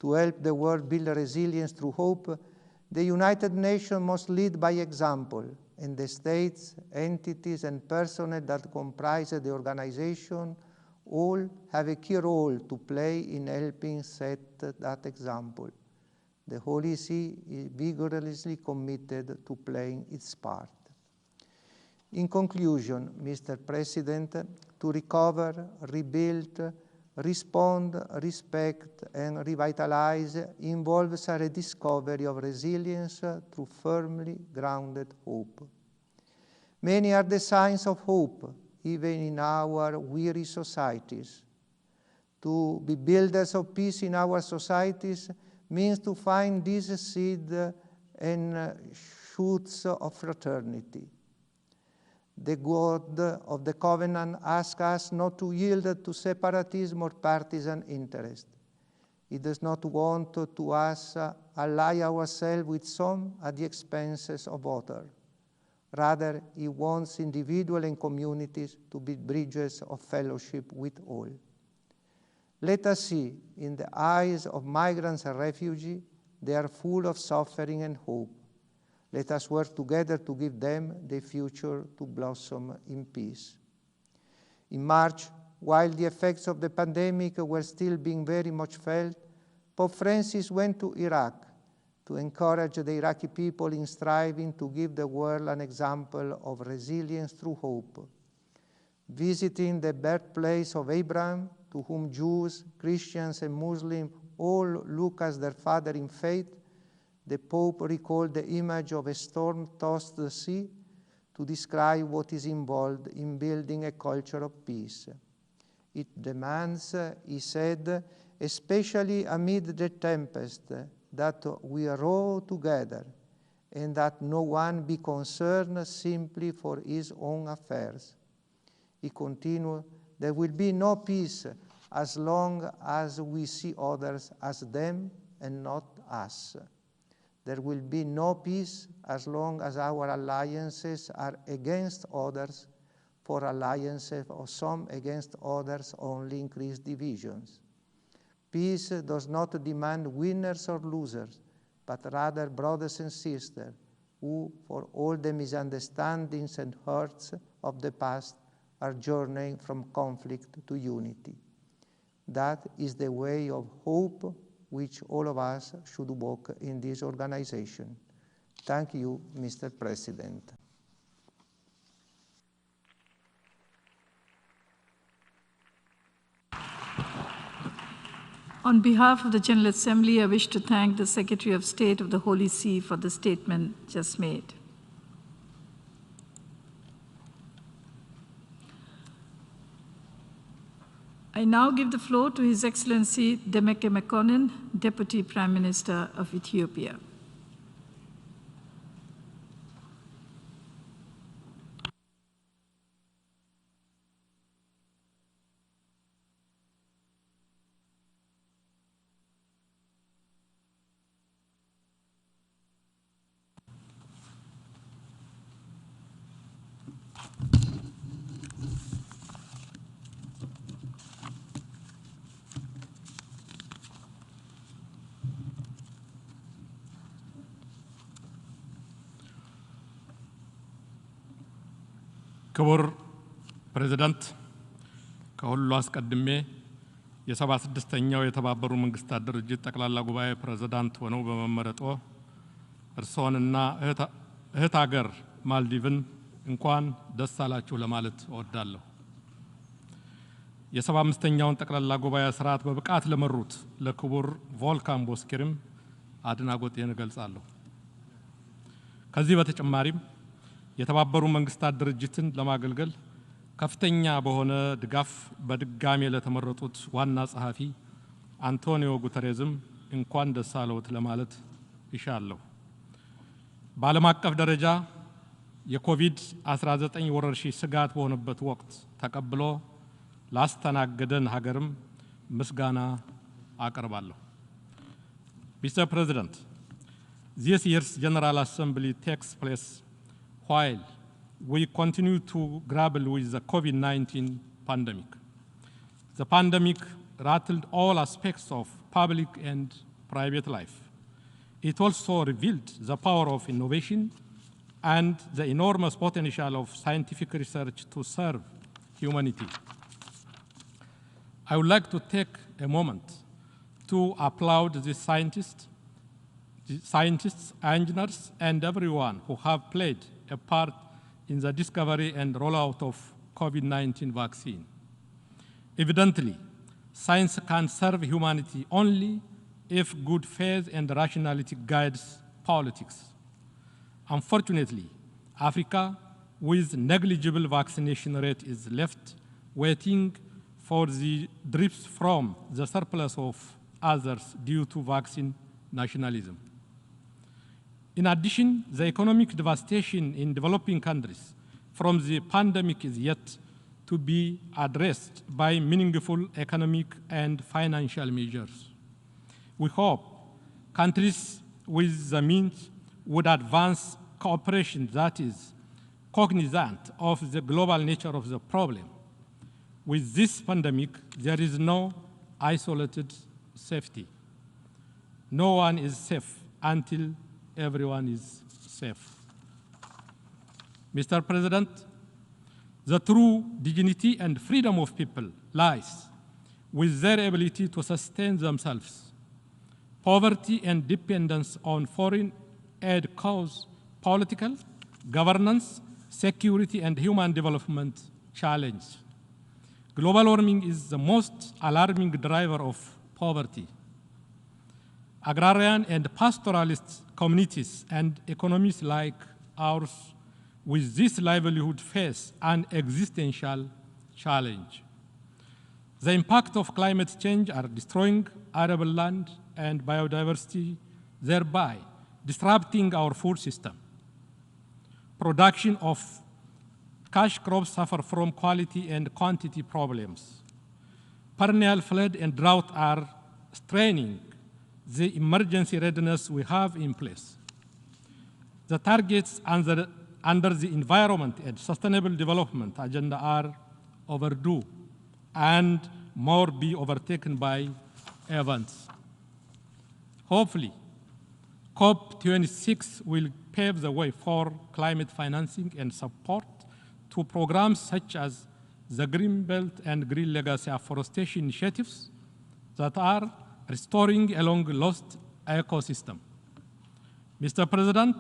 To help the world build resilience through hope, the United Nations must lead by example, and the states, entities, and personnel that comprise the organization all have a key role to play in helping set that example. The Holy See is vigorously committed to playing its part. In conclusion, Mr. President, to recover, rebuild, respond, respect, and revitalize involves a rediscovery of resilience through firmly grounded hope. Many are the signs of hope, even in our weary societies. To be builders of peace in our societies means to find these seeds and shoots of fraternity. The God of the covenant asks us not to yield to separatism or partisan interest. He does not want to us ally ourselves with some at the expenses of others. Rather, he wants individuals and communities to be bridges of fellowship with all. Let us see in the eyes of migrants and refugees, they are full of suffering and hope. Let us work together to give them the future to blossom in peace. In March, while the effects of the pandemic were still being very much felt, Pope Francis went to Iraq to encourage the Iraqi people in striving to give the world an example of resilience through hope. Visiting the birthplace of Abraham, to whom Jews, Christians, and Muslims all look as their father in faith, The Pope recalled the image of a storm-tossed sea to describe what is involved in building a culture of peace. It demands, he said, especially amid the tempest, that we row together and that no one be concerned simply for his own affairs. He continued, there will be no peace as long as we see others as them and not us. There will be no peace as long as our alliances are against others, for alliances of some against others only increase divisions. Peace does not demand winners or losers, but rather brothers and sisters who, for all the misunderstandings and hurts of the past, are journeying from conflict to unity. That is the way of hope which all of us should walk in this organization. Thank you, Mr. President. On behalf of the General Assembly, I wish to thank the Secretary of State of the Holy See for the statement just made. I now give the floor to His Excellency Demeke Mekonnen, Deputy Prime Minister of Ethiopia. ክቡር ፕሬዝዳንት፣ ከሁሉ አስቀድሜ የ76ኛው የተባበሩ መንግስታት ድርጅት ጠቅላላ ጉባኤ ፕሬዝዳንት ሆነው በመመረጦ እርስዎንና እህት ሀገር ማልዲቭን እንኳን ደስ አላችሁ ለማለት እወዳለሁ። የ75ኛውን ጠቅላላ ጉባኤ ስርዓት በብቃት ለመሩት ለክቡር ቮልካን ቦስኪርም አድናቆቴን እገልጻለሁ። ከዚህ በተጨማሪም የተባበሩ መንግስታት ድርጅትን ለማገልገል ከፍተኛ በሆነ ድጋፍ በድጋሜ ለተመረጡት ዋና ጸሐፊ አንቶኒዮ ጉተሬዝም እንኳን ደስ አለዎት ለማለት ይሻለሁ። በዓለም አቀፍ ደረጃ የኮቪድ-19 ወረርሽኝ ስጋት በሆነበት ወቅት ተቀብሎ ላስተናገደን ሀገርም ምስጋና አቀርባለሁ። Mr. President, this year's General Assembly takes place while we continue to grapple with the COVID-19 pandemic. The pandemic rattled all aspects of public and private life. It also revealed the power of innovation and the enormous potential of scientific research to serve humanity. I would like to take a moment to applaud the scientists, engineers, and everyone who have played a part in the discovery and rollout of COVID-19 vaccine. Evidently, science can serve humanity only if good faith and rationality guides politics. Unfortunately, Africa, with negligible vaccination rate, is left waiting for the drips from the surplus of others due to vaccine nationalism. In addition, the economic devastation in developing countries from the pandemic is yet to be addressed by meaningful economic and financial measures. We hope countries with the means would advance cooperation that is cognizant of the global nature of the problem. With this pandemic, there is no isolated safety. No one is safe until everyone is safe. Mr. President, the true dignity and freedom of people lies with their ability to sustain themselves. Poverty and dependence on foreign aid cause political, governance, security, and human development challenge. Global warming is the most alarming driver of poverty. agrarian and pastoralist communities and economies like ours with this livelihood face an existential challenge. The impact of climate change are destroying arable land and biodiversity, thereby disrupting our food system. Production of cash crops suffer from quality and quantity problems. Perennial flood and drought are straining the emergency readiness we have in place. The targets under the Environment and Sustainable Development Agenda are overdue and more be overtaken by events. Hopefully, COP26 will pave the way for climate financing and support to programs such as the Green Belt and Green Legacy afforestation initiatives that are restoring a long-lost ecosystem. Mr. President,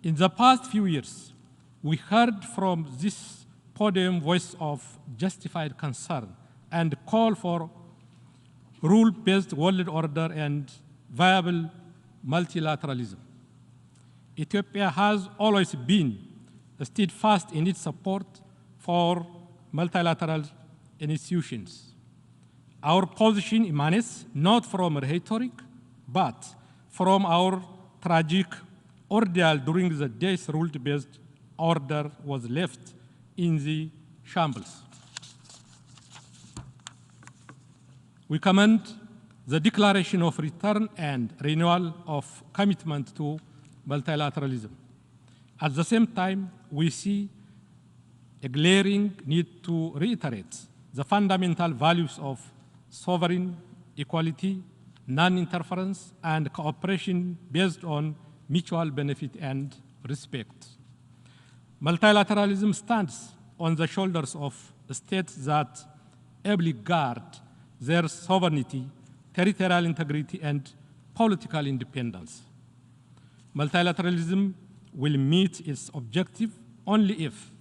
in the past few years, we heard from this podium voice of justified concern and call for rule-based world order and viable multilateralism. Ethiopia has always been steadfast in its support for multilateral institutions. Our position emanates not from rhetoric, but from our tragic ordeal during the days rule-based order was left in the shambles. We commend the declaration of return and renewal of commitment to multilateralism. At the same time, we see a glaring need to reiterate the fundamental values of sovereign equality, non-interference, and cooperation based on mutual benefit and respect. Multilateralism stands on the shoulders of states that ably guard their sovereignty, territorial integrity, and political independence. Multilateralism will meet its objective only if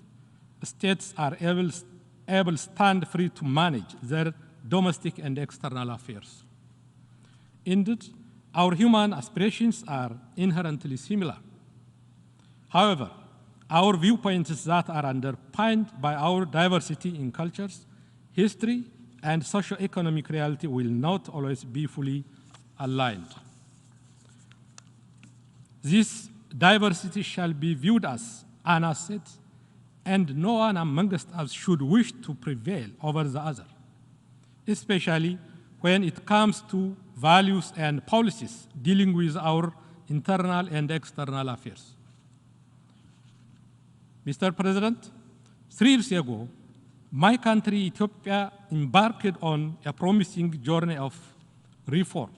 states are able to stand free to manage their domestic and external affairs. Indeed, our human aspirations are inherently similar. However, our viewpoints that are underpinned by our diversity in cultures, history, and socio-economic reality will not always be fully aligned. This diversity shall be viewed as an asset, and no one amongst us should wish to prevail over the other, especially when it comes to values and policies dealing with our internal and external affairs. Mr. President, 3 years ago, my country, Ethiopia, embarked on a promising journey of reform.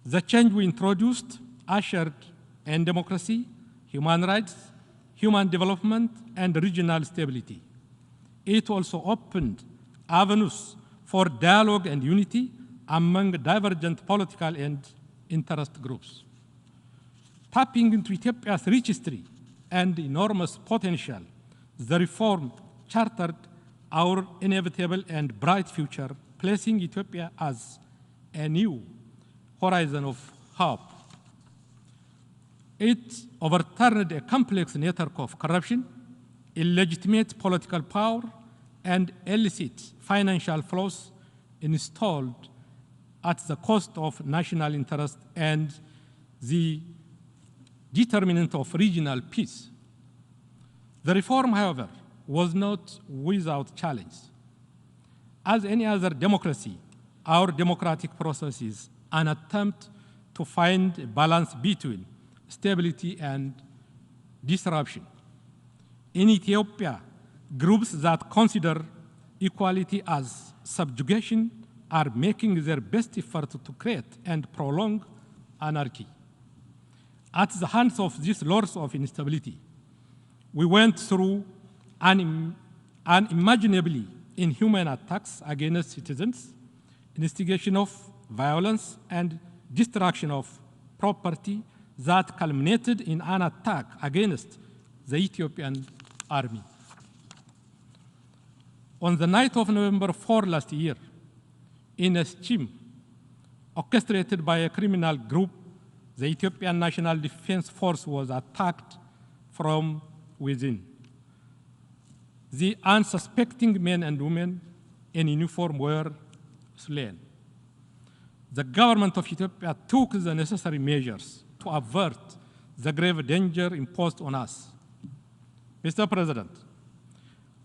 The change we introduced ushered in democracy, human rights, human development, and regional stability. It also opened avenues for dialogue and unity among divergent political and interest groups. Tapping into Ethiopia's rich history and enormous potential, the reform chartered our inevitable and bright future, placing Ethiopia as a new horizon of hope. It overturned a complex network of corruption, illegitimate political power, and illicit financial flows installed at the cost of national interest and the determinant of regional peace. The reform, however, was not without challenge. As any other democracy, our democratic process is an attempt to find a balance between stability and disruption. In Ethiopia, groups that consider equality as subjugation are making their best effort to create and prolong anarchy. At the hands of these lords of instability, we went through unimaginably inhuman attacks against citizens, instigation of violence, and destruction of property that culminated in an attack against the Ethiopian army. On the night of November 4 last year, in a scheme orchestrated by a criminal group, the Ethiopian National Defense Force was attacked from within. The unsuspecting men and women in uniform were slain. The government of Ethiopia took the necessary measures to avert the grave danger imposed on us. Mr. President,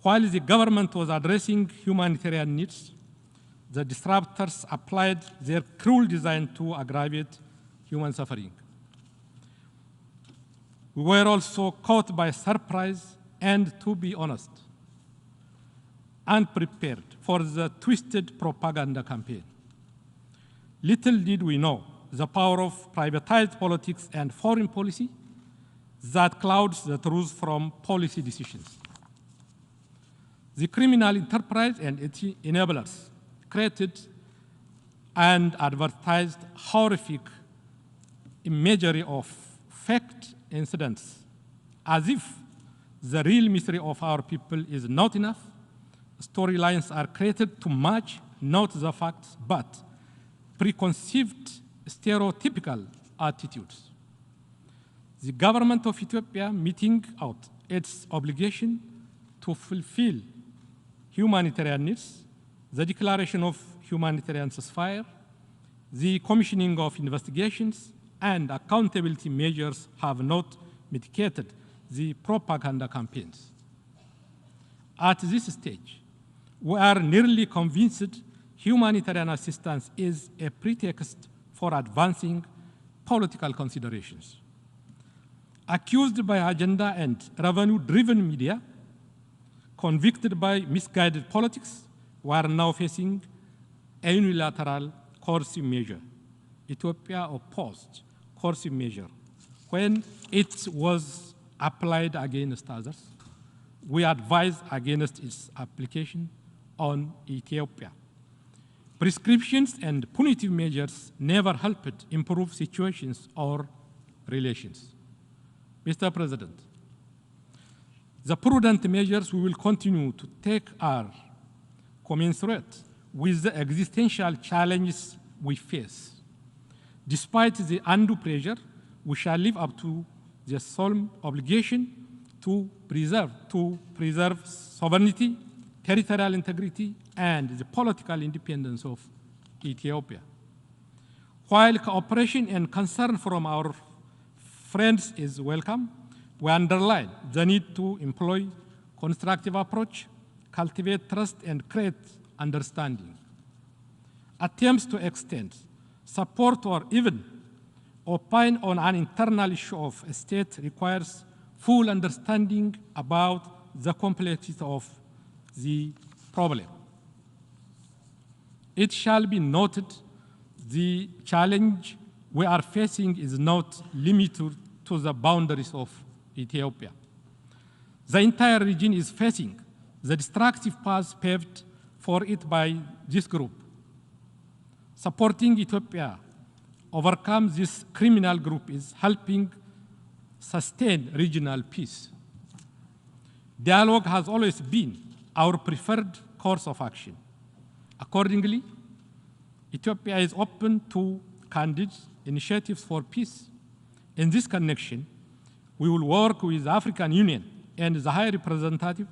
while the government was addressing humanitarian needs, the disruptors applied their cruel design to aggravate human suffering. We were also caught by surprise and, to be honest, unprepared for the twisted propaganda campaign. Little did we know the power of privatized politics and foreign policy that clouds the truth from policy decisions. The criminal enterprise and its enablers created and advertised horrific imagery of faked incidents, as if the real misery of our people is not enough. Storylines are created to match not the facts, but preconceived stereotypical attitudes. The government of Ethiopia, meeting out its obligation to fulfill humanitarian needs, the declaration of humanitarian ceasefire, the commissioning of investigations, and accountability measures have not mitigated the propaganda campaigns. At this stage, we are nearly convinced humanitarian assistance is a pretext for advancing political considerations. Accused by agenda and revenue-driven media, convicted by misguided politics, we are now facing a unilateral coercive measure. Ethiopia opposed coercive measure when it was applied against others. We advise against its application on Ethiopia. Prescriptions and punitive measures never helped improve situations or relations. Mr. President, the prudent measures we will continue to take are commensurate with the existential challenges we face. Despite the undue pressure, we shall live up to the solemn obligation to preserve sovereignty, territorial integrity, and the political independence of Ethiopia. While cooperation and concern from our friends is welcome, we underline the need to employ constructive approach, cultivate trust, and create understanding. Attempts to extend support or even opine on an internal issue of a state requires full understanding about the complexity of the problem. It shall be noted the challenge we are facing is not limited to the boundaries of Ethiopia. The entire region is facing the destructive path paved for it by this group. Supporting Ethiopia overcome this criminal group is helping sustain regional peace. Dialogue has always been our preferred course of action. Accordingly, Ethiopia is open to candid initiatives for peace. In this connection, we will work with the African Union and the High Representative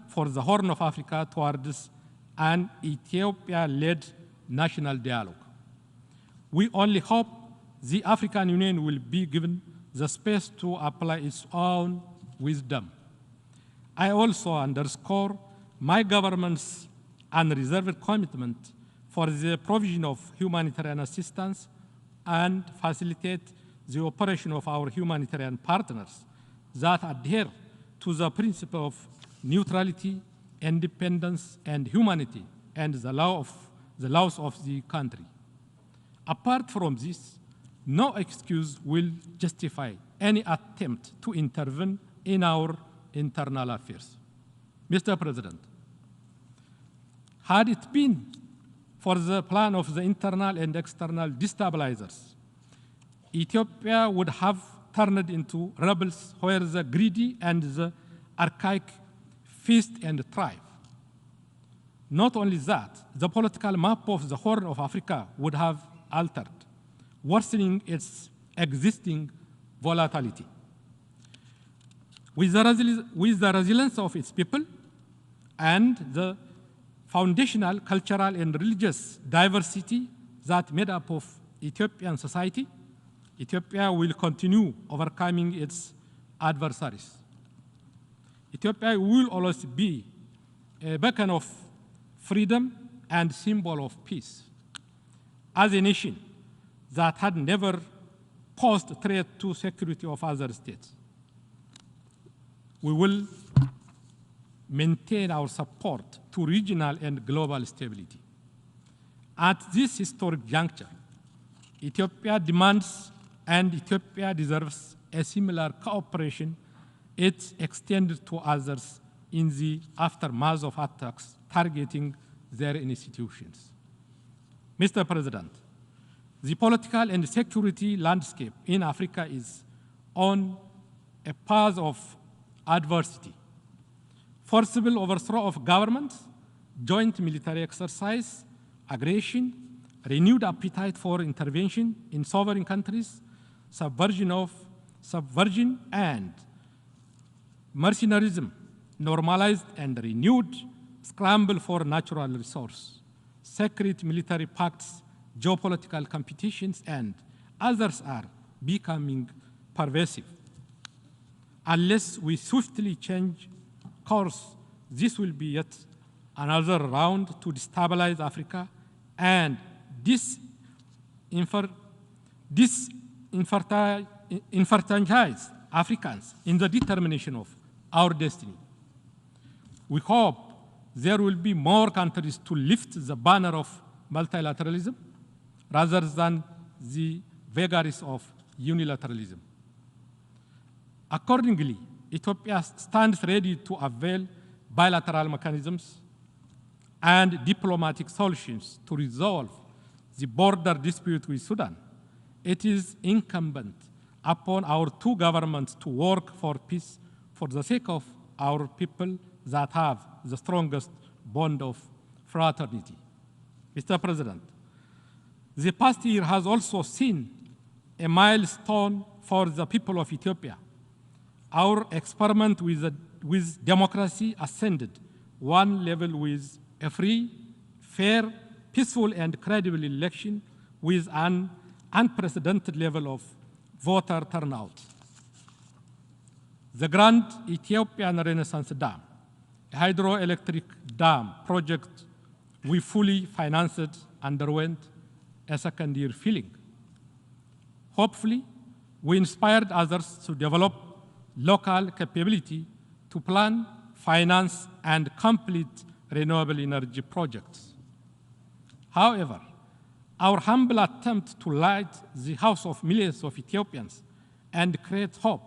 for the Horn of Africa towards an Ethiopia-led national dialogue. We only hope the African Union will be given the space to apply its own wisdom. I also underscore my government's unreserved commitment for the provision of humanitarian assistance and facilitate the operation of our humanitarian partners that adhere to the principle of neutrality, independence, and humanity, and the laws of the country. Apart from this, no excuse will justify any attempt to intervene in our internal affairs. Mr. President, had it been for the plan of the internal and external destabilizers, Ethiopia would have turned into rebels where the greedy and the archaic feast and thrive. Not only that, the political map of the Horn of Africa would have altered, worsening its existing volatility. With the resilience of its people and the foundational cultural and religious diversity that made up of Ethiopian society, Ethiopia will continue overcoming its adversaries. Ethiopia will always be a beacon of freedom and symbol of peace. As a nation that had never posed threat to security of other states, we will maintain our support to regional and global stability. At this historic juncture, Ethiopia demands and Ethiopia deserves a similar cooperation it extended to others in the aftermath of attacks targeting their institutions. Mr. President, the political and security landscape in Africa is on a path of adversity. Forcible overthrow of governments, joint military exercise, aggression, renewed appetite for intervention in sovereign countries, subversion and mercenarism, normalized and renewed scramble for natural resource, secret military pacts, geopolitical competitions, and others are becoming pervasive. Unless we swiftly change course, this will be yet another round to destabilize Africa and disenfranchise Africans in the determination of our destiny. We hope there will be more countries to lift the banner of multilateralism rather than the vagaries of unilateralism. Accordingly, Ethiopia stands ready to avail bilateral mechanisms and diplomatic solutions to resolve the border dispute with Sudan. It is incumbent upon our two governments to work for peace for the sake of our people that have the strongest bond of fraternity. Mr. President, the past year has also seen a milestone for the people of Ethiopia. Our experiment with democracy ascended one level with a free, fair, peaceful, and credible election with an unprecedented level of voter turnout. The Grand Ethiopian Renaissance Dam, a hydroelectric dam project we fully financed, underwent a second-year filling. Hopefully, we inspired others to develop local capability to plan, finance, and complete renewable energy projects. However, our humble attempt to light the house of millions of Ethiopians and create hope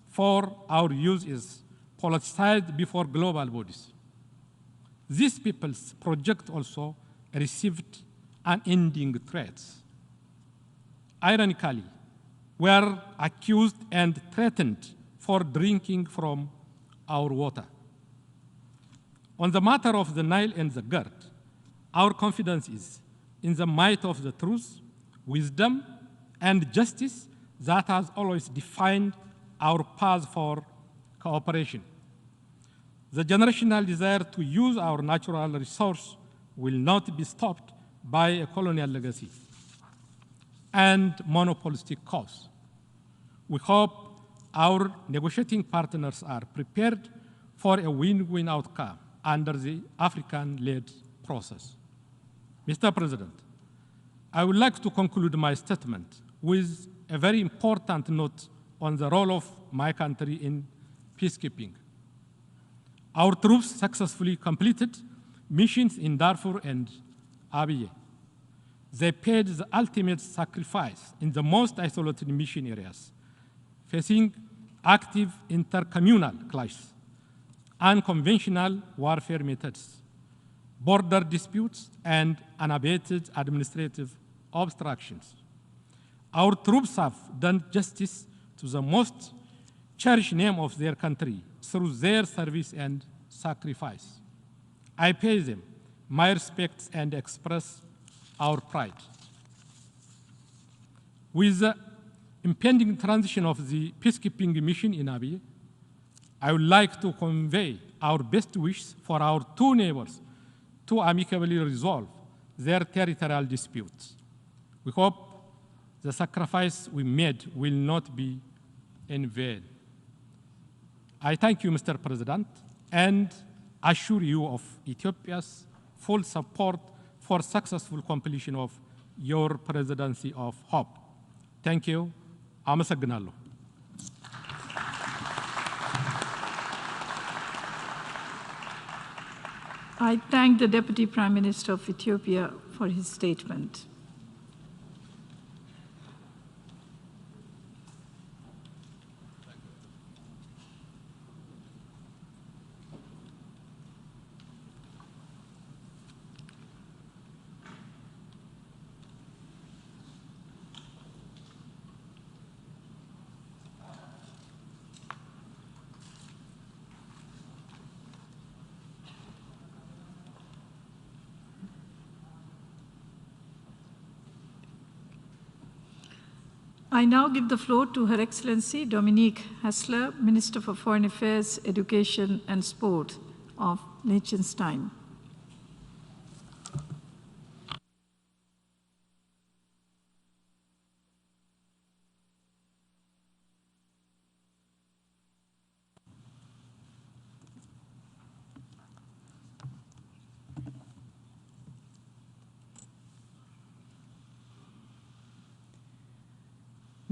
for our youth is politicized before global bodies. These people's project also received unending threats. Ironically, we are accused and threatened for drinking from our water. On the matter of the Nile and the GERD, our confidence is in the might of the truth, wisdom, and justice that has always defined our path for cooperation. The generational desire to use our natural resource will not be stopped by a colonial legacy and monopolistic cause. We hope our negotiating partners are prepared for a win-win outcome under the African-led process. Mr. President, I would like to conclude my statement with a very important note on the role of my country in peacekeeping. Our troops successfully completed missions in Darfur and Abyei. They paid the ultimate sacrifice in the most isolated mission areas, facing active intercommunal clashes, unconventional warfare methods, border disputes, and unabated administrative obstructions. Our troops have done justice to the most cherished name of their country through their service and sacrifice. I pay them my respects and express our pride. With the impending transition of the peacekeeping mission in Abyei, I would like to convey our best wishes for our two neighbors to amicably resolve their territorial disputes. We hope the sacrifice we made will not be in vain. I thank you, Mr. President, and assure you of Ethiopia's full support for successful completion of your presidency of hope. Thank you. አመሰግናለሁ። I thank the Deputy Prime Minister of Ethiopia for his statement. I now give the floor to Her Excellency Dominique Hassler, Minister for Foreign Affairs, Education and Sport of Liechtenstein.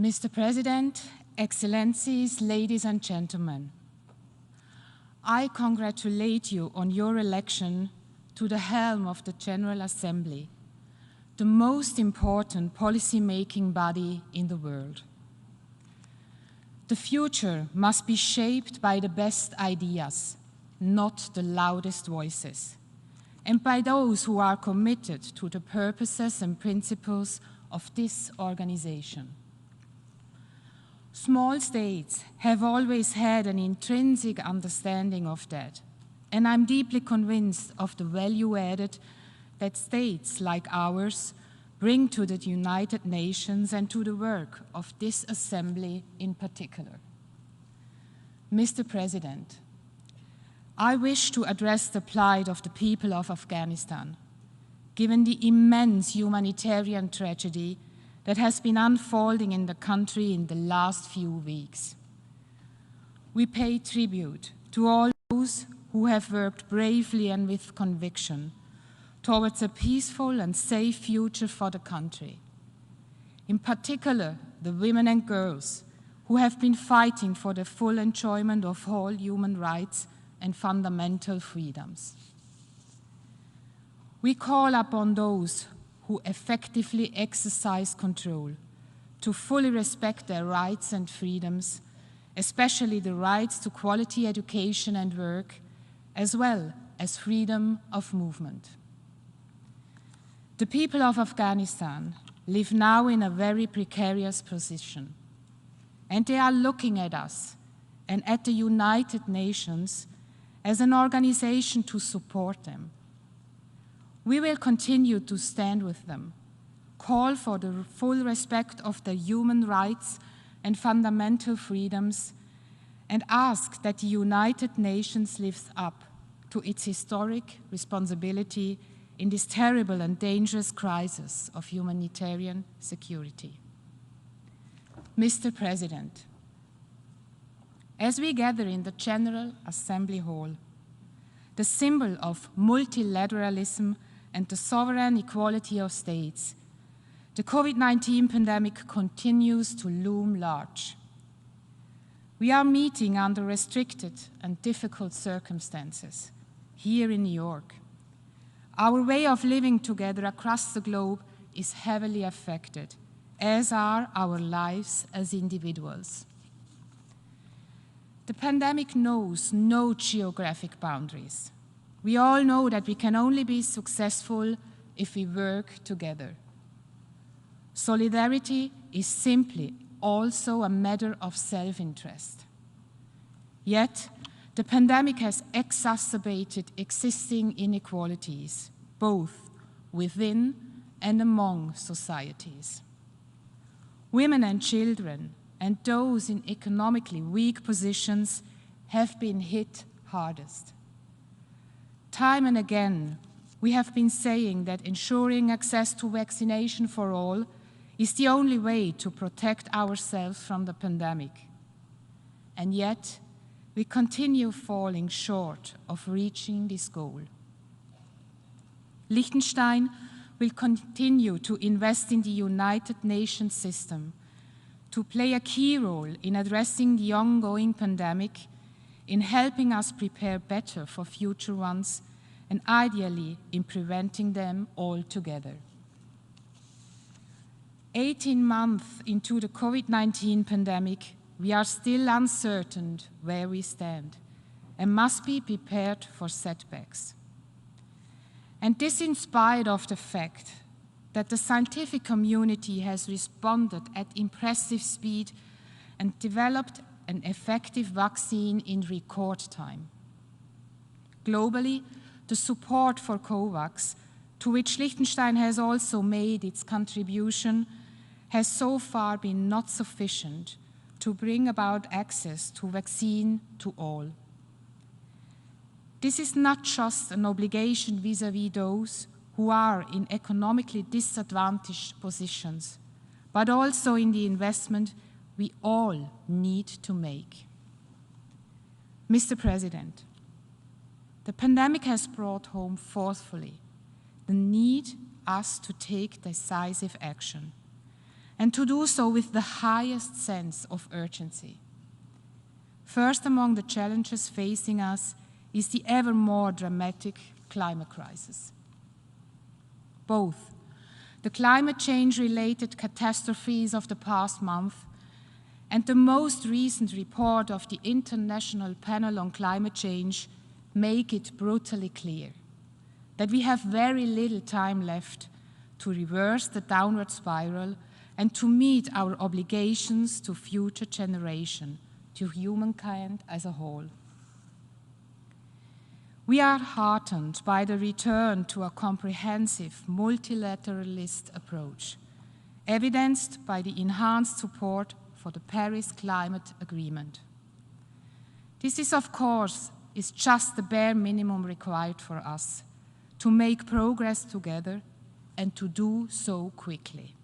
Mr. President, Excellencies, ladies and gentlemen, I congratulate you on your election to the helm of the General Assembly, the most important policy-making body in the world. The future must be shaped by the best ideas, not the loudest voices, and by those who are committed to the purposes and principles of this organization. Small states have always had an intrinsic understanding of that, and I'm deeply convinced of the value added that states like ours bring to the United Nations and to the work of this Assembly in particular. Mr. President, I wish to address the plight of the people of Afghanistan, given the immense humanitarian tragedy that has been unfolding in the country in the last few weeks. We pay tribute to all those who have worked bravely and with conviction towards a peaceful and safe future for the country. In particular, the women and girls who have been fighting for the full enjoyment of all human rights and fundamental freedoms. We call upon those who effectively exercise control to fully respect their rights and freedoms, especially the rights to quality education and work, as well as freedom of movement. The people of Afghanistan live now in a very precarious position, and they are looking at us and at the United Nations as an organization to support them. We will continue to stand with them, call for the full respect of their human rights and fundamental freedoms, and ask that the United Nations lives up to its historic responsibility in this terrible and dangerous crisis of humanitarian security. Mr. President, as we gather in the General Assembly Hall, the symbol of multilateralism and the sovereign equality of states, the COVID-19 pandemic continues to loom large. We are meeting under restricted and difficult circumstances here in New York. Our way of living together across the globe is heavily affected, as are our lives as individuals. The pandemic knows no geographic boundaries. We all know that we can only be successful if we work together. Solidarity is simply also a matter of self-interest. Yet, the pandemic has exacerbated existing inequalities, both within and among societies. Women and children and those in economically weak positions have been hit hardest. Time and again, we have been saying that ensuring access to vaccination for all is the only way to protect ourselves from the pandemic. And yet, we continue falling short of reaching this goal. Liechtenstein will continue to invest in the United Nations system to play a key role in addressing the ongoing pandemic, in helping us prepare better for future ones, and ideally in preventing them altogether. 18 months into the COVID-19 pandemic, we are still uncertain where we stand and must be prepared for setbacks. And this in spite of the fact that the scientific community has responded at impressive speed and developed an effective vaccine in record time. Globally, the support for COVAX, to which Liechtenstein has also made its contribution, has so far been not sufficient to bring about access to vaccine to all. This is not just an obligation vis-à-vis those who are in economically disadvantaged positions, but also in the investment we all need to make. Mr. President, the pandemic has brought home forcefully the need us to take decisive action, and to do so with the highest sense of urgency. First among the challenges facing us is the ever more dramatic climate crisis. Both the climate change-related catastrophes of the past month and the most recent report of the International Panel on Climate Change make it brutally clear that we have very little time left to reverse the downward spiral and to meet our obligations to future generations, to humankind as a whole. We are heartened by the return to a comprehensive multilateralist approach, evidenced by the enhanced support for the Paris Climate Agreement. This is, of course, just the bare minimum required for us to make progress together and to do so quickly.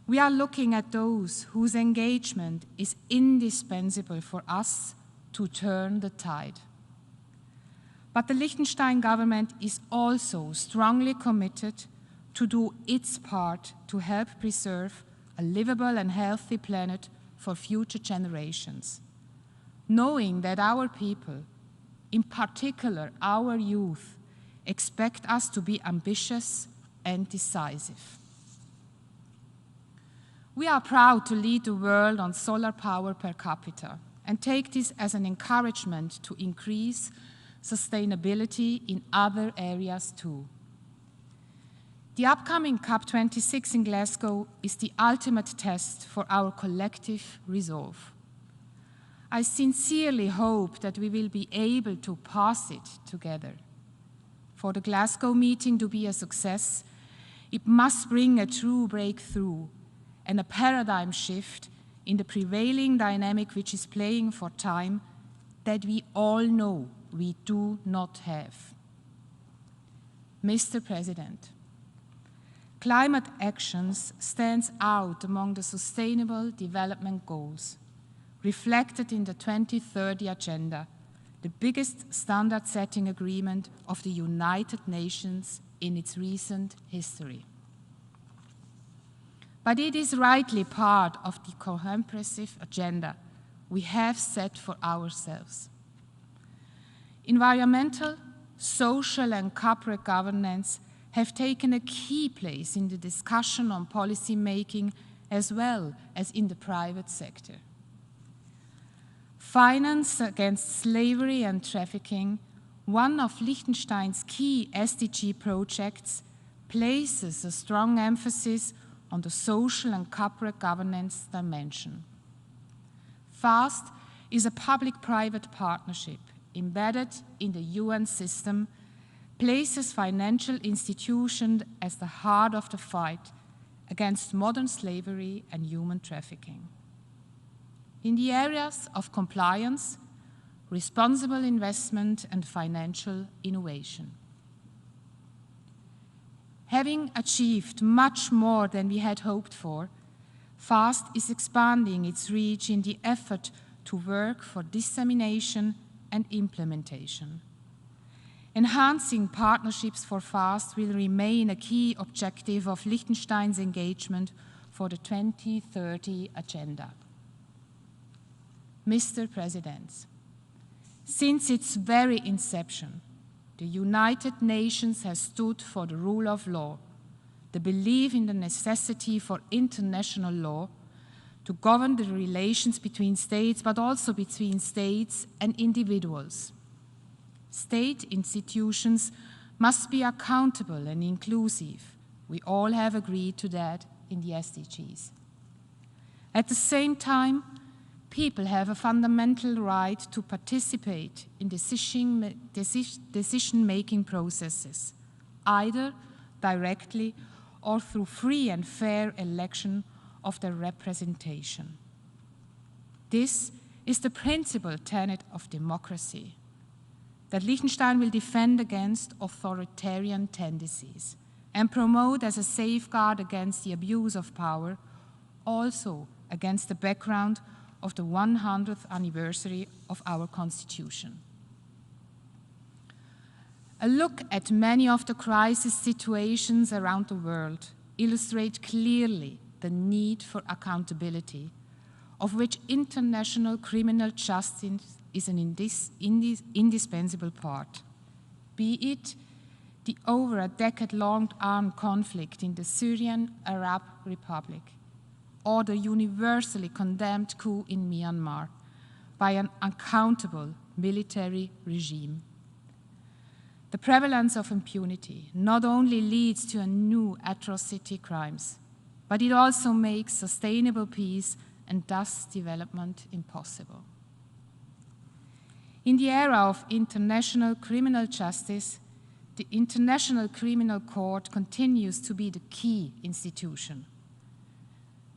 We are looking at those whose engagement is indispensable for us to turn the tide. But the Liechtenstein government is also strongly committed to do its part to help preserve a livable and healthy planet for future generations, knowing that our people, in particular our youth, expect us to be ambitious and decisive. We are proud to lead the world on solar power per capita and take this as an encouragement to increase sustainability in other areas too. The upcoming COP26 in Glasgow is the ultimate test for our collective resolve. I sincerely hope that we will be able to pass it together. For the Glasgow meeting to be a success, it must bring a true breakthrough and a paradigm shift in the prevailing dynamic which is playing for time that we all know we do not have. Mr. President, climate actions stands out among the Sustainable Development Goals, reflected in the 2030 Agenda, the biggest standard-setting agreement of the United Nations in its recent history. But it is rightly part of the comprehensive agenda we have set for ourselves. Environmental, social, and corporate governance have taken a key place in the discussion on policy making as well as in the private sector. Finance against slavery and trafficking, one of Liechtenstein's key SDG projects, places a strong emphasis on the social and corporate governance dimension. FAST is a public-private partnership embedded in the UN system places financial institutions as the heart of the fight against modern slavery and human trafficking. In the areas of compliance, responsible investment, and financial innovation. Having achieved much more than we had hoped for, FAST is expanding its reach in the effort to work for dissemination and implementation. Enhancing partnerships for FAST will remain a key objective of Liechtenstein's engagement for the 2030 agenda. Mr. President, since its very inception, the United Nations has stood for the rule of law, the belief in the necessity for international law to govern the relations between states, but also between states and individuals. State institutions must be accountable and inclusive. We all have agreed to that in the SDGs. At the same time, people have a fundamental right to participate in decision-making processes, either directly or through free and fair election of their representation. This is the principal tenet of democracy, that Liechtenstein will defend against authoritarian tendencies and promote as a safeguard against the abuse of power, also against the background of the 100th anniversary of our Constitution. A look at many of the crisis situations around the world illustrate clearly the need for accountability, of which international criminal justice is an indispensable part. Be it the over a decade-long armed conflict in the Syrian Arab Republic, or the universally condemned coup in Myanmar by an unaccountable military regime. The prevalence of impunity not only leads to new atrocity crimes, but it also makes sustainable peace and thus development impossible. In the era of international criminal justice, the International Criminal Court continues to be the key institution.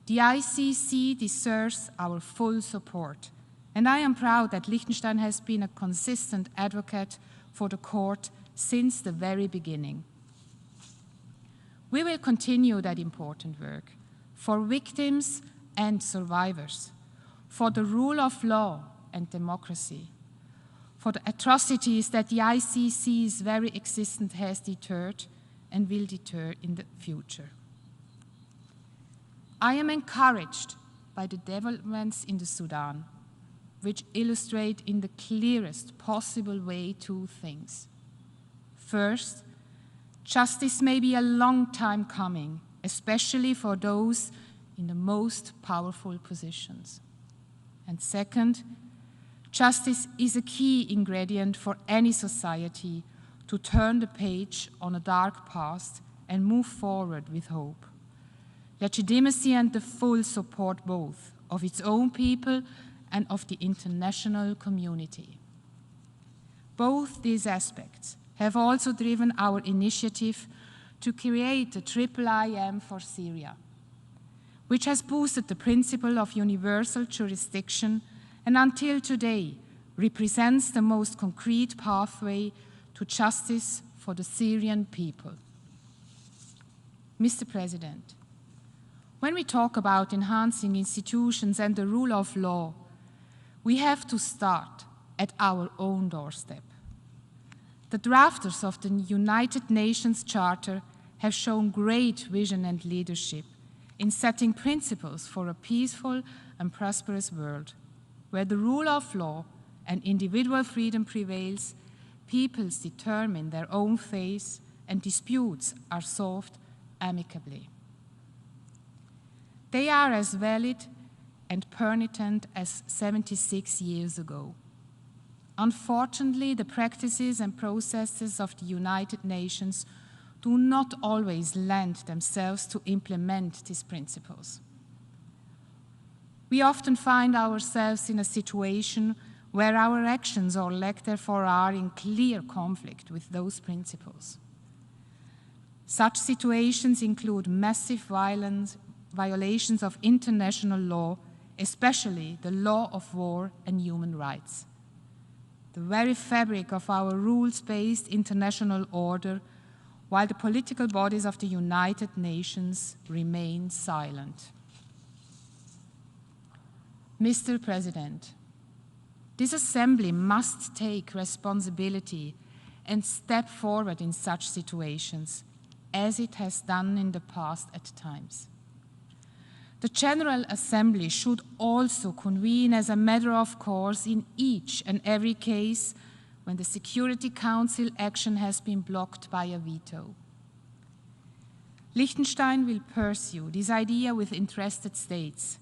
The ICC deserves our full support, and I am proud that Liechtenstein has been a consistent advocate for the court since the very beginning. We will continue that important work for victims and survivors, for the rule of law and democracy, for the atrocities that the ICC's very existence has deterred and will deter in the future. I am encouraged by the developments in the Sudan, which illustrate in the clearest possible way two things. First, justice may be a long time coming, especially for those in the most powerful positions. And second, justice is a key ingredient for any society to turn the page on a dark past and move forward with hope. Legitimacy and the full support both of its own people and of the international community. Both these aspects have also driven our initiative to create the IIIM for Syria, which has boosted the principle of universal jurisdiction and until today represents the most concrete pathway to justice for the Syrian people. Mr. President, when we talk about enhancing institutions and the rule of law, we have to start at our own doorstep. The drafters of the United Nations Charter have shown great vision and leadership in setting principles for a peaceful and prosperous world, where the rule of law and individual freedom prevails, peoples determine their own fate, and disputes are solved amicably. They are as valid and pertinent as 76 years ago. Unfortunately, the practices and processes of the United Nations do not always lend themselves to implement these principles. We often find ourselves in a situation where our actions or lack therefore are in clear conflict with those principles. Such situations include massive violations of international law, especially the law of war and human rights. The very fabric of our rules-based international order, while the political bodies of the United Nations remain silent. Mr. President, this Assembly must take responsibility and step forward in such situations, as it has done in the past at times. The General Assembly should also convene as a matter of course in each and every case when the Security Council action has been blocked by a veto. Liechtenstein will pursue this idea with interested states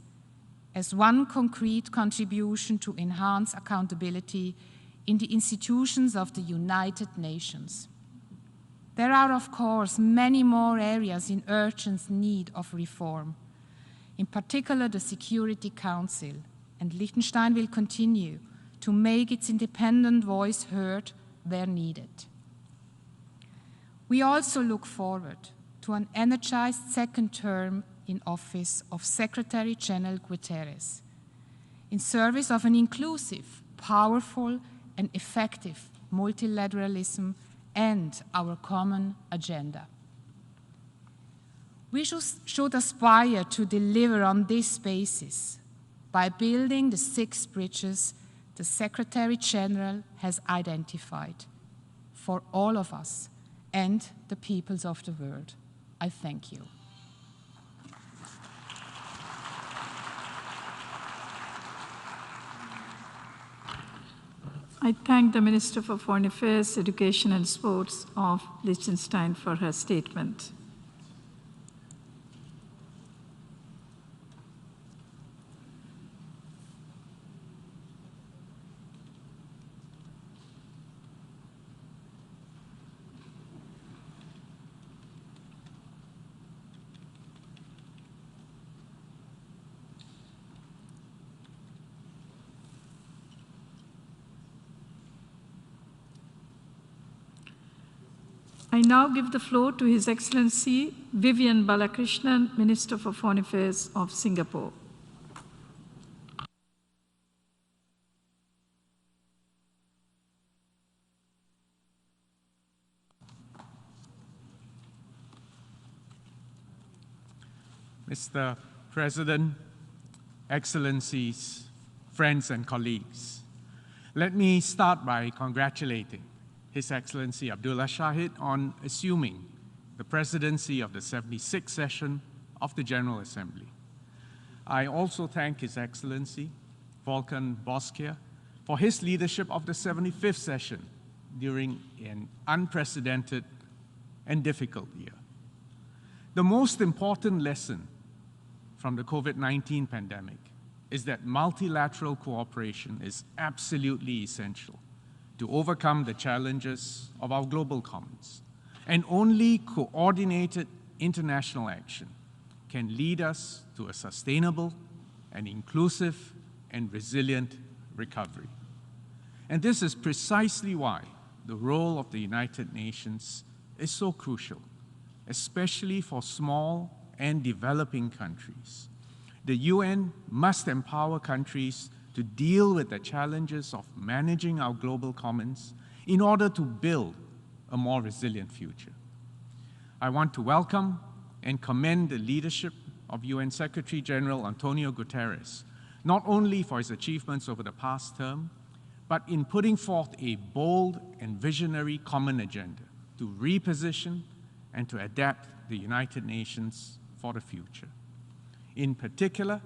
as one concrete contribution to enhance accountability in the institutions of the United Nations. There are, of course, many more areas in urgent need of reform, in particular the Security Council, and Liechtenstein will continue to make its independent voice heard where needed. We also look forward to an energized second term in office of Secretary General Guterres, in service of an inclusive, powerful, and effective multilateralism and our common agenda. We should aspire to deliver on this basis by building the 6 bridges the Secretary General has identified for all of us and the peoples of the world. I thank you. I thank the Minister for Foreign Affairs, Education and Sports of Liechtenstein for her statement. I now give the floor to His Excellency Vivian Balakrishnan, Minister for Foreign Affairs of Singapore. Mr. President, Excellencies, friends and colleagues, let me start by congratulating His Excellency Abdullah Shahid on assuming the presidency of the 76th session of the General Assembly. I also thank His Excellency Volkan Bozkır for his leadership of the 75th session during an unprecedented and difficult year. The most important lesson from the COVID-19 pandemic is that multilateral cooperation is absolutely essential to overcome the challenges of our global commons. And only coordinated international action can lead us to a sustainable and inclusive and resilient recovery. And this is precisely why the role of the United Nations is so crucial, especially for small and developing countries. The UN must empower countries to deal with the challenges of managing our global commons in order to build a more resilient future. I want to welcome and commend the leadership of UN Secretary General Antonio Guterres, not only for his achievements over the past term, but in putting forth a bold and visionary common agenda to reposition and to adapt the United Nations for the future. In particular,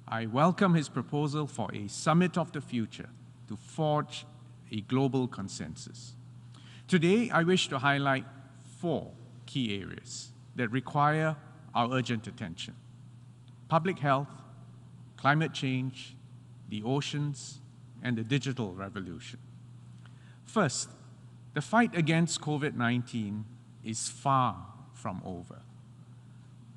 I welcome his proposal for a summit of the future to forge a global consensus. Today, I wish to highlight 4 key areas that require our urgent attention: public health, climate change, the oceans, and the digital revolution. First, the fight against COVID-19 is far from over.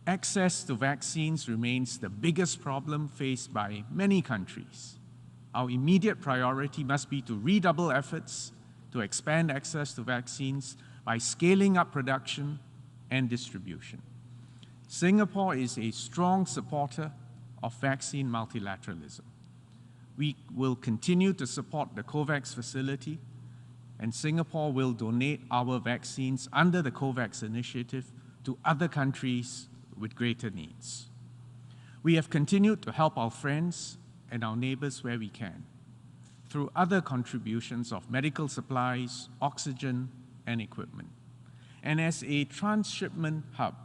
Access to vaccines remains the biggest problem faced by many countries. Our immediate priority must be to redouble efforts to expand access to vaccines by scaling up production and distribution. Singapore is a strong supporter of vaccine multilateralism. We will continue to support the COVAX facility, and Singapore will donate our vaccines under the COVAX initiative to other countries with greater needs. We have continued to help our friends and our neighbors where we can, through other contributions of medical supplies, oxygen, and equipment. And as a transshipment hub,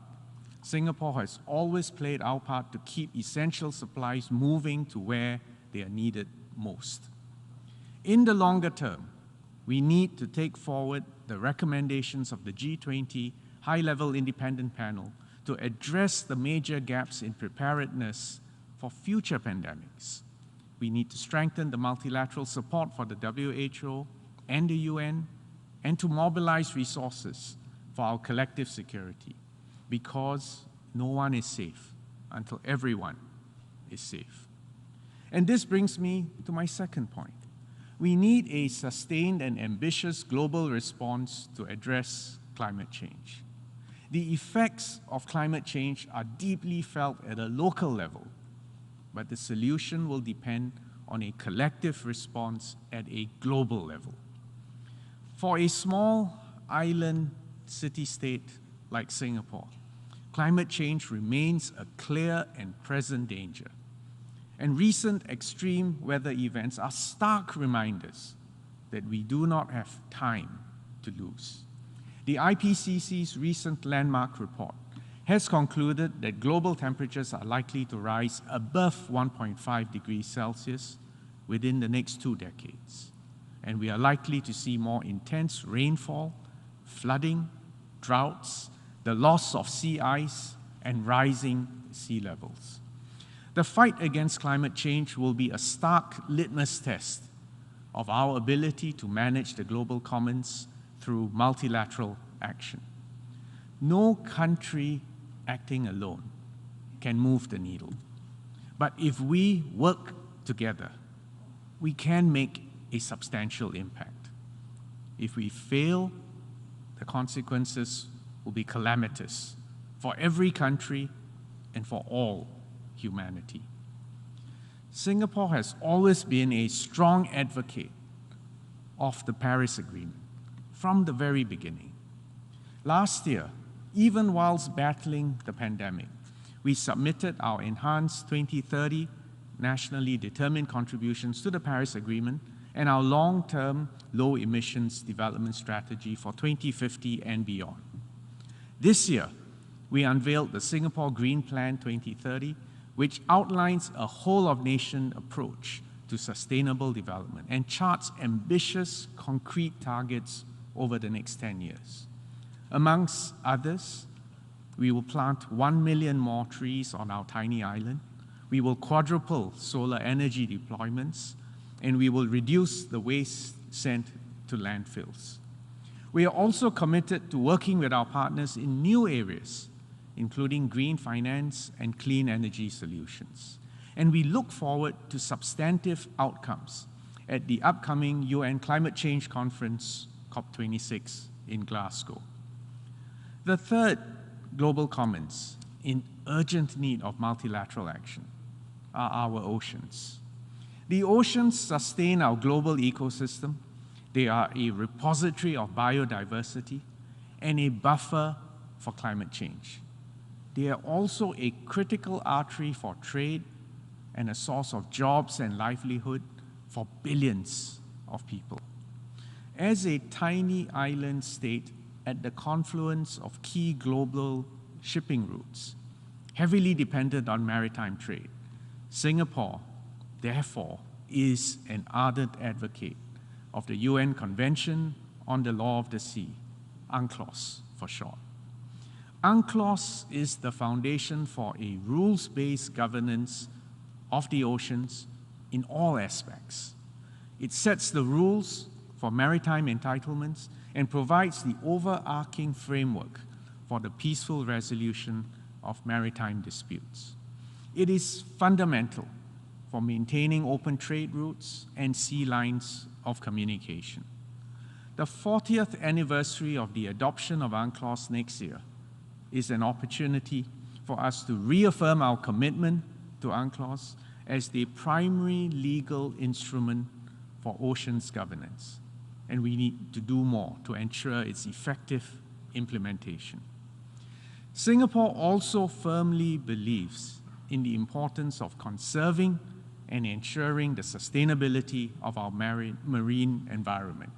Singapore has always played our part to keep essential supplies moving to where they are needed most. In the longer term, we need to take forward the recommendations of the G20 High-Level Independent Panel to address the major gaps in preparedness for future pandemics. We need to strengthen the multilateral support for the WHO and the UN, and to mobilize resources for our collective security, because no one is safe until everyone is safe. And this brings me to my second point. We need a sustained and ambitious global response to address climate change. The effects of climate change are deeply felt at a local level, but the solution will depend on a collective response at a global level. For a small island city-state like Singapore, climate change remains a clear and present danger. And recent extreme weather events are stark reminders that we do not have time to lose. The IPCC's recent landmark report has concluded that global temperatures are likely to rise above 1.5 degrees Celsius within the next 2 decades. And we are likely to see more intense rainfall, flooding, droughts, the loss of sea ice, and rising sea levels. The fight against climate change will be a stark litmus test of our ability to manage the global commons through multilateral action. No country acting alone can move the needle. But if we work together, we can make a substantial impact. If we fail, the consequences will be calamitous for every country and for all humanity. Singapore has always been a strong advocate of the Paris Agreement from the very beginning. Last year, even whilst battling the pandemic, we submitted our enhanced 2030 nationally determined contributions to the Paris Agreement and our long-term low emissions development strategy for 2050 and beyond. This year, we unveiled the Singapore Green Plan 2030, which outlines a whole-of-nation approach to sustainable development and charts ambitious, concrete targets over the next 10 years. Amongst others, we will plant 1 million more trees on our tiny island. We will quadruple solar energy deployments, and we will reduce the waste sent to landfills. We are also committed to working with our partners in new areas, including green finance and clean energy solutions. And we look forward to substantive outcomes at the upcoming UN Climate Change Conference, COP26, in Glasgow. The third global commons in urgent need of multilateral action are our oceans. The oceans sustain our global ecosystem. They are a repository of biodiversity and a buffer for climate change. They are also a critical artery for trade and a source of jobs and livelihood for billions of people. As a tiny island state at the confluence of key global shipping routes, heavily dependent on maritime trade, Singapore, therefore, is an ardent advocate of the UN Convention on the Law of the Sea, UNCLOS for short. UNCLOS is the foundation for a rules-based governance of the oceans in all aspects. It sets the rules for maritime entitlements and provides the overarching framework for the peaceful resolution of maritime disputes. It is fundamental for maintaining open trade routes and sea lines of communication. The 40th anniversary of the adoption of UNCLOS next year is an opportunity for us to reaffirm our commitment to UNCLOS as the primary legal instrument for oceans governance. And we need to do more to ensure its effective implementation. Singapore also firmly believes in the importance of conserving and ensuring the sustainability of our marine environment.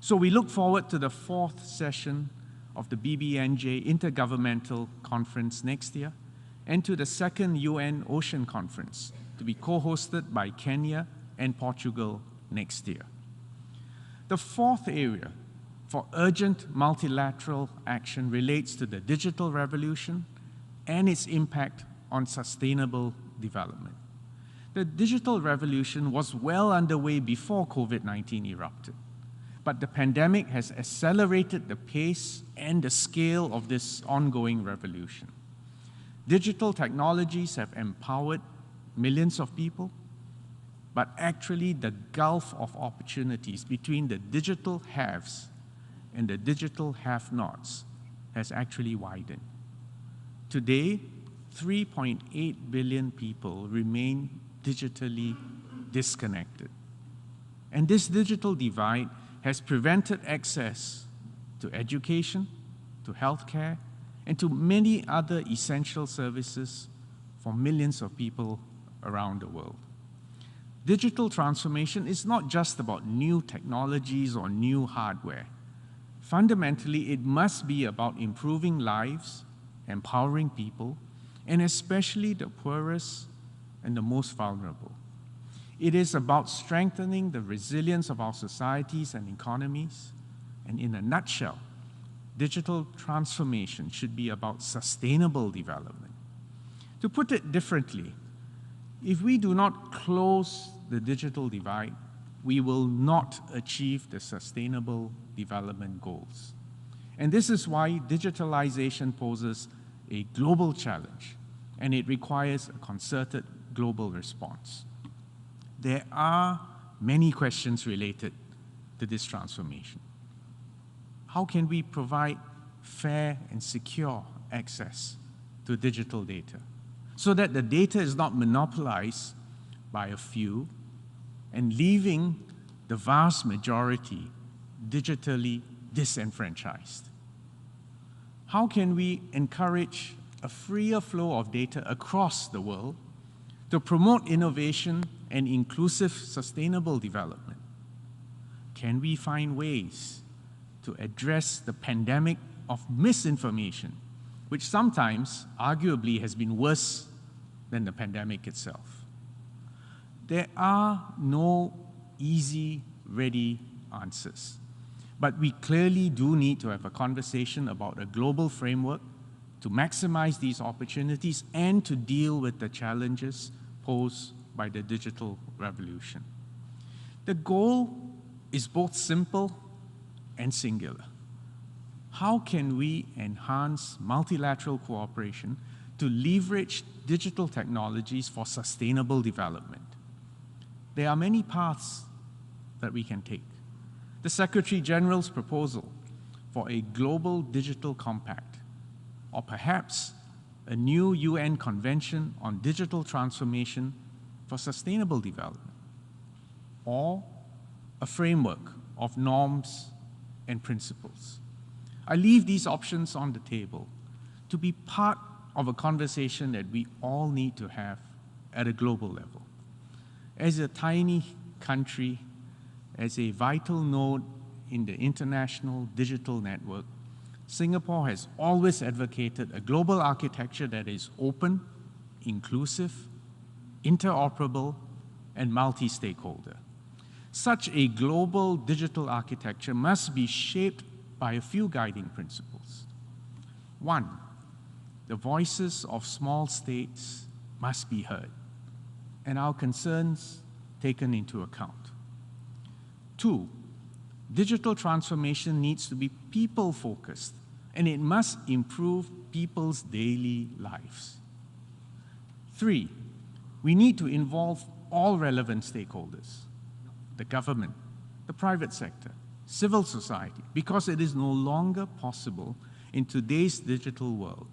So we look forward to the 4th session of the BBNJ Intergovernmental Conference next year and to the 2nd UN Ocean Conference to be co-hosted by Kenya and Portugal next year. The 4th area for urgent multilateral action relates to the digital revolution and its impact on sustainable development. The digital revolution was well underway before COVID-19 erupted, but the pandemic has accelerated the pace and the scale of this ongoing revolution. Digital technologies have empowered millions of people, but actually the gulf of opportunities between the digital haves and the digital have-nots has actually widened. Today, 3.8 billion people remain digitally disconnected. And this digital divide has prevented access to education, to healthcare, and to many other essential services for millions of people around the world. Digital transformation is not just about new technologies or new hardware. Fundamentally, it must be about improving lives, empowering people, and especially the poorest and the most vulnerable. It is about strengthening the resilience of our societies and economies. And in a nutshell, digital transformation should be about sustainable development. To put it differently, if we do not close the digital divide, we will not achieve the sustainable development goals. And this is why digitalization poses a global challenge, and it requires a concerted global response. There are many questions related to this transformation. How can we provide fair and secure access to digital data so that the data is not monopolized by a few and leaving the vast majority digitally disenfranchised? How can we encourage a freer flow of data across the world to promote innovation and inclusive sustainable development? Can we find ways to address the pandemic of misinformation, which sometimes, arguably, has been worse than the pandemic itself? There are no easy, ready answers, but we clearly do need to have a conversation about a global framework to maximize these opportunities and to deal with the challenges posed by the digital revolution. The goal is both simple and singular. How can we enhance multilateral cooperation to leverage digital technologies for sustainable development? There are many paths that we can take. The Secretary General's proposal for a global digital compact, or perhaps a new UN Convention on Digital Transformation for Sustainable Development, or a framework of norms and principles. I leave these options on the table to be part of a conversation that we all need to have at a global level. As a tiny country, as a vital node in the international digital network, Singapore has always advocated a global architecture that is open, inclusive, interoperable, and multi-stakeholder. Such a global digital architecture must be shaped by a few guiding principles. One, the voices of small states must be heard, and our concerns taken into account. Two, digital transformation needs to be people-focused, and it must improve people's daily lives. Three, we need to involve all relevant stakeholders, the government, the private sector, civil society, because it is no longer possible in today's digital world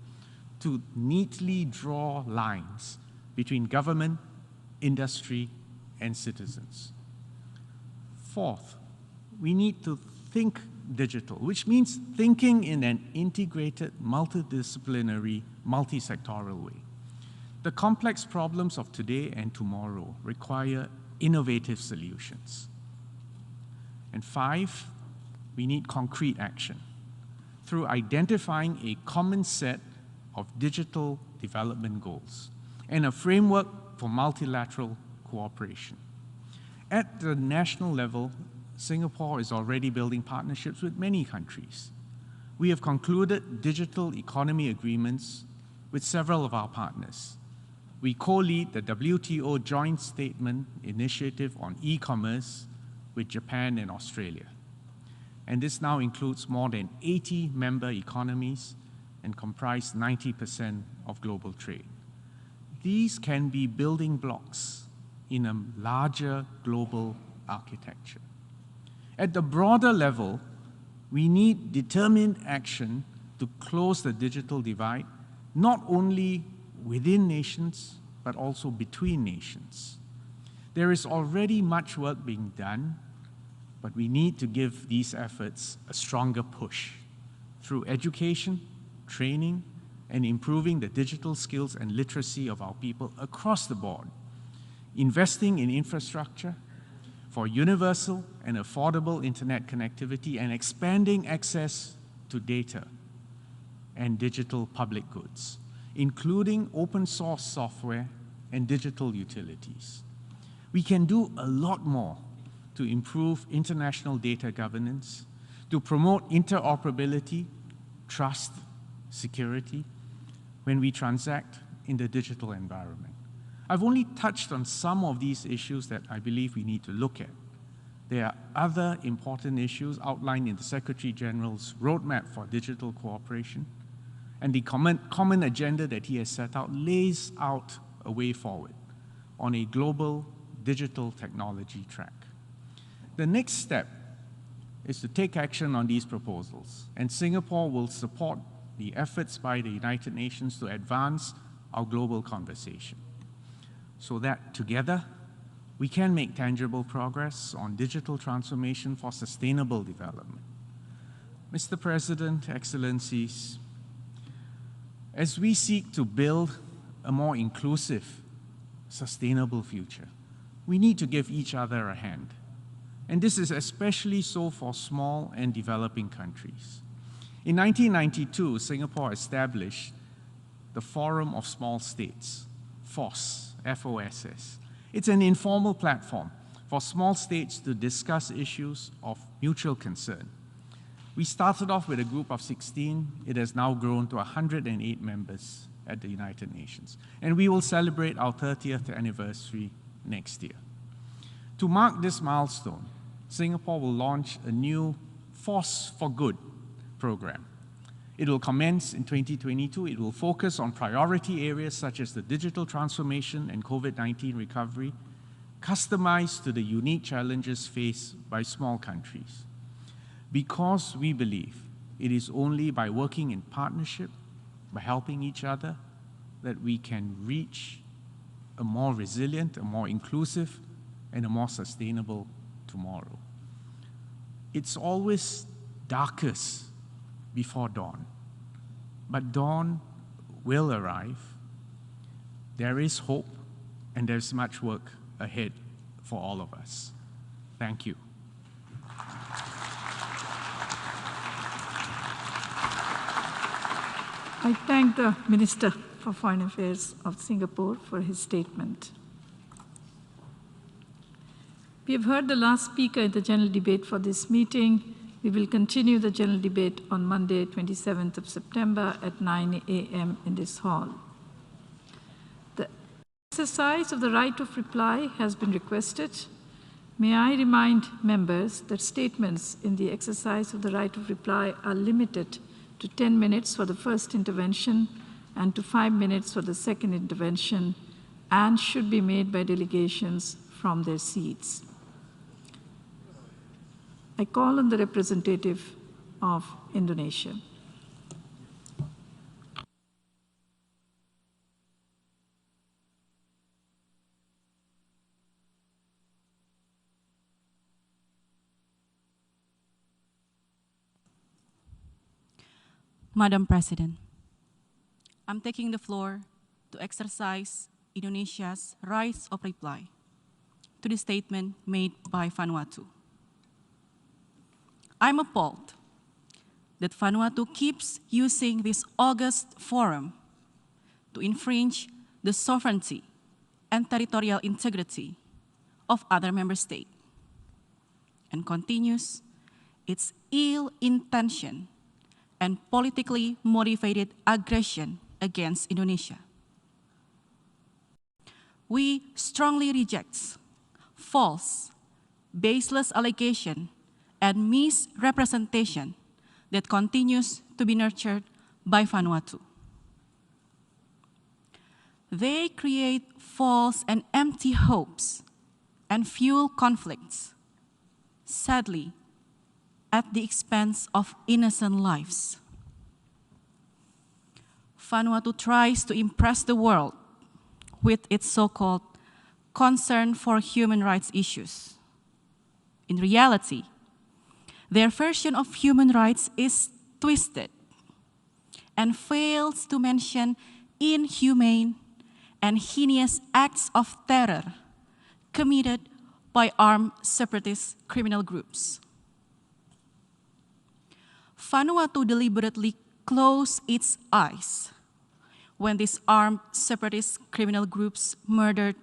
to neatly draw lines between government, industry, and citizens. Fourth, we need to think digital, which means thinking in an integrated, multidisciplinary, multi-sectoral way. The complex problems of today and tomorrow require innovative solutions. And five, we need concrete action through identifying a common set of digital development goals and a framework for multilateral cooperation. At the national level, Singapore is already building partnerships with many countries. We have concluded digital economy agreements with several of our partners. We co-lead the WTO Joint Statement Initiative on e-commerce with Japan and Australia. And this now includes more than 80 member economies and comprise 90% of global trade. These can be building blocks in a larger global architecture. At the broader level, we need determined action to close the digital divide, not only within nations, but also between nations. There is already much work being done, but we need to give these efforts a stronger push through education, training, and improving the digital skills and literacy of our people across the board, investing in infrastructure for universal and affordable internet connectivity, and expanding access to data and digital public goods, including open source software and digital utilities. We can do a lot more to improve international data governance, to promote interoperability, trust, security, when we transact in the digital environment. I've only touched on some of these issues that I believe we need to look at. There are other important issues outlined in the Secretary General's roadmap for digital cooperation, and the common agenda that he has set out lays out a way forward on a global digital technology track. The next step is to take action on these proposals, and Singapore will support the efforts by the United Nations to advance our global conversation, so that together we can make tangible progress on digital transformation for sustainable development. Mr. President, Excellencies, as we seek to build a more inclusive, sustainable future, we need to give each other a hand. And this is especially so for small and developing countries. In 1992, Singapore established the Forum of Small States, FOSS, F-O-S-S. It's an informal platform for small states to discuss issues of mutual concern. We started off with a group of 16. It has now grown to 108 members at the United Nations. And we will celebrate our 30th anniversary next year. To mark this milestone, Singapore will launch a new Force for Good program. It will commence in 2022. It will focus on priority areas such as the digital transformation and COVID-19 recovery, customized to the unique challenges faced by small countries. Because we believe it is only by working in partnership, by helping each other, that we can reach a more resilient, a more inclusive, and a more sustainable tomorrow. It's always darkest before dawn, but dawn will arrive. There is hope, and there's much work ahead for all of us. Thank you. I thank the Minister for Foreign Affairs of Singapore for his statement. We have heard the last speaker in the general debate for this meeting. We will continue the general debate on Monday, 27th of September at 9 a.m. in this hall. The exercise of the right of reply has been requested. May I remind members that statements in the exercise of the right of reply are limited to 10 minutes for the first intervention and to 5 minutes for the second intervention, and should be made by delegations from their seats. I call on the representative of Indonesia. Madam President, I'm taking the floor to exercise Indonesia's rights of reply to the statement made by Vanuatu. I'm appalled that Vanuatu keeps using this august forum to infringe the sovereignty and territorial integrity of other member states and continues its ill-intentioned and politically motivated aggression against Indonesia. We strongly reject false, baseless allegation and misrepresentation that continues to be nurtured by Vanuatu. They create false and empty hopes and fuel conflicts, sadly, at the expense of innocent lives. Vanuatu tries to impress the world with its so-called concern for human rights issues. In reality, their version of human rights is twisted and fails to mention inhumane and heinous acts of terror committed by armed separatist criminal groups. Vanuatu deliberately closed its eyes when these armed separatist criminal groups murdered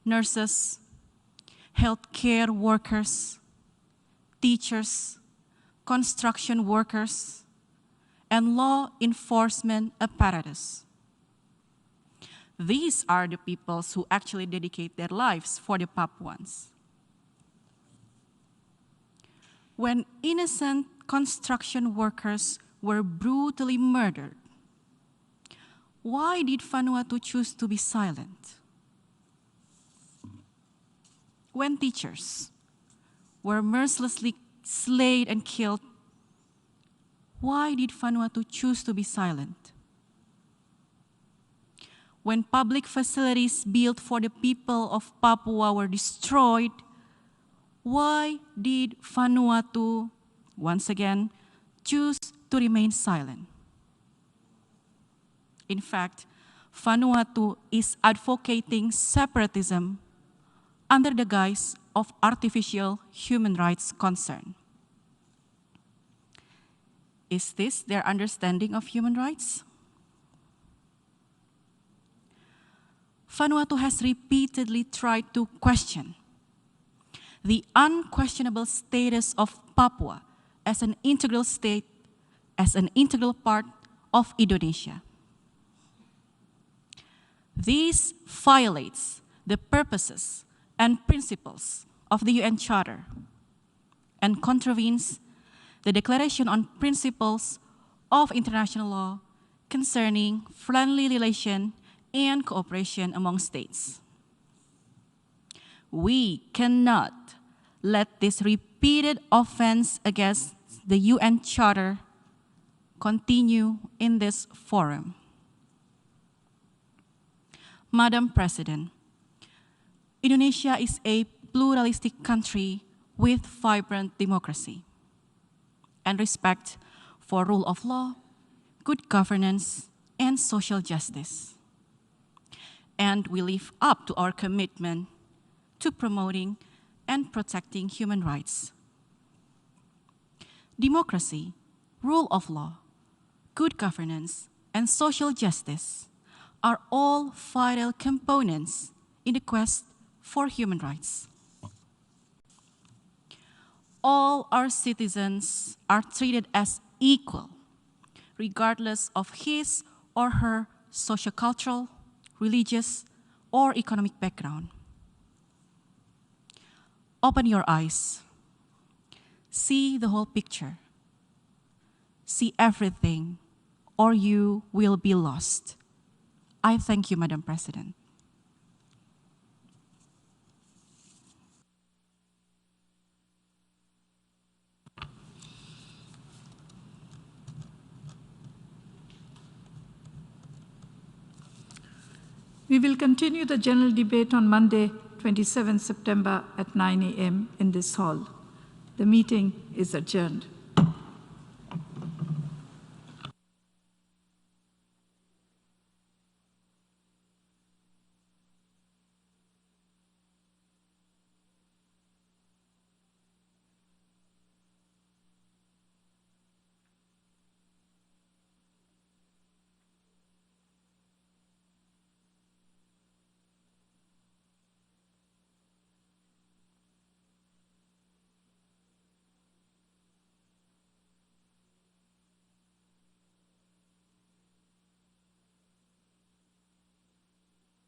nurses, healthcare workers, teachers, construction workers, and law enforcement apparatus. These are the peoples who actually dedicate their lives for the Papuans. When innocent construction workers were brutally murdered, why did Vanuatu choose to be silent? When teachers were mercilessly slain and killed, why did Vanuatu choose to be silent? When public facilities built for the people of Papua were destroyed, why did Vanuatu, once again, choose to remain silent? In fact, Vanuatu is advocating separatism under the guise of artificial human rights concern. Is this their understanding of human rights? Vanuatu has repeatedly tried to question the unquestionable status of Papua as an integral state, as an integral part of Indonesia. This violates the purposes and principles of the UN Charter and contravenes the Declaration on Principles of International Law concerning friendly relation and cooperation among states. We cannot let this repeated offense against the UN Charter continue in this forum. Madam President, Indonesia is a pluralistic country with vibrant democracy and respect for rule of law, good governance, and social justice. And we live up to our commitment to promoting and protecting human rights. Democracy, rule of law, good governance, and social justice are all vital components in the quest for human rights. All our citizens are treated as equal, regardless of his or her sociocultural, religious, or economic background. Open your eyes. See the whole picture. See everything, or you will be lost. I thank you, Madam President. We will continue the general debate on Monday, 27 September at 9 a.m. in this hall. The meeting is adjourned.